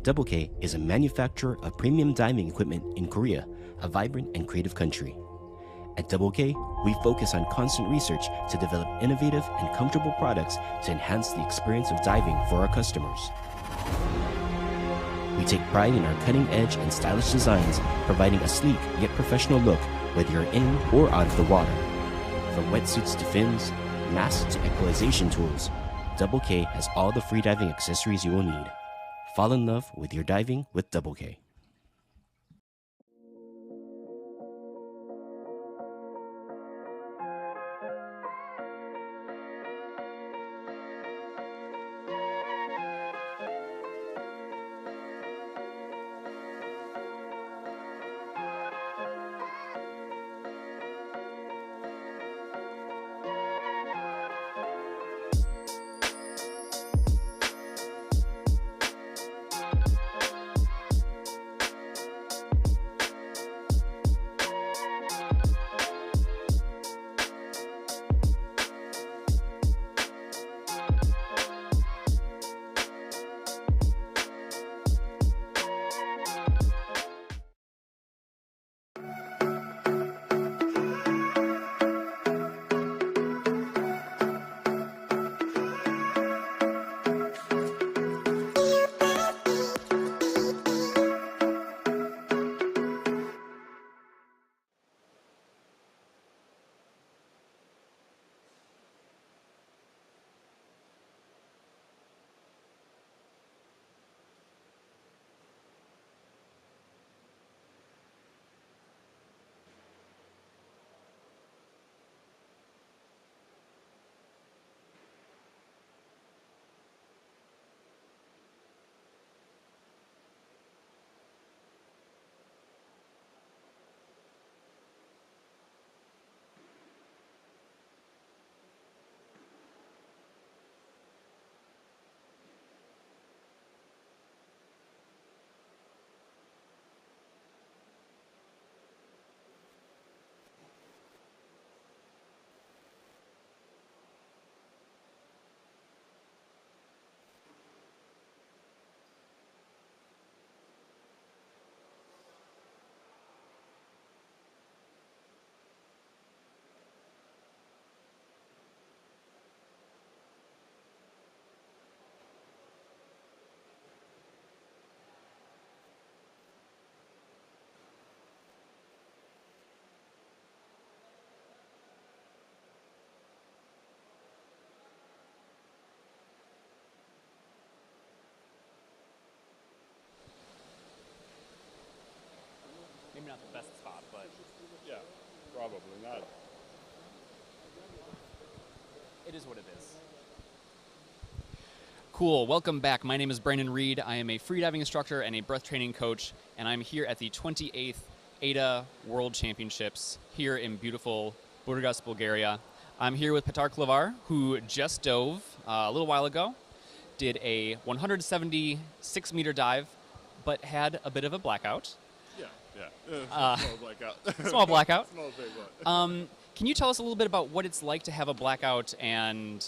Double K is a manufacturer of premium diving equipment in Korea, a vibrant and creative country. At Double K, we focus on constant research to develop innovative and comfortable products to enhance the experience of diving for our customers. We take pride in our cutting-edge and stylish designs, providing a sleek yet professional look whether you're in or out of the water. From wetsuits to fins, masks to equalization tools, Double K has all the freediving accessories you will need. Fall in love with your diving with Double K. Maybe not the best spot, but Yeah, probably not. it is what it is. Cool. Welcome back. My name is Brandon Reed. I am a freediving instructor and a breath training coach, and I'm here at the 28th AIDA World Championships here in beautiful Burgas, Bulgaria. I'm here with Petar Klavar, who just dove a little while ago, did a 176-meter dive, but had a bit of a blackout. Yeah. Small blackout. Small blackout. Small big one. Can you tell us a little bit about what it's like to have a blackout and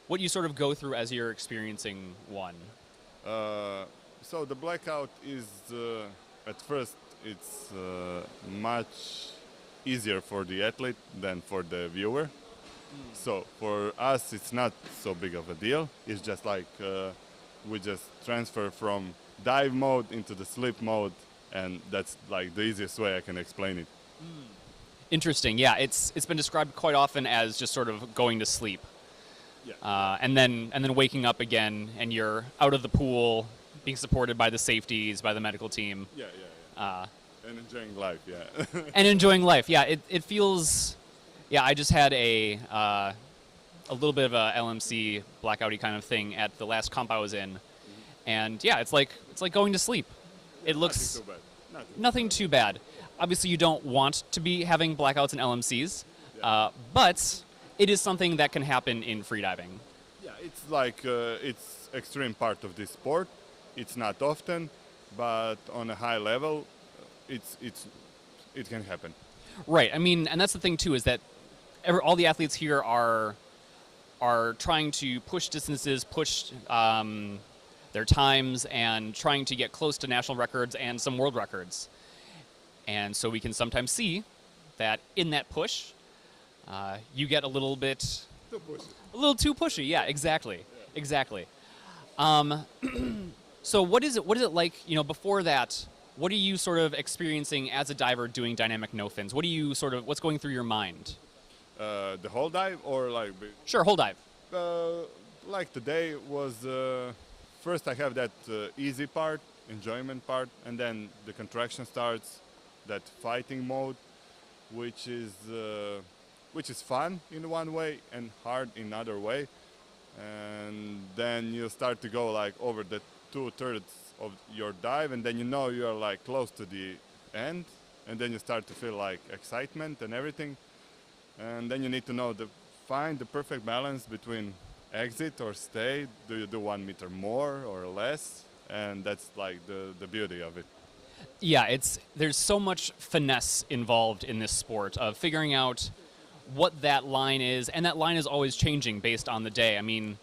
what you sort of go through as you're experiencing one? So the blackout is, at first, it's much easier for the athlete than for the viewer. So for us, it's not so big of a deal. It's just like we just transfer from dive mode into the sleep mode, and that's like the easiest way I can explain it. Interesting. Yeah, it's been described quite often as just sort of going to sleep, and then waking up again, and you're out of the pool, being supported by the safeties, by the medical team. And enjoying life. And enjoying life. Yeah, it feels. Yeah, I just had a little bit of a LMC blackouty kind of thing at the last comp I was in, and yeah, it's like going to sleep. It looks nothing too bad. Obviously, you don't want to be having blackouts in LMCs, but it is something that can happen in freediving. Yeah, it's like it's extreme part of this sport. It's not often, but on a high level, it can happen. Right. I mean, and that's the thing too, is that all the athletes here are trying to push distances, push their times and trying to get close to national records and some world records. And so we can sometimes see that in that push, you get a little bit, a little too pushy. Yeah, exactly, exactly. So what is it like? You know, before that, what are you sort of experiencing as a diver doing dynamic no fins? What do you what's going through your mind? The whole dive or like? Sure, whole dive. Like today was first I have that easy part, enjoyment part, and then the contraction starts, that fighting mode, which is fun in one way and hard in another way, and then you start to go like over the 2/3 of your dive, and then you know you are like close to the end, and then you start to feel like excitement and everything, and then you need to know find the perfect balance between exit or stay. Do you do 1 meter more or less? And that's like the beauty of it. Yeah, there's so much finesse involved in this sport of figuring out what that line is, and that line is always changing based on the day. I mean,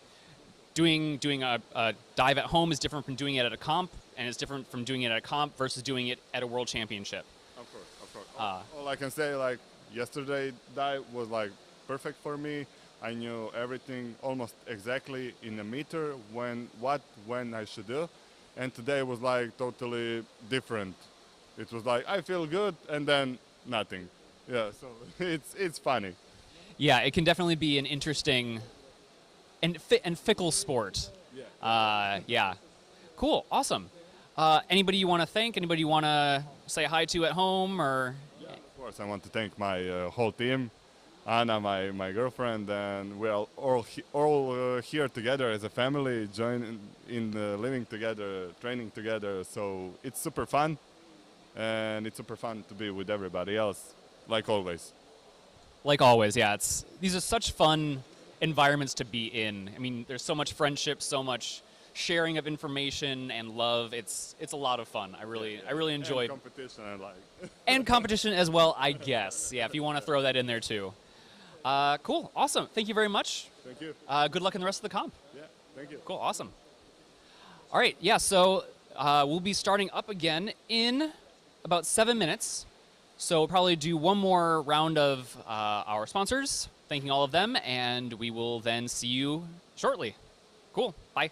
doing a dive at home is different from doing it at a comp, and it's different from doing it at a comp versus doing it at a world championship. Of course. All I can say, like yesterday dive was like perfect for me. I knew everything almost exactly in a meter when I should do, and today was like totally different. It was like I feel good and then nothing. Yeah, so it's funny. Yeah, it can definitely be an interesting and fickle sport. Yeah. Cool. Awesome. Anybody you want to thank? Anybody you want to say hi to at home? Or? Yeah, of course. I want to thank my whole team, Anna, my girlfriend, and we're all here together as a family, living together, training together. So it's super fun, and it's super fun to be with everybody else, like always. Like always, yeah. These are such fun environments to be in. I mean, there's so much friendship, so much sharing of information and love. It's a lot of fun. I really enjoy. And competition, I like. And competition as well, I guess. Yeah, if you want to throw that in there too. Cool, awesome. Thank you very much. Thank you. Good luck in the rest of the comp. Yeah, thank you. Cool, awesome. All right, yeah. So we'll be starting up again in about 7 minutes. So we'll probably do one more round of our sponsors, thanking all of them, and we will then see you shortly. Cool, bye.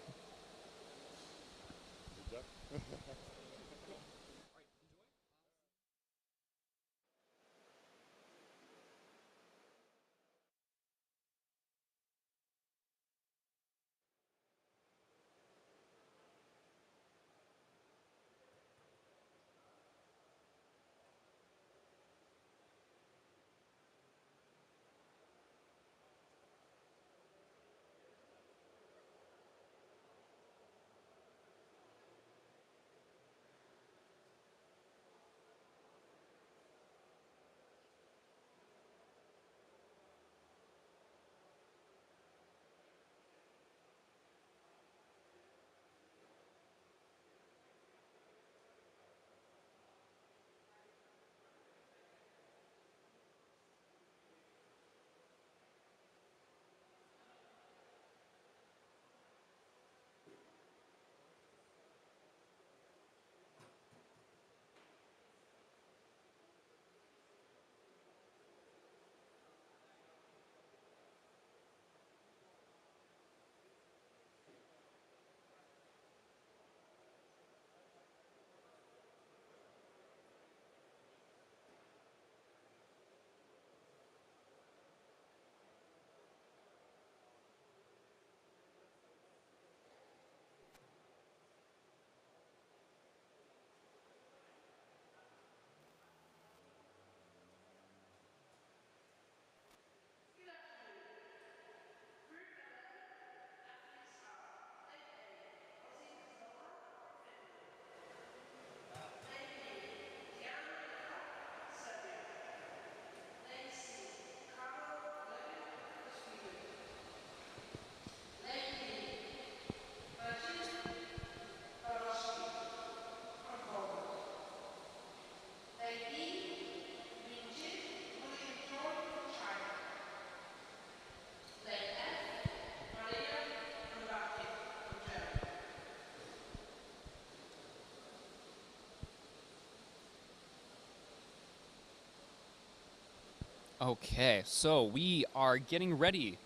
Okay, so we are getting ready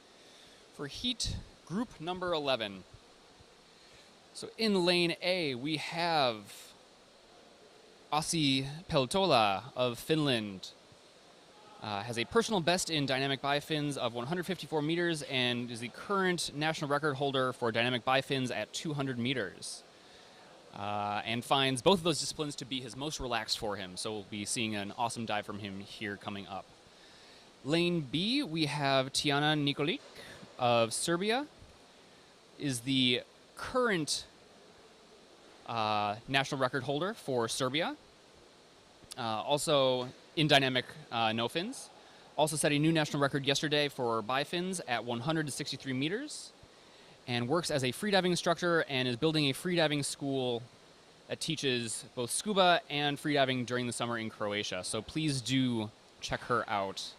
for heat group number 11. So in lane A, we have Ossi Peltola of Finland. Has a personal best in dynamic bifins of 154 meters and is the current national record holder for dynamic bifins at 200 meters. And finds both of those disciplines to be his most relaxed for him. So we'll be seeing an awesome dive from him here coming up. Lane B, we have Tijana Nikolic of Serbia. Is the current national record holder for Serbia. Also in dynamic no fins. Also set a new national record yesterday for bifins at 163 meters. And works as a freediving instructor and is building a freediving school that teaches both scuba and freediving during the summer in Croatia. So please do check her out.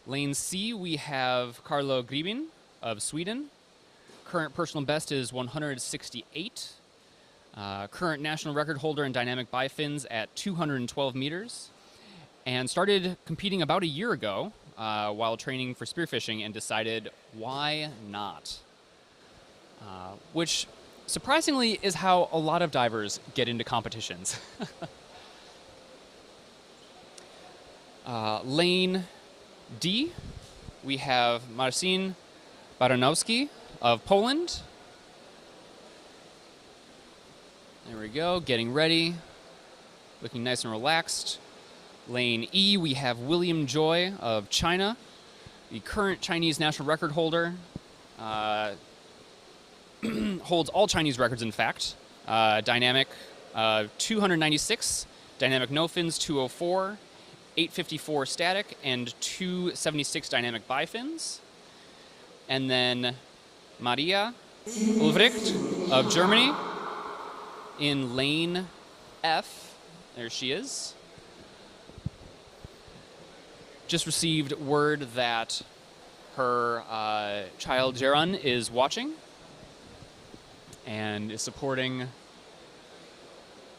Lane C, we have Carlo Gribin of Sweden. Current personal best is 168. Current national record holder in dynamic bifins at 212 meters. And started competing about a year ago while training for spearfishing and decided, why not? Which, surprisingly, is how a lot of divers get into competitions. Lane D, we have Marcin Baranowski of Poland. There we go, getting ready, looking nice and relaxed. Lane E, we have William Joy of China, the current Chinese national record holder. Holds all Chinese records, in fact. Dynamic 296, dynamic no fins 204, 854 static, and 276 dynamic bifins. And then Maria Ulbricht of Germany in lane F. There she is. Just received word that her child Jaron is watching and is supporting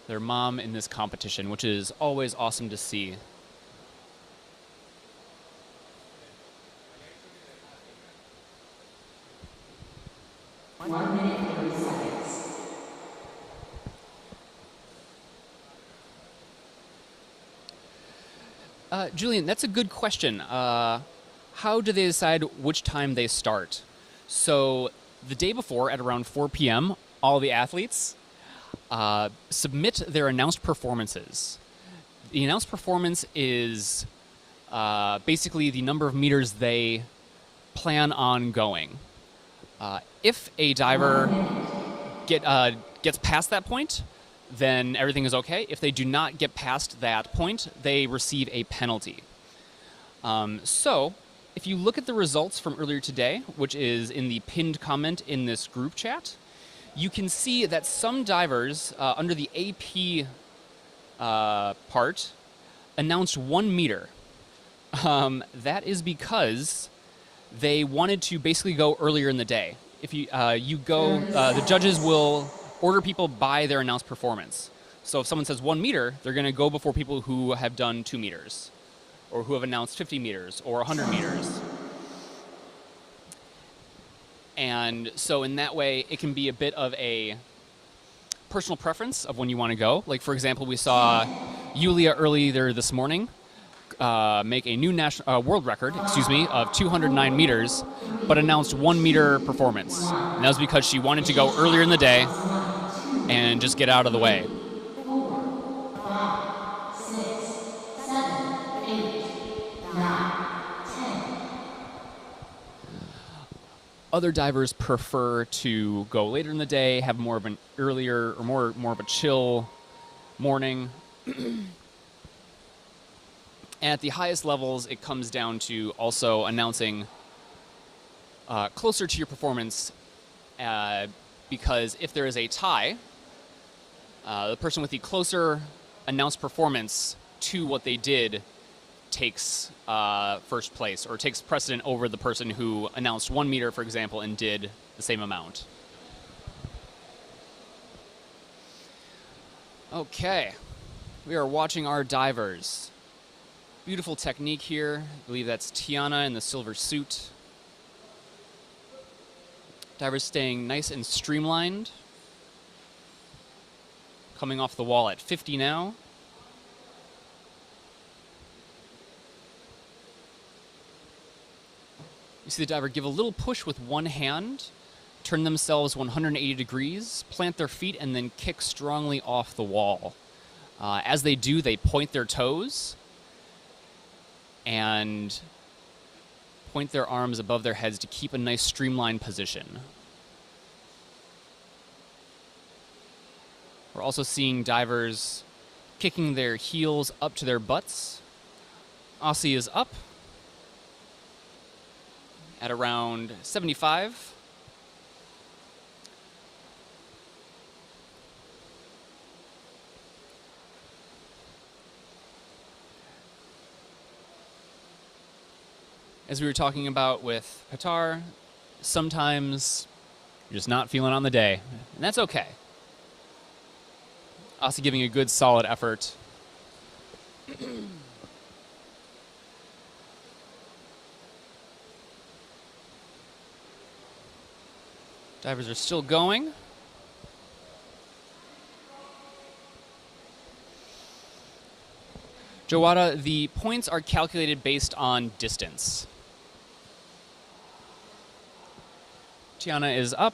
their mom in this competition, which is always awesome to see. One minute, 30 seconds. Julian, that's a good question. How do they decide which time they start? So the day before, at around 4 p.m., all the athletes submit their announced performances. The announced performance is basically the number of meters they plan on going. If a diver gets past that point, then everything is okay. If they do not get past that point, they receive a penalty. So, if you look at the results from earlier today, which is in the pinned comment in this group chat, you can see that some divers under the AP part announced 1 meter. That is because they wanted to basically go earlier in the day. If you the judges will order people by their announced performance. So if someone says 1 meter, they're going to go before people who have done 2 meters, or who have announced 50 meters or 100 meters. And so in that way, it can be a bit of a personal preference of when you want to go. Like, for example, we saw Julia earlier this morning make a new world record, of 209 meters, but announced 1 meter performance. And that was because she wanted to go earlier in the day and just get out of the way. 4, 5, 6, 7, 8, 9, 10. Other divers prefer to go later in the day, have more of an earlier or more of a chill morning. And at the highest levels, it comes down to also announcing closer to your performance, because if there is a tie, the person with the closer announced performance to what they did takes first place, or takes precedent over the person who announced 1 meter, for example, and did the same amount. Okay, we are watching our divers. Beautiful technique here. I believe that's Tiana in the silver suit. Divers staying nice and streamlined. Coming off the wall at 50 now. You see the diver give a little push with one hand, turn themselves 180 degrees, plant their feet, and then kick strongly off the wall. As they do, they point their toes and point their arms above their heads to keep a nice streamlined position. We're also seeing divers kicking their heels up to their butts. Aussie is up at around 75. As we were talking about with Qatar, sometimes you're just not feeling on the day, and that's okay. Aussie giving a good solid effort. Divers are still going. Jawada, the points are calculated based on distance. Tiana is up.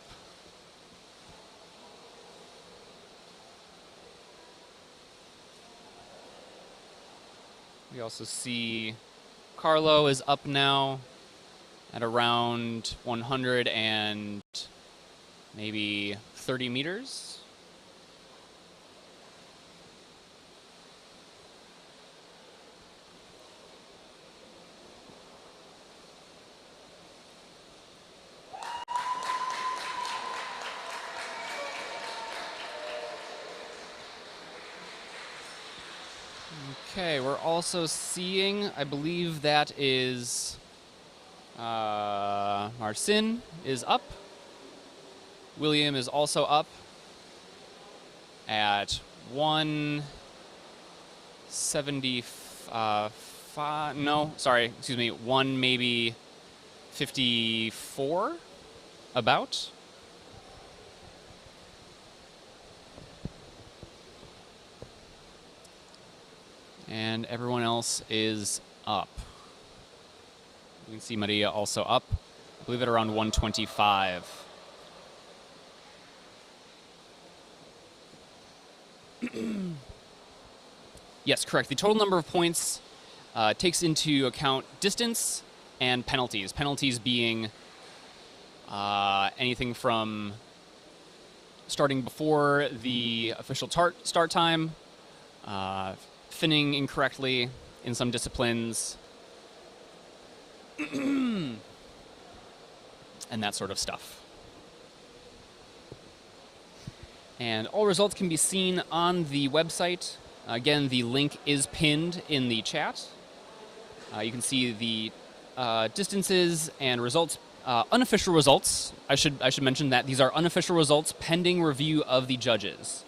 We also see Carlo is up now at around 100 and maybe 30 meters. Okay, we're also seeing, I believe that is Marcin is up. William is also up at 175, no, sorry, excuse me, 1 maybe 54 about. And everyone else is up. You can see Maria also up, I believe at around 125. Yes, correct. The total number of points takes into account distance and penalties. Penalties being anything from starting before the official start time, finning incorrectly in some disciplines, and that sort of stuff. And all results can be seen on the website. Again, the link is pinned in the chat. You can see the distances and results, unofficial results. I should mention that these are unofficial results pending review of the judges.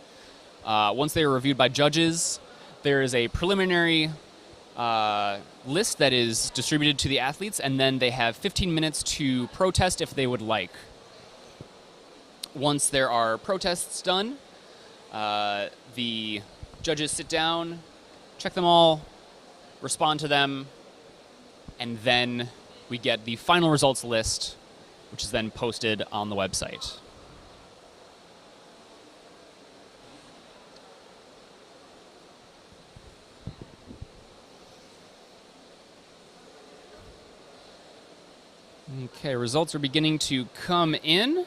Once they are reviewed by judges, there is a preliminary list that is distributed to the athletes, and then they have 15 minutes to protest if they would like. Once there are protests done, the judges sit down, check them all, respond to them, and then we get the final results list, which is then posted on the website. Okay, results are beginning to come in.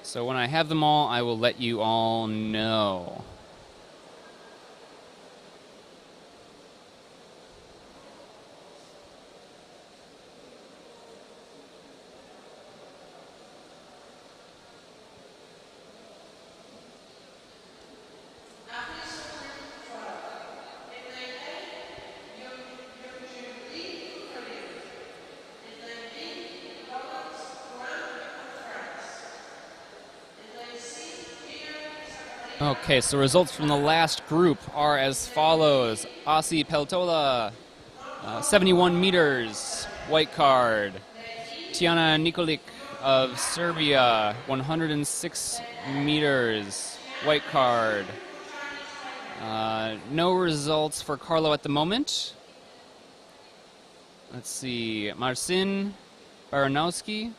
So when I have them all, I will let you all know. Okay, so results from the last group are as follows. Asi Peltola, 71 meters, white card. Tiana Nikolic of Serbia, 106 meters, white card. No results for Carlo at the moment. Let's see, Marcin Baranowski,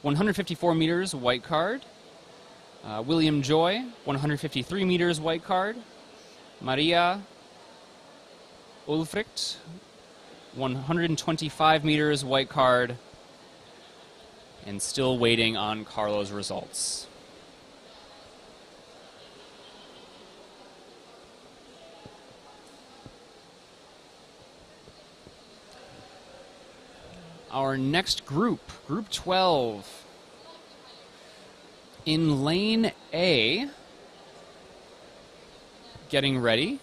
154 meters, white card. William Joy, 153 meters, white card. Maria Ulfricht, 125 meters, white card. And still waiting on Carlo's results. Our next group, Group 12. In Lane A, getting ready,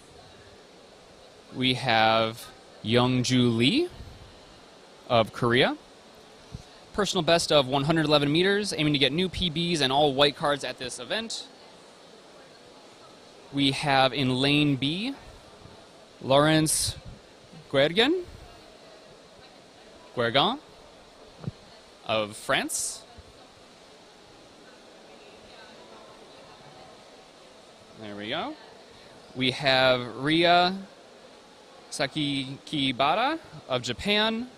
we have Youngju Lee of Korea. Personal best of 111 meters, aiming to get new PBs and all white cards at this event. We have in Lane B, Lawrence Guergan of France. There we go. We have Ria Sakikibara of Japan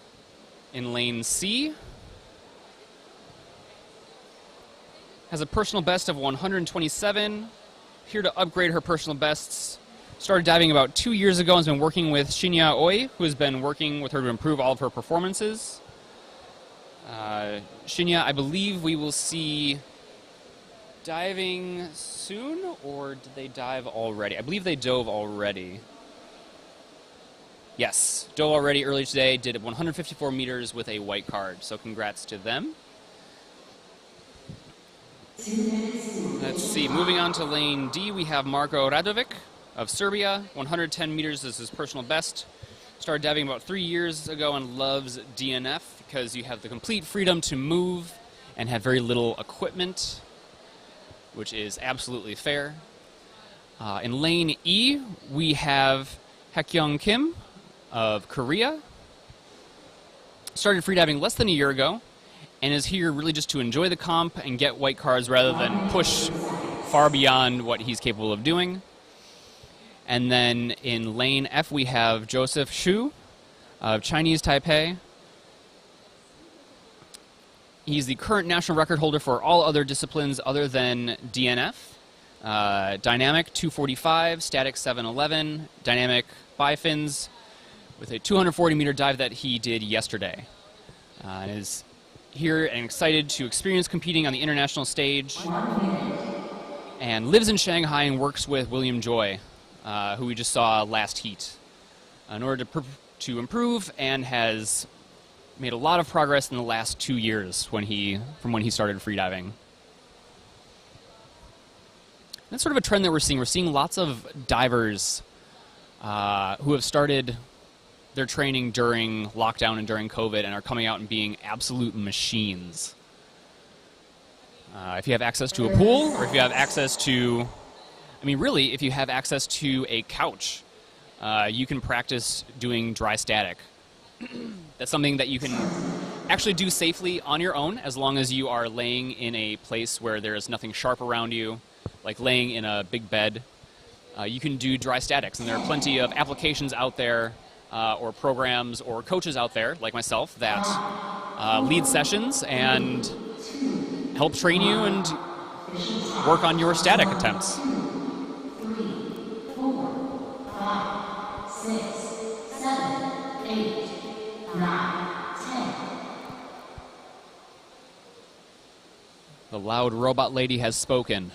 in Lane C. Has a personal best of 127. Here to upgrade her personal bests. Started diving about 2 years ago and has been working with Shinya Oi, who has been working with her to improve all of her performances. Shinya, I believe we will see diving soon, or did they dive already? I believe they dove already. Yes, dove already earlier today, did 154 meters with a white card, so congrats to them. Let's see, moving on to Lane D, we have Marko Radovic of Serbia. 110 meters is his personal best. Started diving about 3 years ago and loves DNF because you have the complete freedom to move and have very little equipment, which is absolutely fair. In Lane E, we have Haekyoung Kim of Korea. Started freediving less than a year ago and is here really just to enjoy the comp and get white cards rather than push far beyond what he's capable of doing. And then in Lane F, we have Joseph Xu of Chinese Taipei. He's the current national record holder for all other disciplines other than DNF. Dynamic 245, static 711, dynamic bifins with a 240-meter dive that he did yesterday. And is here and excited to experience competing on the international stage. And lives in Shanghai and works with William Joy, who we just saw last heat, in order to improve, and has made a lot of progress in the last 2 years from when he started freediving. That's sort of a trend that we're seeing. We're seeing lots of divers who have started their training during lockdown and during COVID and are coming out and being absolute machines. If you have access to a pool, or if you have access to, I mean, really, if you have access to a couch, you can practice doing dry static. That's something that you can actually do safely on your own, as long as you are laying in a place where there is nothing sharp around you, like laying in a big bed. You can do dry statics, and there are plenty of applications out there, or programs or coaches out there, like myself, that lead sessions and help train you and work on your static attempts. 3, 4, 5, 6, 7, 8, 9, 10. The loud robot lady has spoken.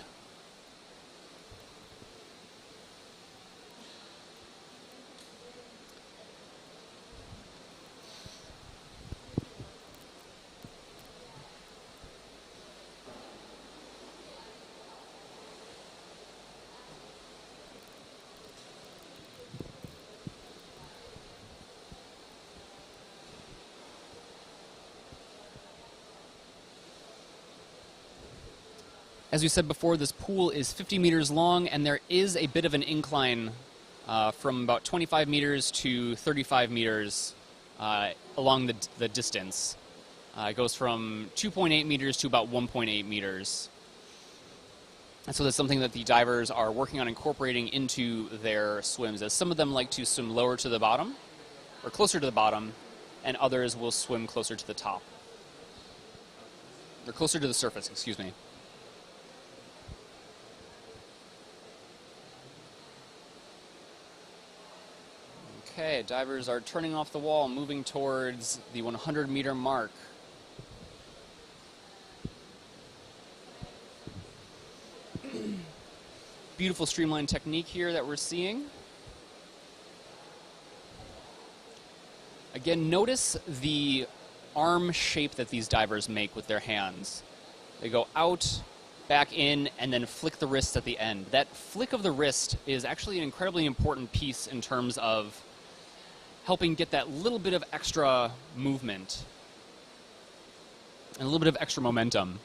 As we said before, this pool is 50 meters long, and there is a bit of an incline from about 25 meters to 35 meters along the distance. It goes from 2.8 meters to about 1.8 meters. And so that's something that the divers are working on incorporating into their swims, as some of them like to swim lower to the bottom, or closer to the bottom, and others will swim closer to the top. Or closer to the surface, excuse me. Okay, divers are turning off the wall, moving towards the 100-meter mark. Beautiful streamlined technique here that we're seeing. Again, notice the arm shape that these divers make with their hands. They go out, back in, and then flick the wrists at the end. That flick of the wrist is actually an incredibly important piece in terms of helping get that little bit of extra movement and a little bit of extra momentum.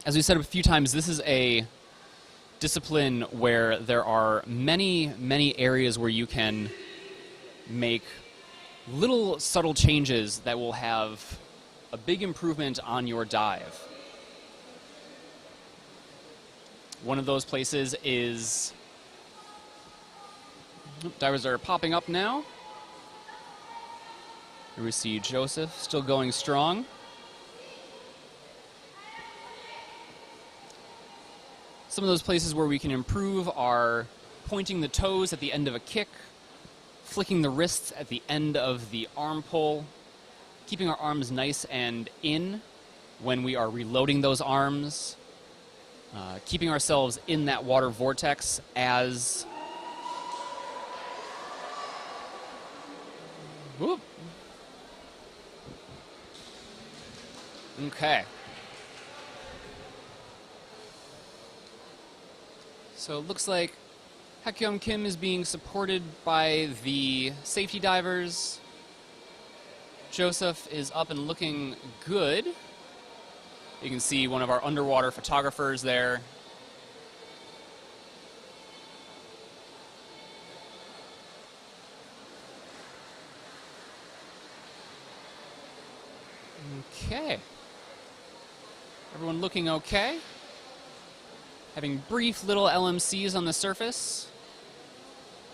As we said a few times, this is a discipline where there are many, many areas where you can make little subtle changes that will have a big improvement on your dive. One of those places is... divers are popping up now. Here we see Joseph still going strong. Some of those places where we can improve are pointing the toes at the end of a kick, flicking the wrists at the end of the arm pull, keeping our arms nice and in when we are reloading those arms, keeping ourselves in that water vortex as... Whoop. Okay. So it looks like Hakyum Kim is being supported by the safety divers. Joseph is up and looking good. You can see one of our underwater photographers there. Okay. Everyone looking okay? Having brief little LMCs on the surface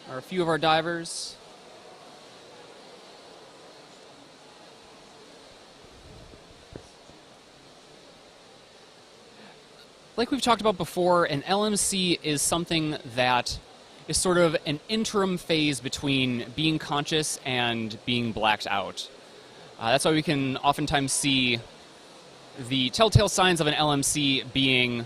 are a few of our divers. Like we've talked about before, an LMC is something that is sort of an interim phase between being conscious and being blacked out. That's why we can oftentimes see the telltale signs of an LMC being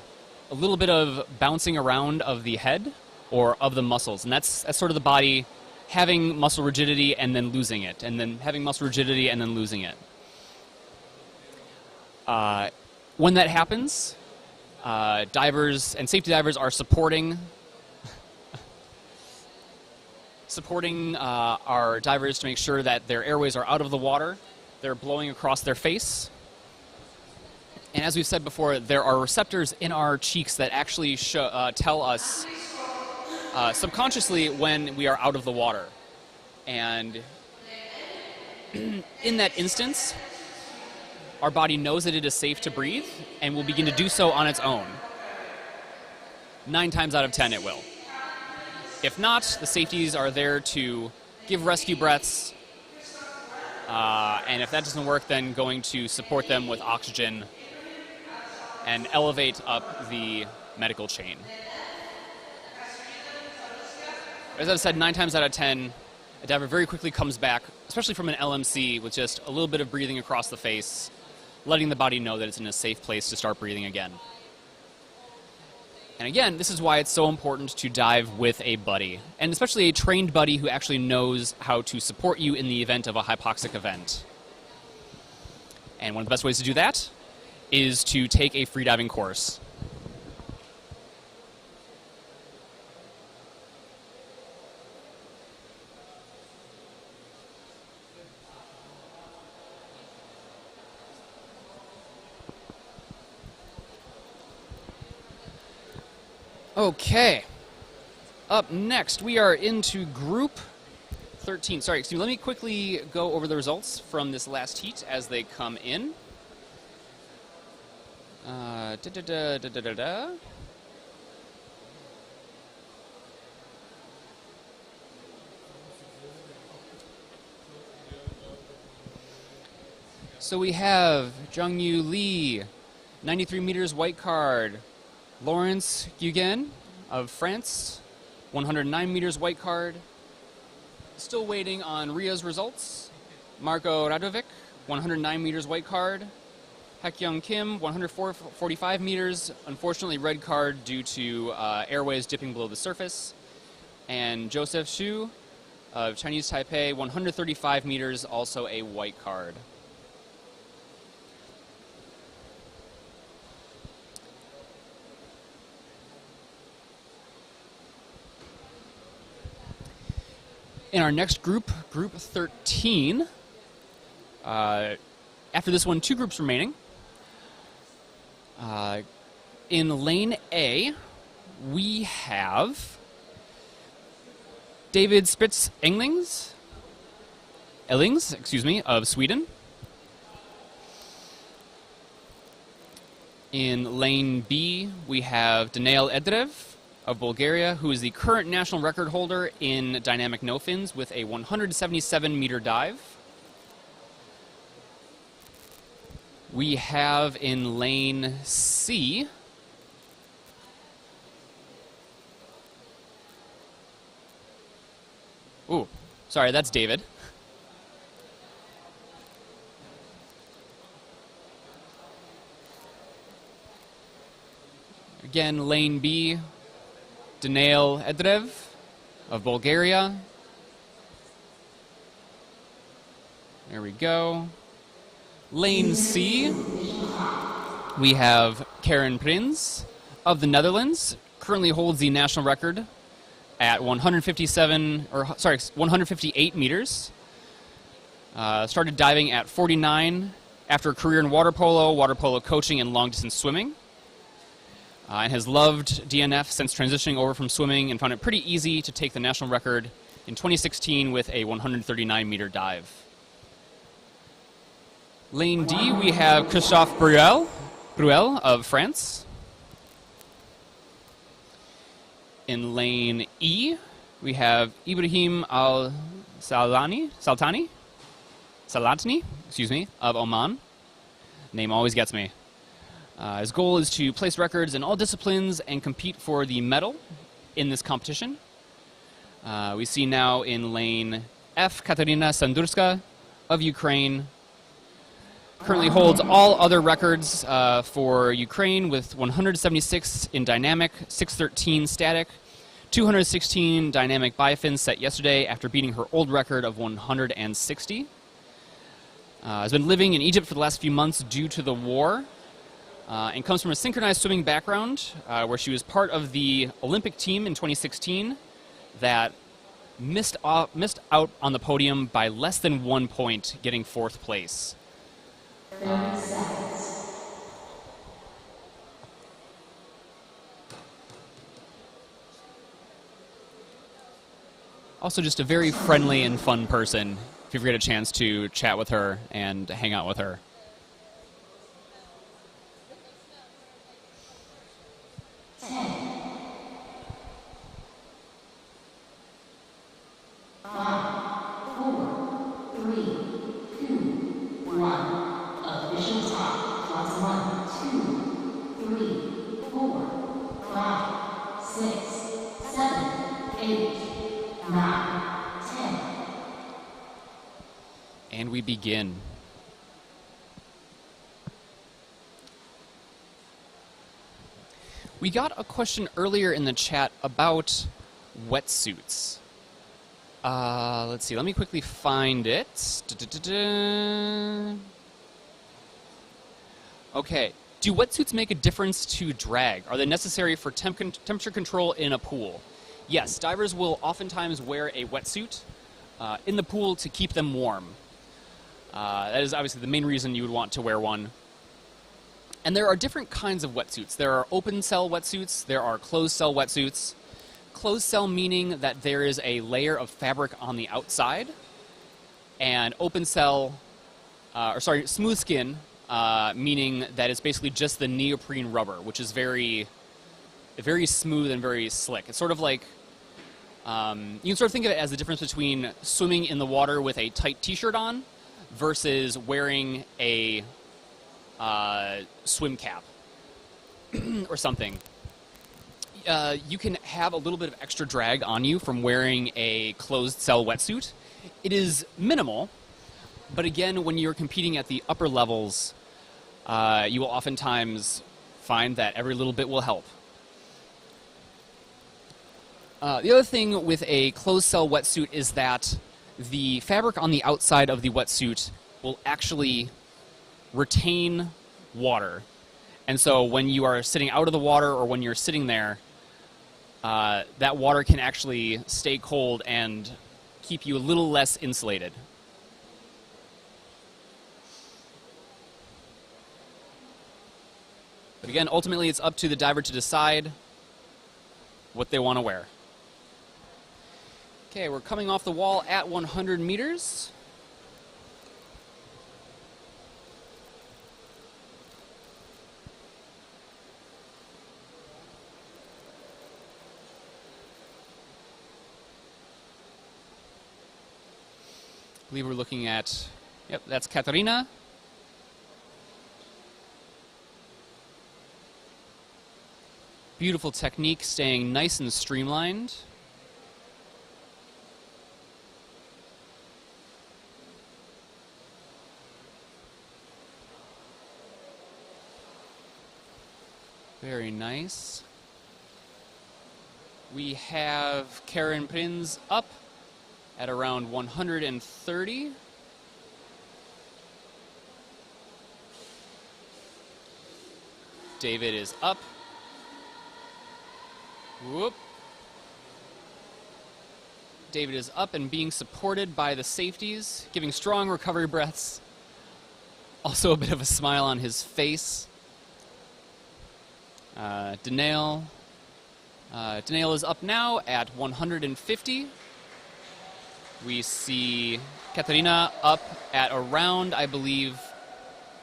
a little bit of bouncing around of the head or of the muscles. And that's sort of the body having muscle rigidity and then losing it, and then having muscle rigidity and then losing it. When that happens, divers and safety divers are supporting our divers to make sure that their airways are out of the water. They're blowing across their face. And as we've said before, there are receptors in our cheeks that actually tell us subconsciously when we are out of the water. And in that instance, our body knows that it is safe to breathe and will begin to do so on its own. 9 times out of 10 it will. If not, the safeties are there to give rescue breaths, and if that doesn't work, then going to support them with oxygen and elevate up the medical chain. As I've said, 9 times out of 10, a diver very quickly comes back, especially from an LMC, with just a little bit of breathing across the face, letting the body know that it's in a safe place to start breathing again. And again, this is why it's so important to dive with a buddy, and especially a trained buddy who actually knows how to support you in the event of a hypoxic event. And one of the best ways to do that is to take a freediving course. Okay. Up next, we are into Group 13. Sorry, excuse me. Let me quickly go over the results from this last heat as they come in. So we have Zhangyu Li, 93 meters white card. Lawrence Gugen of France, 109 meters white card. Still waiting on Ria's results. Marko Radovic, 109 meters white card. Haekyoung Kim, 145 meters. Unfortunately, red card due to airways dipping below the surface. And Joseph Xu of Chinese Taipei, 135 meters, also a white card. In our next group, Group 13, after this one, 2 groups remaining. In Lane A, we have David Spitz Ellings, of Sweden. In Lane B, we have Daniil Edrev of Bulgaria, who is the current national record holder in dynamic no-fins with a 177-meter dive. We have in Lane C ooh, sorry, that's David. Again, Lane B, Daniil Edrev of Bulgaria. There we go. Lane C, we have Karen Prins of the Netherlands. Currently holds the national record at 158 meters. Started diving at 49 after a career in water polo coaching, and long-distance swimming. And has loved DNF since transitioning over from swimming, and found it pretty easy to take the national record in 2016 with a 139-meter dive. Lane D, we have Christophe Bruel of France. In Lane E, we have Ibrahim Al-Saltani, of Oman. Name always gets me. His goal is to place records in all disciplines and compete for the medal in this competition. We see now in Lane F, Kateryna Sadurskaya of Ukraine. Currently holds all other records for Ukraine with 176 in dynamic, 613 static, 216 dynamic bifin set yesterday after beating her old record of 160. Has been living in Egypt for the last few months due to the war. And comes from a synchronized swimming background where she was part of the Olympic team in 2016 that missed out on the podium by less than 1 point, getting 4th place. 30 seconds. Also just a very friendly and fun person if you ever get a chance to chat with her and hang out with her. And we begin. We got a question earlier in the chat about wetsuits. Let's see, let me quickly find it. Okay, do wetsuits make a difference to drag? Are they necessary for temperature control in a pool? Yes, divers will oftentimes wear a wetsuit in the pool to keep them warm. That is obviously the main reason you would want to wear one. And there are different kinds of wetsuits. There are open cell wetsuits, there are closed cell wetsuits. Closed cell meaning that there is a layer of fabric on the outside, and open cell, smooth skin, meaning that it's basically just the neoprene rubber, which is very, very smooth and very slick. It's sort of like, you can sort of think of it as the difference between swimming in the water with a tight t-shirt on versus wearing a swim cap or something. You can have a little bit of extra drag on you from wearing a closed cell wetsuit. It is minimal, but again, when you're competing at the upper levels, you will oftentimes find that every little bit will help. The other thing with a closed cell wetsuit is that the fabric on the outside of the wetsuit will actually retain water. And so when you are sitting out of the water or when you're sitting there, that water can actually stay cold and keep you a little less insulated. But again, ultimately it's up to the diver to decide what they want to wear. Okay, we're coming off the wall at 100 meters. I believe we're looking at, yep, that's Kateryna. Beautiful technique, staying nice and streamlined. Very nice. We have Karen Prins up at around 130. David is up. Whoop. David is up and being supported by the safeties, giving strong recovery breaths. Also a bit of a smile on his face. Daniel is up now at 150. We see Kateryna up at around, I believe,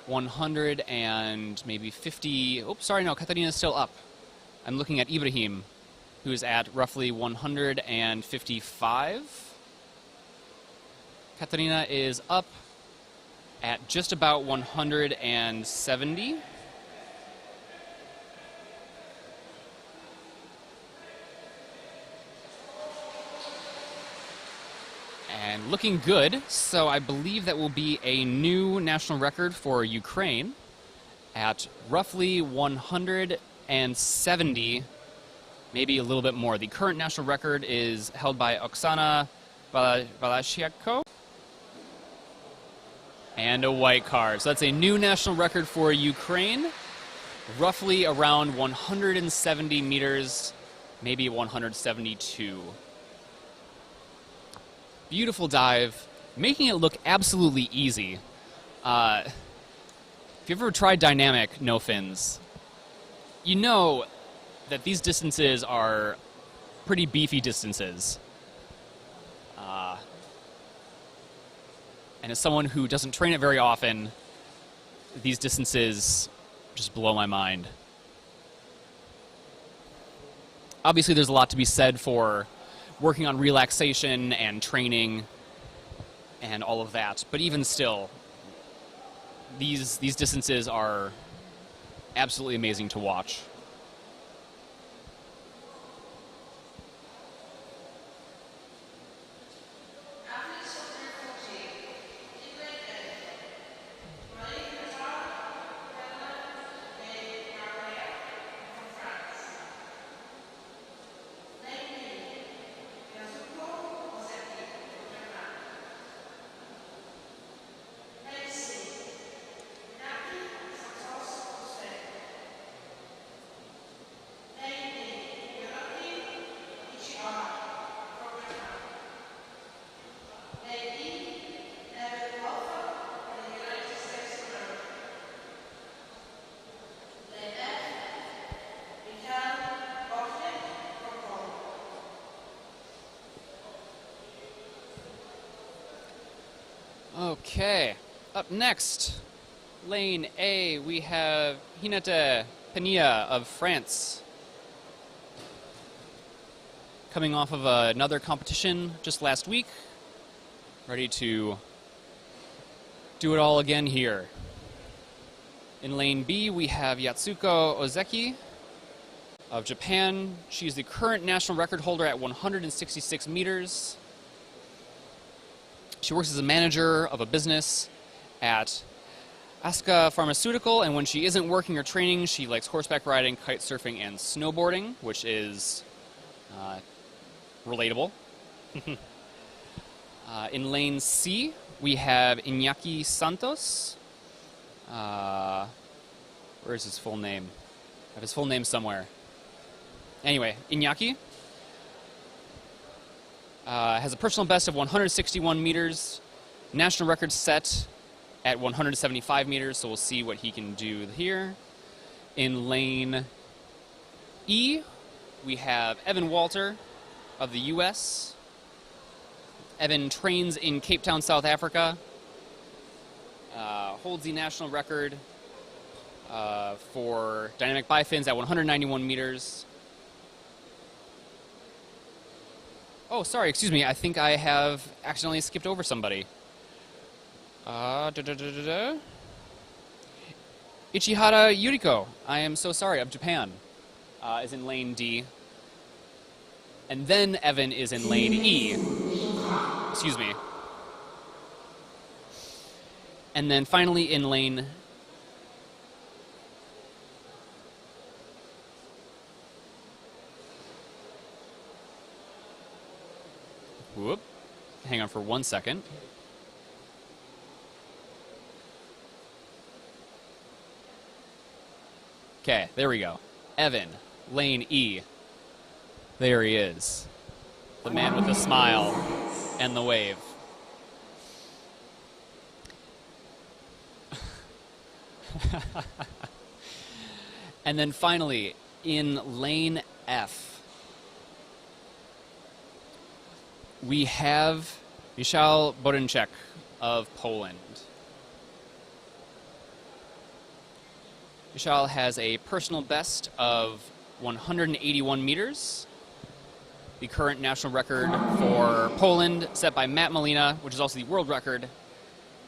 100 and maybe 50. Oops, sorry, no, Kateryna is still up. I'm looking at Ibrahim, who is at roughly 155. Kateryna is up at just about 170. And looking good, so I believe that will be a new national record for Ukraine at roughly 170, maybe a little bit more. The current national record is held by Oksana Balashiako. And a white card. So that's a new national record for Ukraine, roughly around 170 meters, maybe 172. Beautiful dive, making it look absolutely easy. If you've ever tried dynamic no fins, you know that these distances are pretty beefy distances. And as someone who doesn't train it very often, these distances just blow my mind. Obviously, there's a lot to be said for working on relaxation and training and all of that, but even still, these distances are absolutely amazing to watch. Okay, up next, lane A, we have Hinatea Penilla of France. Coming off of another competition just last week, ready to do it all again here. In lane B, we have Yatsuko Ozeki of Japan. She's the current national record holder at 166 meters. She works as a manager of a business at Asuka Pharmaceutical, and when she isn't working or training, she likes horseback riding, kite surfing, and snowboarding, which is relatable. In lane C, we have Iñaki Santos. Where is his full name? I have his full name somewhere. Anyway, Iñaki has a personal best of 161 meters, national record set at 175 meters, so we'll see what he can do here. In lane E, we have Evan Walter of the US. Evan trains in Cape Town, South Africa, holds the national record for dynamic bifins at 191 meters. Oh, sorry, excuse me. I think I have accidentally skipped over somebody. Ichihara Yuriko, I am so sorry, of Japan, is in lane D. And then Evan is in lane E. Excuse me. And then finally in lane... Whoop. Hang on for 1 second. Okay, there we go. Evan, lane E. There he is. The man with the smile and the wave. And then finally, in lane F, we have Michal Bodenczek of Poland. Michal has a personal best of 181 meters. The current national record for Poland set by Matt Molina, which is also the world record,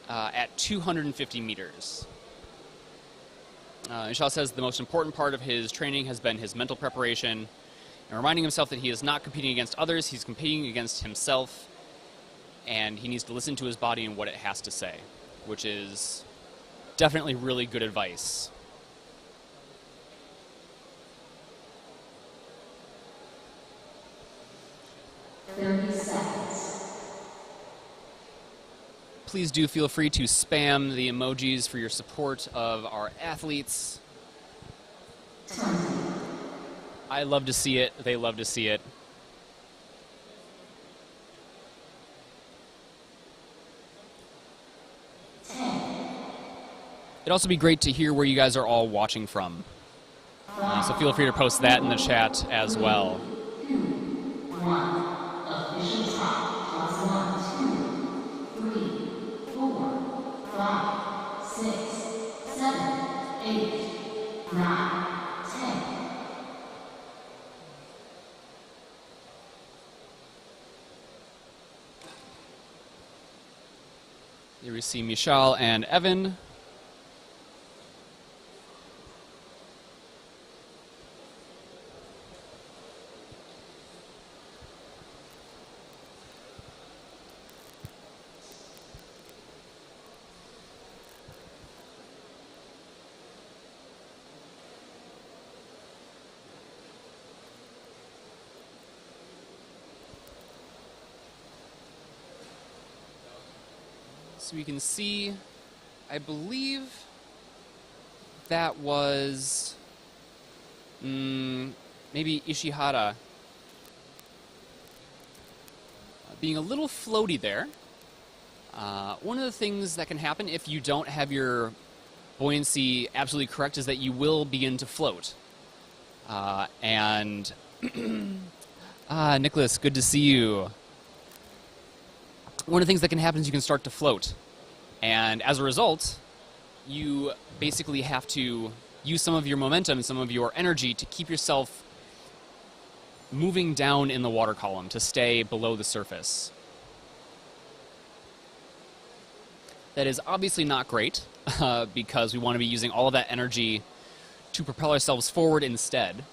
at 250 meters. Michal says the most important part of his training has been his mental preparation and reminding himself that he is not competing against others, he's competing against himself, and he needs to listen to his body and what it has to say, which is definitely really good advice. Please do feel free to spam the emojis for your support of our athletes. I love to see it. They love to see it. It'd also be great to hear where you guys are all watching from. So feel free to post that in the chat as well. Here we see Michal and Evan. So we can see, I believe that was maybe Ishihara being a little floaty there. One of the things that can happen if you don't have your buoyancy absolutely correct is that you will begin to float. Nicholas, good to see you. One of the things that can happen is you can start to float. And as a result, you basically have to use some of your momentum, some of your energy to keep yourself moving down in the water column to stay below the surface. That is obviously not great because we want to be using all of that energy to propel ourselves forward instead.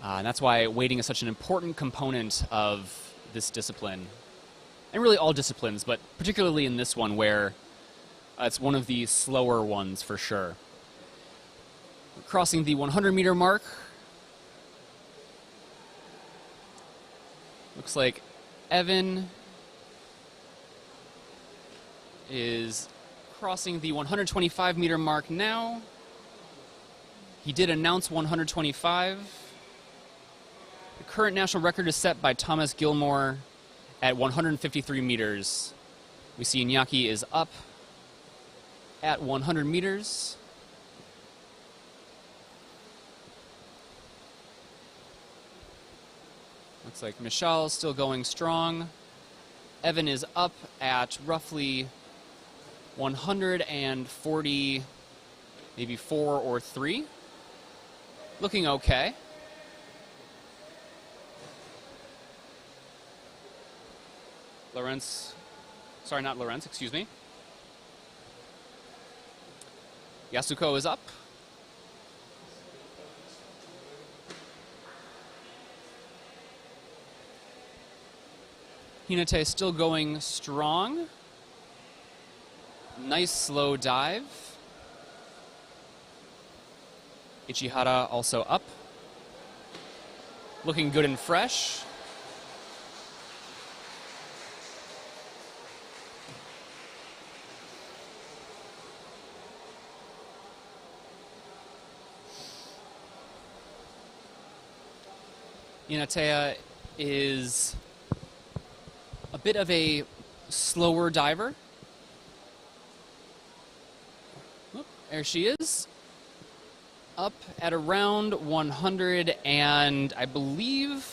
And that's why weighting is such an important component of this discipline. And really all disciplines, but particularly in this one where it's one of the slower ones for sure. We're crossing the 100-meter mark. Looks like Evan is crossing the 125-meter mark now. He did announce 125. The current national record is set by Thomas Gilmore at 153 meters. We see Iñaki is up at 100 meters. Looks like Michal is still going strong. Evan is up at roughly 140, maybe 4 or 3. Looking okay. Excuse me. Yasuko is up. Hinatea is still going strong. Nice slow dive. Ichihara also up. Looking good and fresh. Hinatea is a bit of a slower diver. Oop, there she is. Up at around 100 and I believe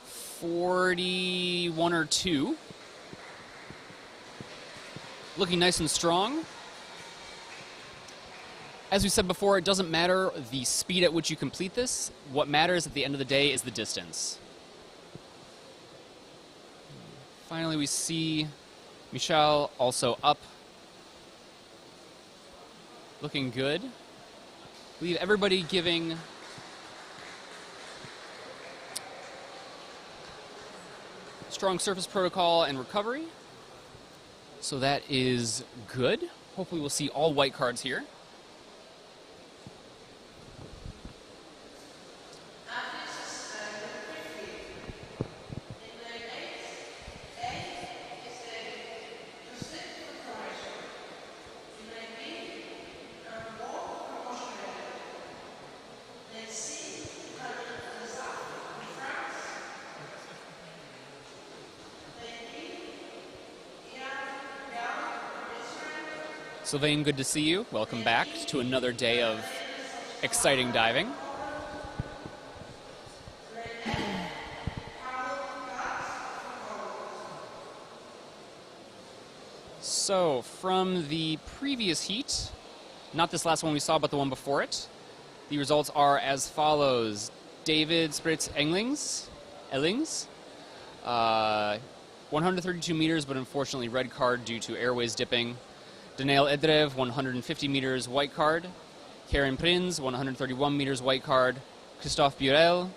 41 or 2. Looking nice and strong. As we said before, it doesn't matter the speed at which you complete this. What matters at the end of the day is the distance. Finally, we see Michal also up. Looking good. We have everybody giving strong surface protocol and recovery. So that is good. Hopefully we'll see all white cards here. Sylvain, good to see you. Welcome back to another day of exciting diving. So, from the previous heat, not this last one we saw, but the one before it, the results are as follows. David Spritz-Ellings, 132 meters, but unfortunately red card due to airways dipping. Daniel Edrev, 150 meters, white card. Karen Prinz, 131 meters, white card. Christophe Burel,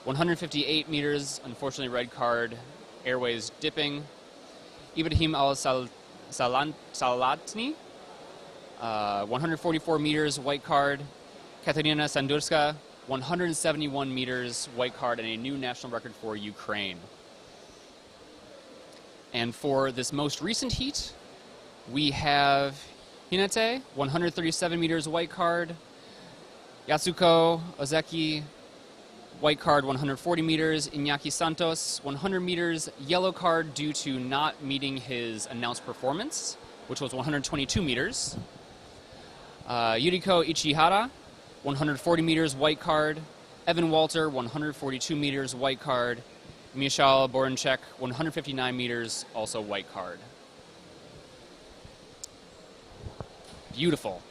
158 meters, unfortunately red card, airways dipping. Ibrahim Al-Salatni, 144 meters, white card. Kateryna Sadurskaya, 171 meters, white card, and a new national record for Ukraine. And for this most recent heat, we have Hinatea, 137 meters, white card. Yasuko Ozeki, white card, 140 meters. Iñaki Santos, 100 meters, yellow card due to not meeting his announced performance, which was 122 meters. Yuriko Ichihara, 140 meters, white card. Evan Walter, 142 meters, white card. Michal Borenchek, 159 meters, also white card. Beautiful.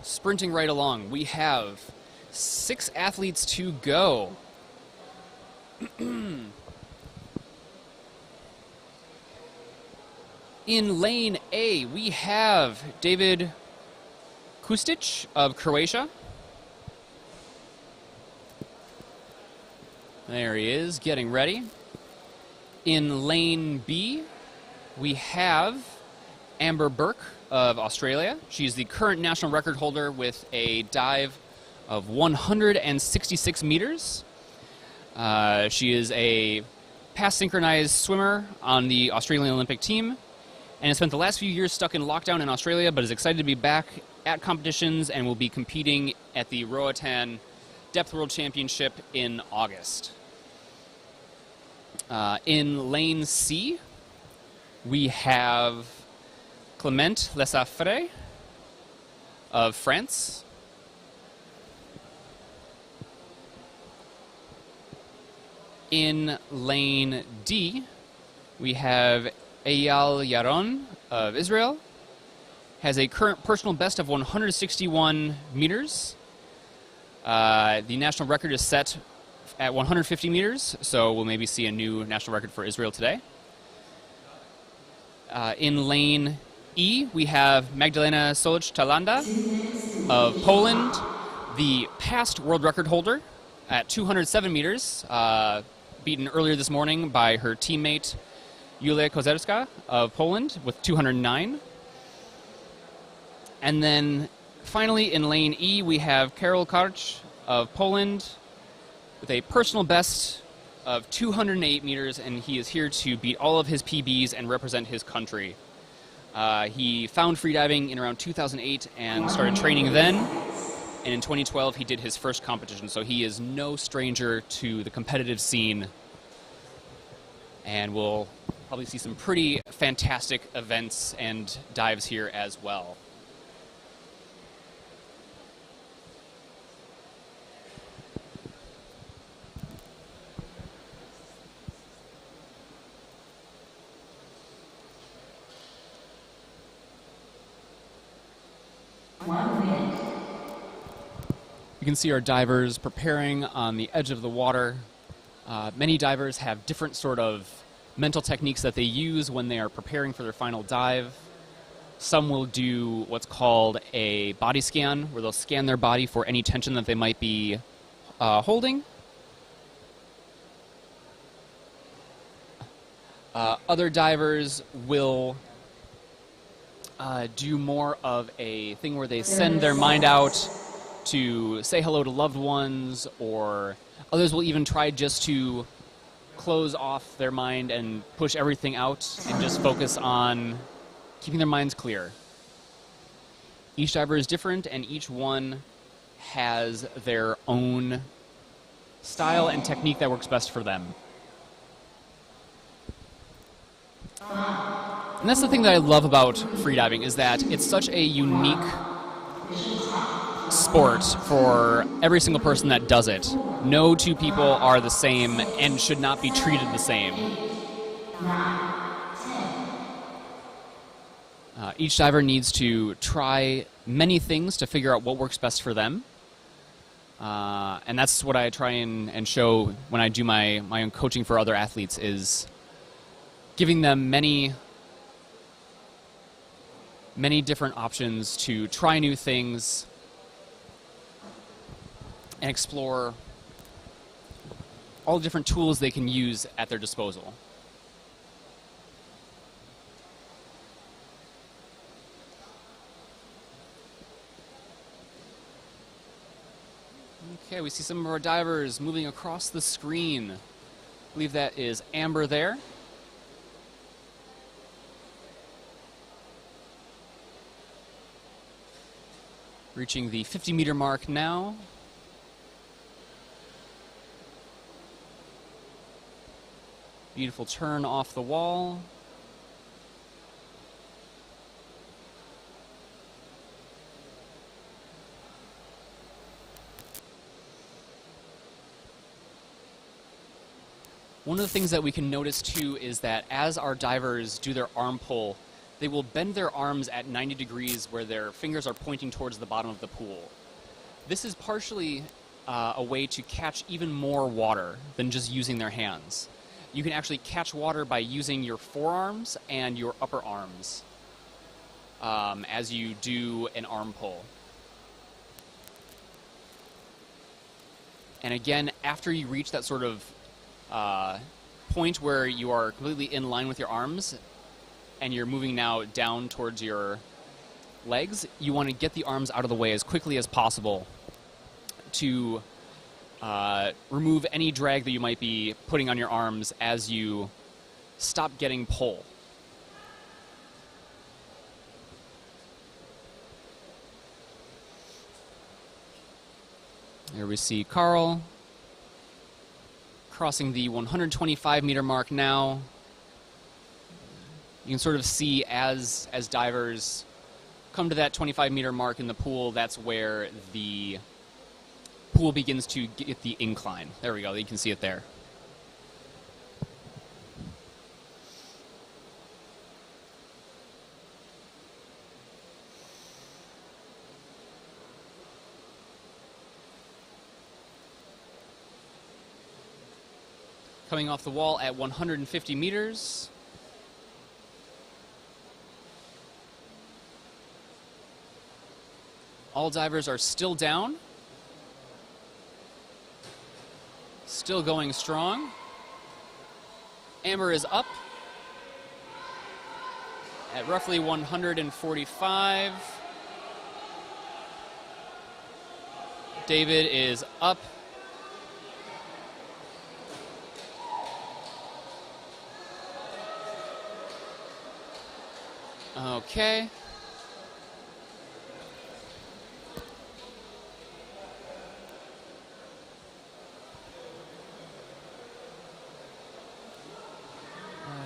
Sprinting right along, we have 6 athletes to go. In lane A, we have David Kustic of Croatia. There he is, getting ready. In lane B, we have Amber Bourke of Australia. She's the current national record holder with a dive of 166 meters. She is a past synchronized swimmer on the Australian Olympic team and has spent the last few years stuck in lockdown in Australia, but is excited to be back at competitions and will be competing at the Roatan Depth World Championship in August. In lane C, we have Clément Lesaffre of France. In lane D, we have Eyal Yaron of Israel. Has a current personal best of 161 meters. The national record is set at 150 meters, so we'll maybe see a new national record for Israel today. In lane E, we have Magdalena Solich-Talanda of Poland, the past world record holder at 207 meters, beaten earlier this morning by her teammate Julia Kozerska of Poland with 209. And then finally in lane E, we have Karol Karcz of Poland with a personal best of 208 meters, and he is here to beat all of his PBs and represent his country. He found freediving in around 2008 and started training then, and in 2012 he did his first competition, so he is no stranger to the competitive scene, and we'll probably see some pretty fantastic events and dives here as well. You can see our divers preparing on the edge of the water. Many divers have different sort of mental techniques that they use when they are preparing for their final dive. Some will do what's called a body scan, where they'll scan their body for any tension that they might be holding. Other divers will do more of a thing where they send their mind out to say hello to loved ones, or others will even try just to close off their mind and push everything out and just focus on keeping their minds clear. Each diver is different, and each one has their own style and technique that works best for them. And that's the thing that I love about freediving, is that it's such a unique sport for every single person that does it. No two people are the same and should not be treated the same. Each diver needs to try many things to figure out what works best for them. And that's what I try and show when I do my own coaching for other athletes, is giving them many different options to try new things and explore all the different tools they can use at their disposal. Okay, we see some of our divers moving across the screen. I believe that is Amber there. Reaching the 50-meter mark now. Beautiful turn off the wall. One of the things that we can notice too is that as our divers do their arm pull, they will bend their arms at 90 degrees where their fingers are pointing towards the bottom of the pool. This is partially a way to catch even more water than just using their hands. You can actually catch water by using your forearms and your upper arms as you do an arm pull. And again, after you reach that sort of point where you are completely in line with your arms and you're moving now down towards your legs, you want to get the arms out of the way as quickly as possible to remove any drag that you might be putting on your arms as you stop getting pull. Here we see Carl crossing the 125-meter mark now. You can sort of see as divers come to that 25-meter mark in the pool, that's where the pool begins to get the incline. There we go, you can see it there. Coming off the wall at 150 meters. All divers are still down. Still going strong. Amber is up at roughly 145. David is up. Okay.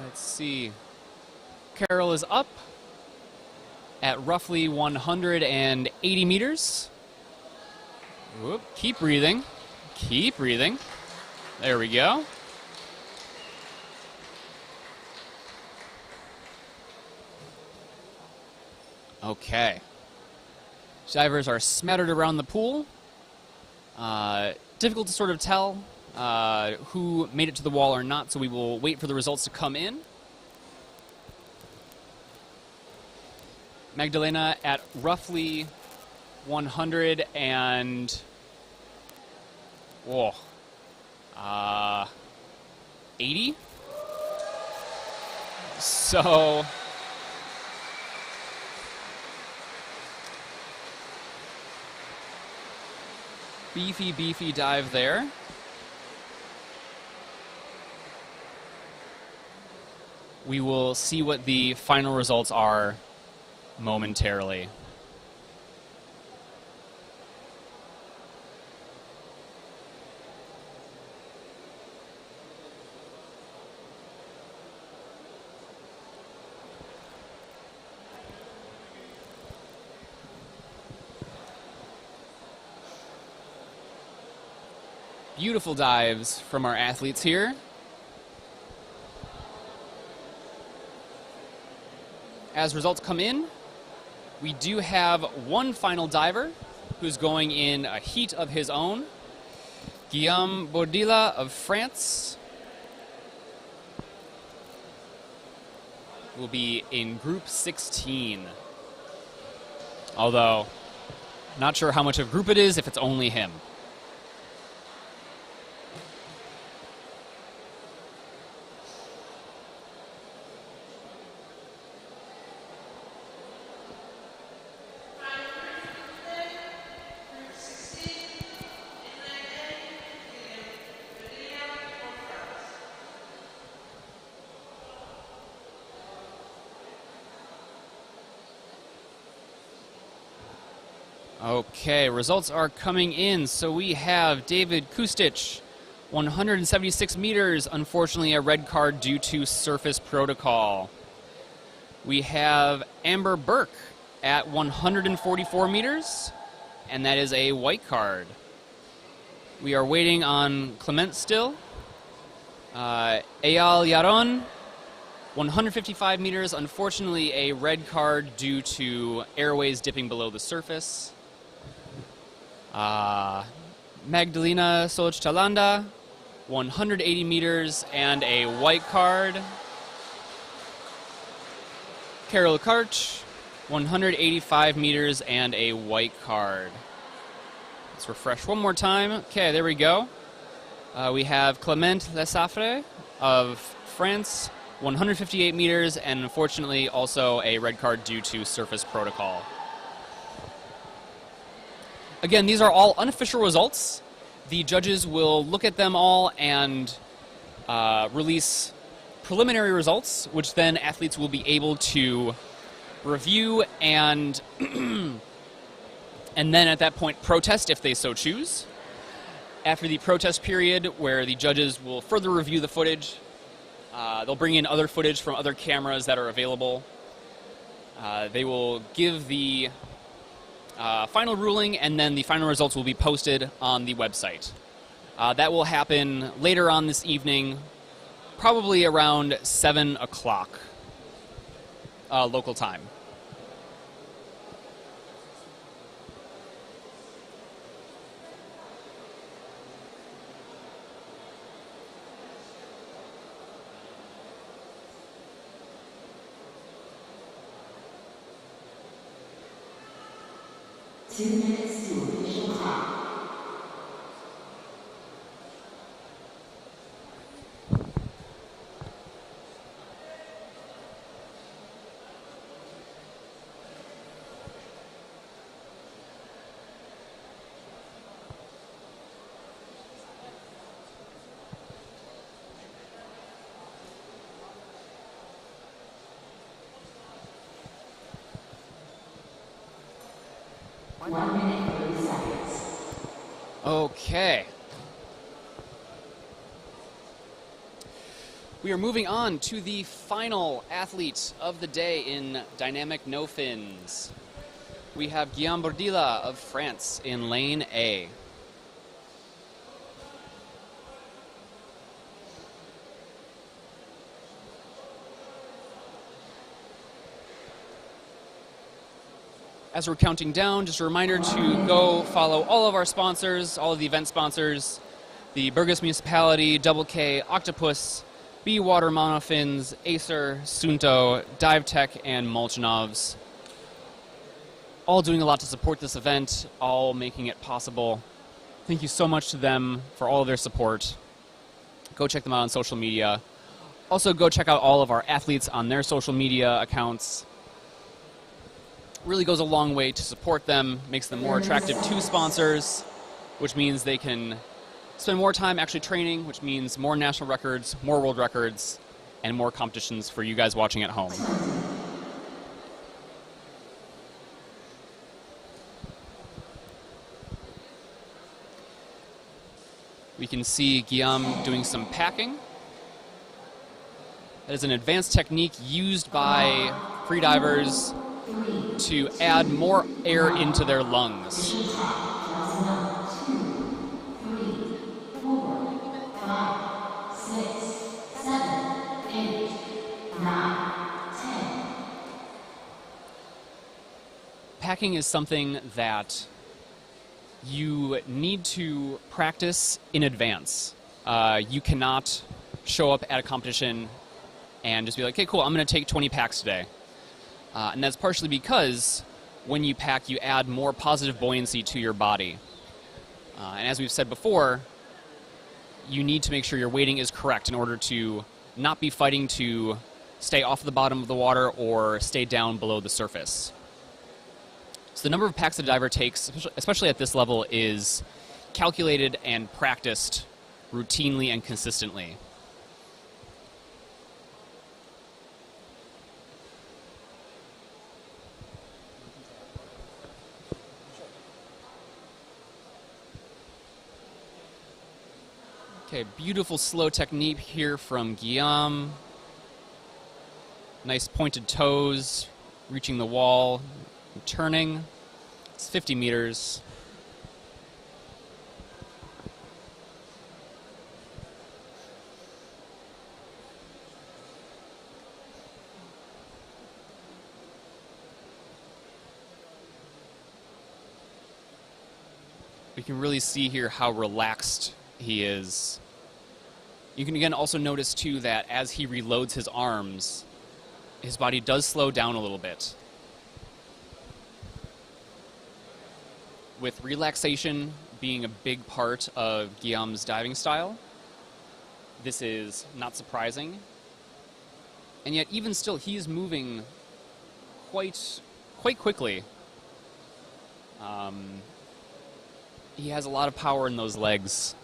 Let's see. Carol is up at roughly 180 meters. Whoop, keep breathing. Keep breathing. There we go. Okay. Divers are smattered around the pool. Difficult to sort of tell who made it to the wall or not, so we will wait for the results to come in. Magdalena at roughly 100 and 80. So beefy dive there. We will see what the final results are momentarily. Beautiful dives from our athletes here. As results come in, we do have one final diver who's going in a heat of his own. Guillaume Bordila of France will be in group 16. Although, not sure how much of a group it is if it's only him. Okay, results are coming in. So we have David Kustich, 176 meters, unfortunately a red card due to surface protocol. We have Amber Bourke at 144 meters, and that is a white card. We are waiting on Clement still. Eyal Yaron, 155 meters. Unfortunately, a red card due to airways dipping below the surface. Magdalena Solich-Talanda, 180 meters and a white card. Karol Karch, 185 meters and a white card. Let's refresh one more time. Okay, there we go. We have Clément Lessafre of France, 158 meters, and unfortunately also a red card due to surface protocol. Again, these are all unofficial results. The judges will look at them all and release preliminary results, which then athletes will be able to review and and then at that point protest if they so choose. After the protest period, where the judges will further review the footage, they'll bring in other footage from other cameras that are available. They will give the final ruling, and then the final results will be posted on the website. That will happen later on this evening, probably around 7 o'clock local time. Two minutes to official time. Okay. We are moving on to the final athlete of the day in dynamic no fins. We have Guillaume Bordila of France in lane A. As we're counting down, just a reminder to go follow all of our sponsors, all of the event sponsors, the Burgas Municipality, Double K, Octopus, B Water Monofins, Acer, Sunto, Dive Tech, and Molchanovs. All doing a lot to support this event, all making it possible. Thank you so much to them for all of their support. Go check them out on social media. Also, go check out all of our athletes on their social media accounts. Really goes a long way to support them, makes them more attractive to sponsors, which means they can spend more time actually training, which means more national records, more world records, and more competitions for you guys watching at home. We can see Guillaume doing some packing. That is an advanced technique used by freedivers to add more air into their lungs. Packing is something that you need to practice in advance. You cannot show up at a competition and just be like, okay, cool, I'm going to take 20 packs today. And that's partially because when you pack, you add more positive buoyancy to your body. And as we've said before, you need to make sure your weighting is correct in order to not be fighting to stay off the bottom of the water or stay down below the surface. So the number of packs a diver takes, especially at this level, is calculated and practiced routinely and consistently. Okay, beautiful slow technique here from Guillaume. Nice pointed toes, reaching the wall, and turning. It's 50 meters. We can really see here how relaxed he is. You can again also notice too that as he reloads his arms, his body does slow down a little bit. With relaxation being a big part of Guillaume's diving style, this is not surprising. And yet even still, he's moving quite quickly. He has a lot of power in those legs.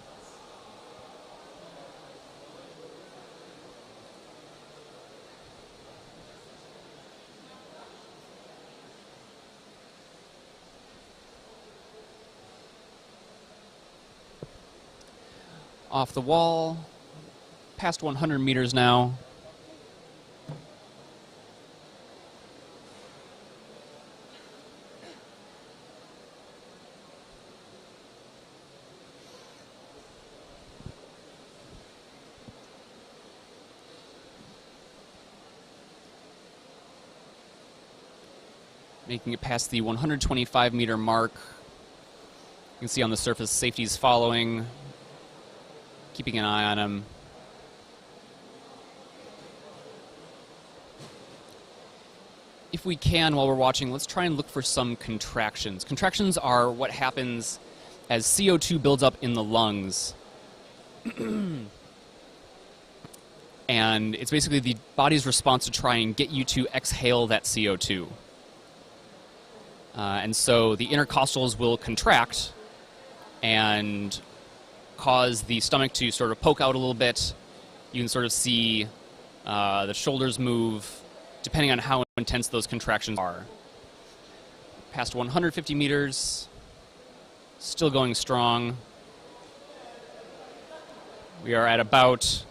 Off the wall, past 100 meters now. Making it past the 125-meter mark. You can see on the surface safety's following, keeping an eye on him. If we can, while we're watching, let's try and look for some contractions. Contractions are what happens as CO2 builds up in the lungs. And it's basically the body's response to try and get you to exhale that CO2. And so the intercostals will contract and cause the stomach to sort of poke out a little bit. You can sort of see the shoulders move depending on how intense those contractions are. Past 150 meters, still going strong. We are at about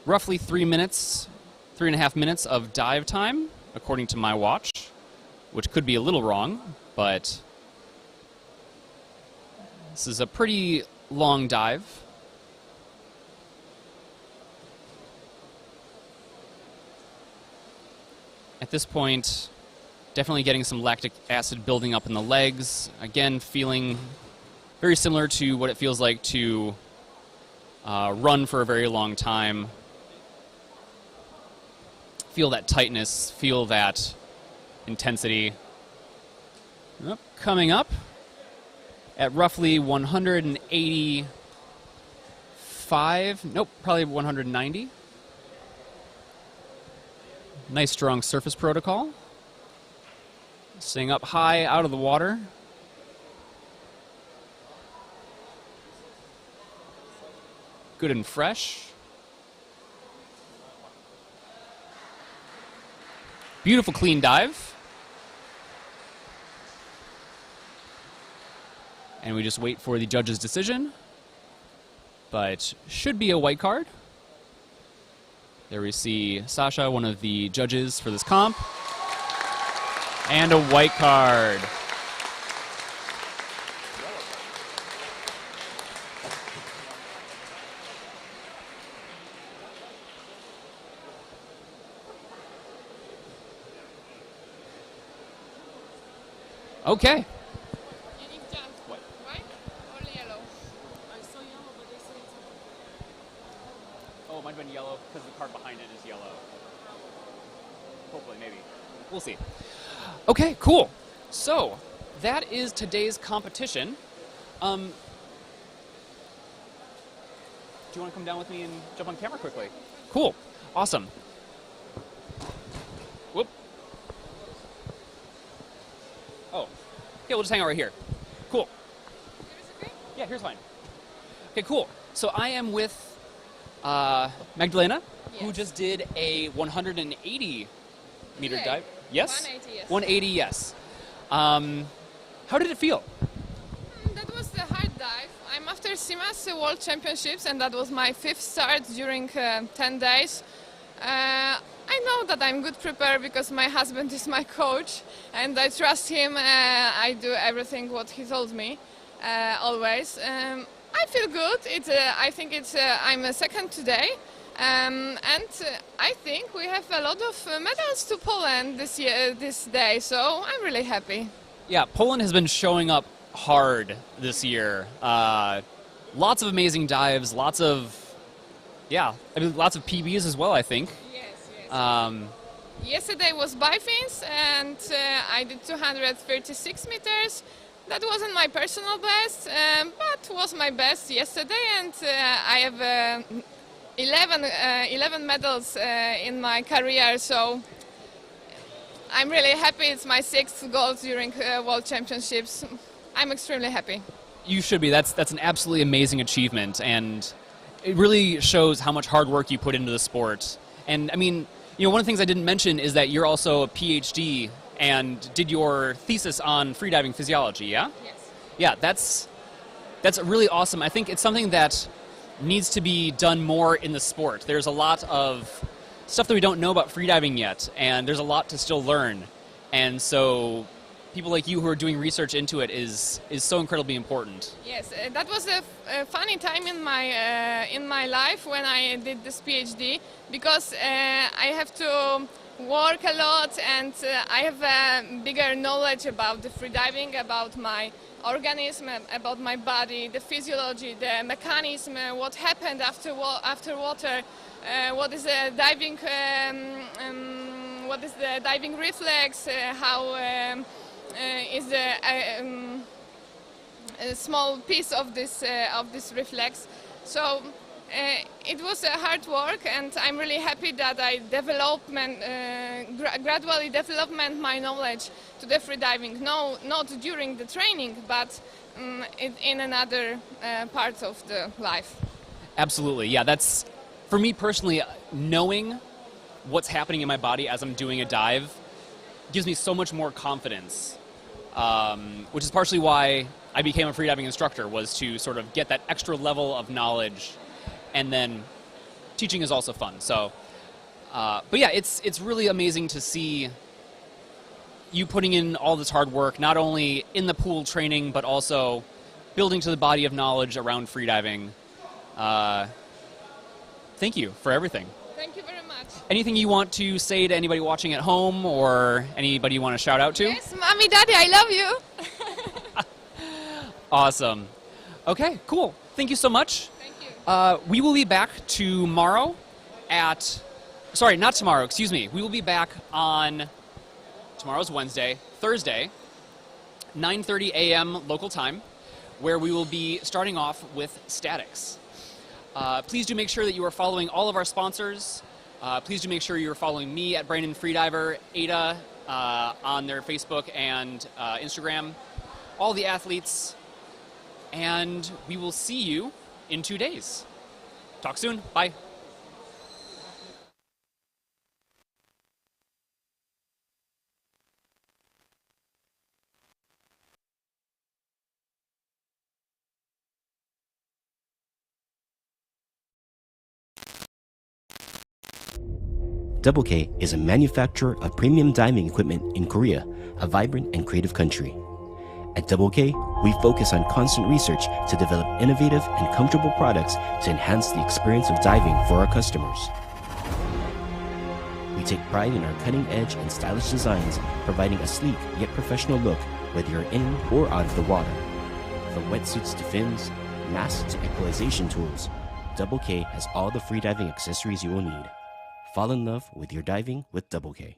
roughly 3.5 minutes of dive time, according to my watch, which could be a little wrong, but this is a pretty long dive. At this point, definitely getting some lactic acid building up in the legs. Again, feeling very similar to what it feels like to run for a very long time. Feel that tightness, feel that intensity. Coming up at roughly 185, nope, probably 190. Nice strong surface protocol. Staying up high out of the water. Good and fresh. Beautiful clean dive. And we just wait for the judge's decision. But should be a white card. There we see Sasha, one of the judges for this comp. And a white card. Okay. You need just What? white or yellow? I saw yellow, but they said it's... Oh, it might have been yellow because the card behind it is yellow. Hopefully, maybe. We'll see. Okay, cool. So, that is today's competition. Do you want to come down with me and jump on camera quickly? Cool. Awesome. Whoop. Oh. Okay, we'll just hang out right here. Cool. Yeah, here's fine. Okay, cool. So I am with Magdalena, who Yes. just did a 180-meter Today. dive. Yes? 180, yes. 180, yes. How did it feel? That was the hard dive. I'm after CIMA's World Championships, and that was my 5th start during 10 days. I know that I'm good prepared because my husband is my coach, and I trust him. I do everything what he told me, always. I feel good. I think I'm a second today, and I think we have a lot of medals to Poland this day. So I'm really happy. Yeah, Poland has been showing up hard this year. Lots of amazing dives, lots of PBs as well, I think. Yes. Yesterday was bifins, and I did 236 meters. That wasn't my personal best, but was my best yesterday, and I have 11 medals in my career, so I'm really happy. It's my 6th gold during World Championships. I'm extremely happy. You should be. That's an absolutely amazing achievement, and it really shows how much hard work you put into the sport. And I mean, one of the things I didn't mention is that you're also a PhD and did your thesis on freediving physiology, yeah? Yes. Yeah, that's really awesome. I think it's something that needs to be done more in the sport. There's a lot of stuff that we don't know about freediving yet, and there's a lot to still learn. And so people like you who are doing research into it is so incredibly important. Yes, that was a funny time in my life when I did this PhD, because I have to work a lot, and I have a bigger knowledge about the freediving, about my organism, about my body, the physiology, the mechanism, what happened after water, what is the diving reflex, how is a small piece of this reflex. So it was a hard work, and I'm really happy that I gradually developed my knowledge to the freediving. No, not during the training, but in another part of the life. Absolutely, yeah. That's, for me personally, knowing what's happening in my body as I'm doing a dive gives me so much more confidence, which is partially why I became a freediving instructor, was to sort of get that extra level of knowledge. And then teaching is also fun. So, but yeah, it's really amazing to see you putting in all this hard work, not only in the pool training, but also building to the body of knowledge around freediving. Thank you for everything. Thank you very much. Anything you want to say to anybody watching at home, or anybody you want to shout out to? Yes, Mommy, Daddy, I love you. Awesome. Okay, cool. Thank you so much. We will be back tomorrow not tomorrow, excuse me. We will be back on, tomorrow's Wednesday, Thursday, 9:30 a.m. local time, where we will be starting off with statics. Please do make sure that you are following all of our sponsors. Please do make sure you are following me at Brandon Freediver, AIDA on their Facebook and Instagram, all the athletes, and we will see you in 2 days. Talk soon. Bye. Double K is a manufacturer of premium diving equipment in Korea, a vibrant and creative country. At Double K, we focus on constant research to develop innovative and comfortable products to enhance the experience of diving for our customers. We take pride in our cutting-edge and stylish designs, providing a sleek yet professional look whether you're in or out of the water. From wetsuits to fins, masks to equalization tools, Double K has all the freediving accessories you will need. Fall in love with your diving with Double K.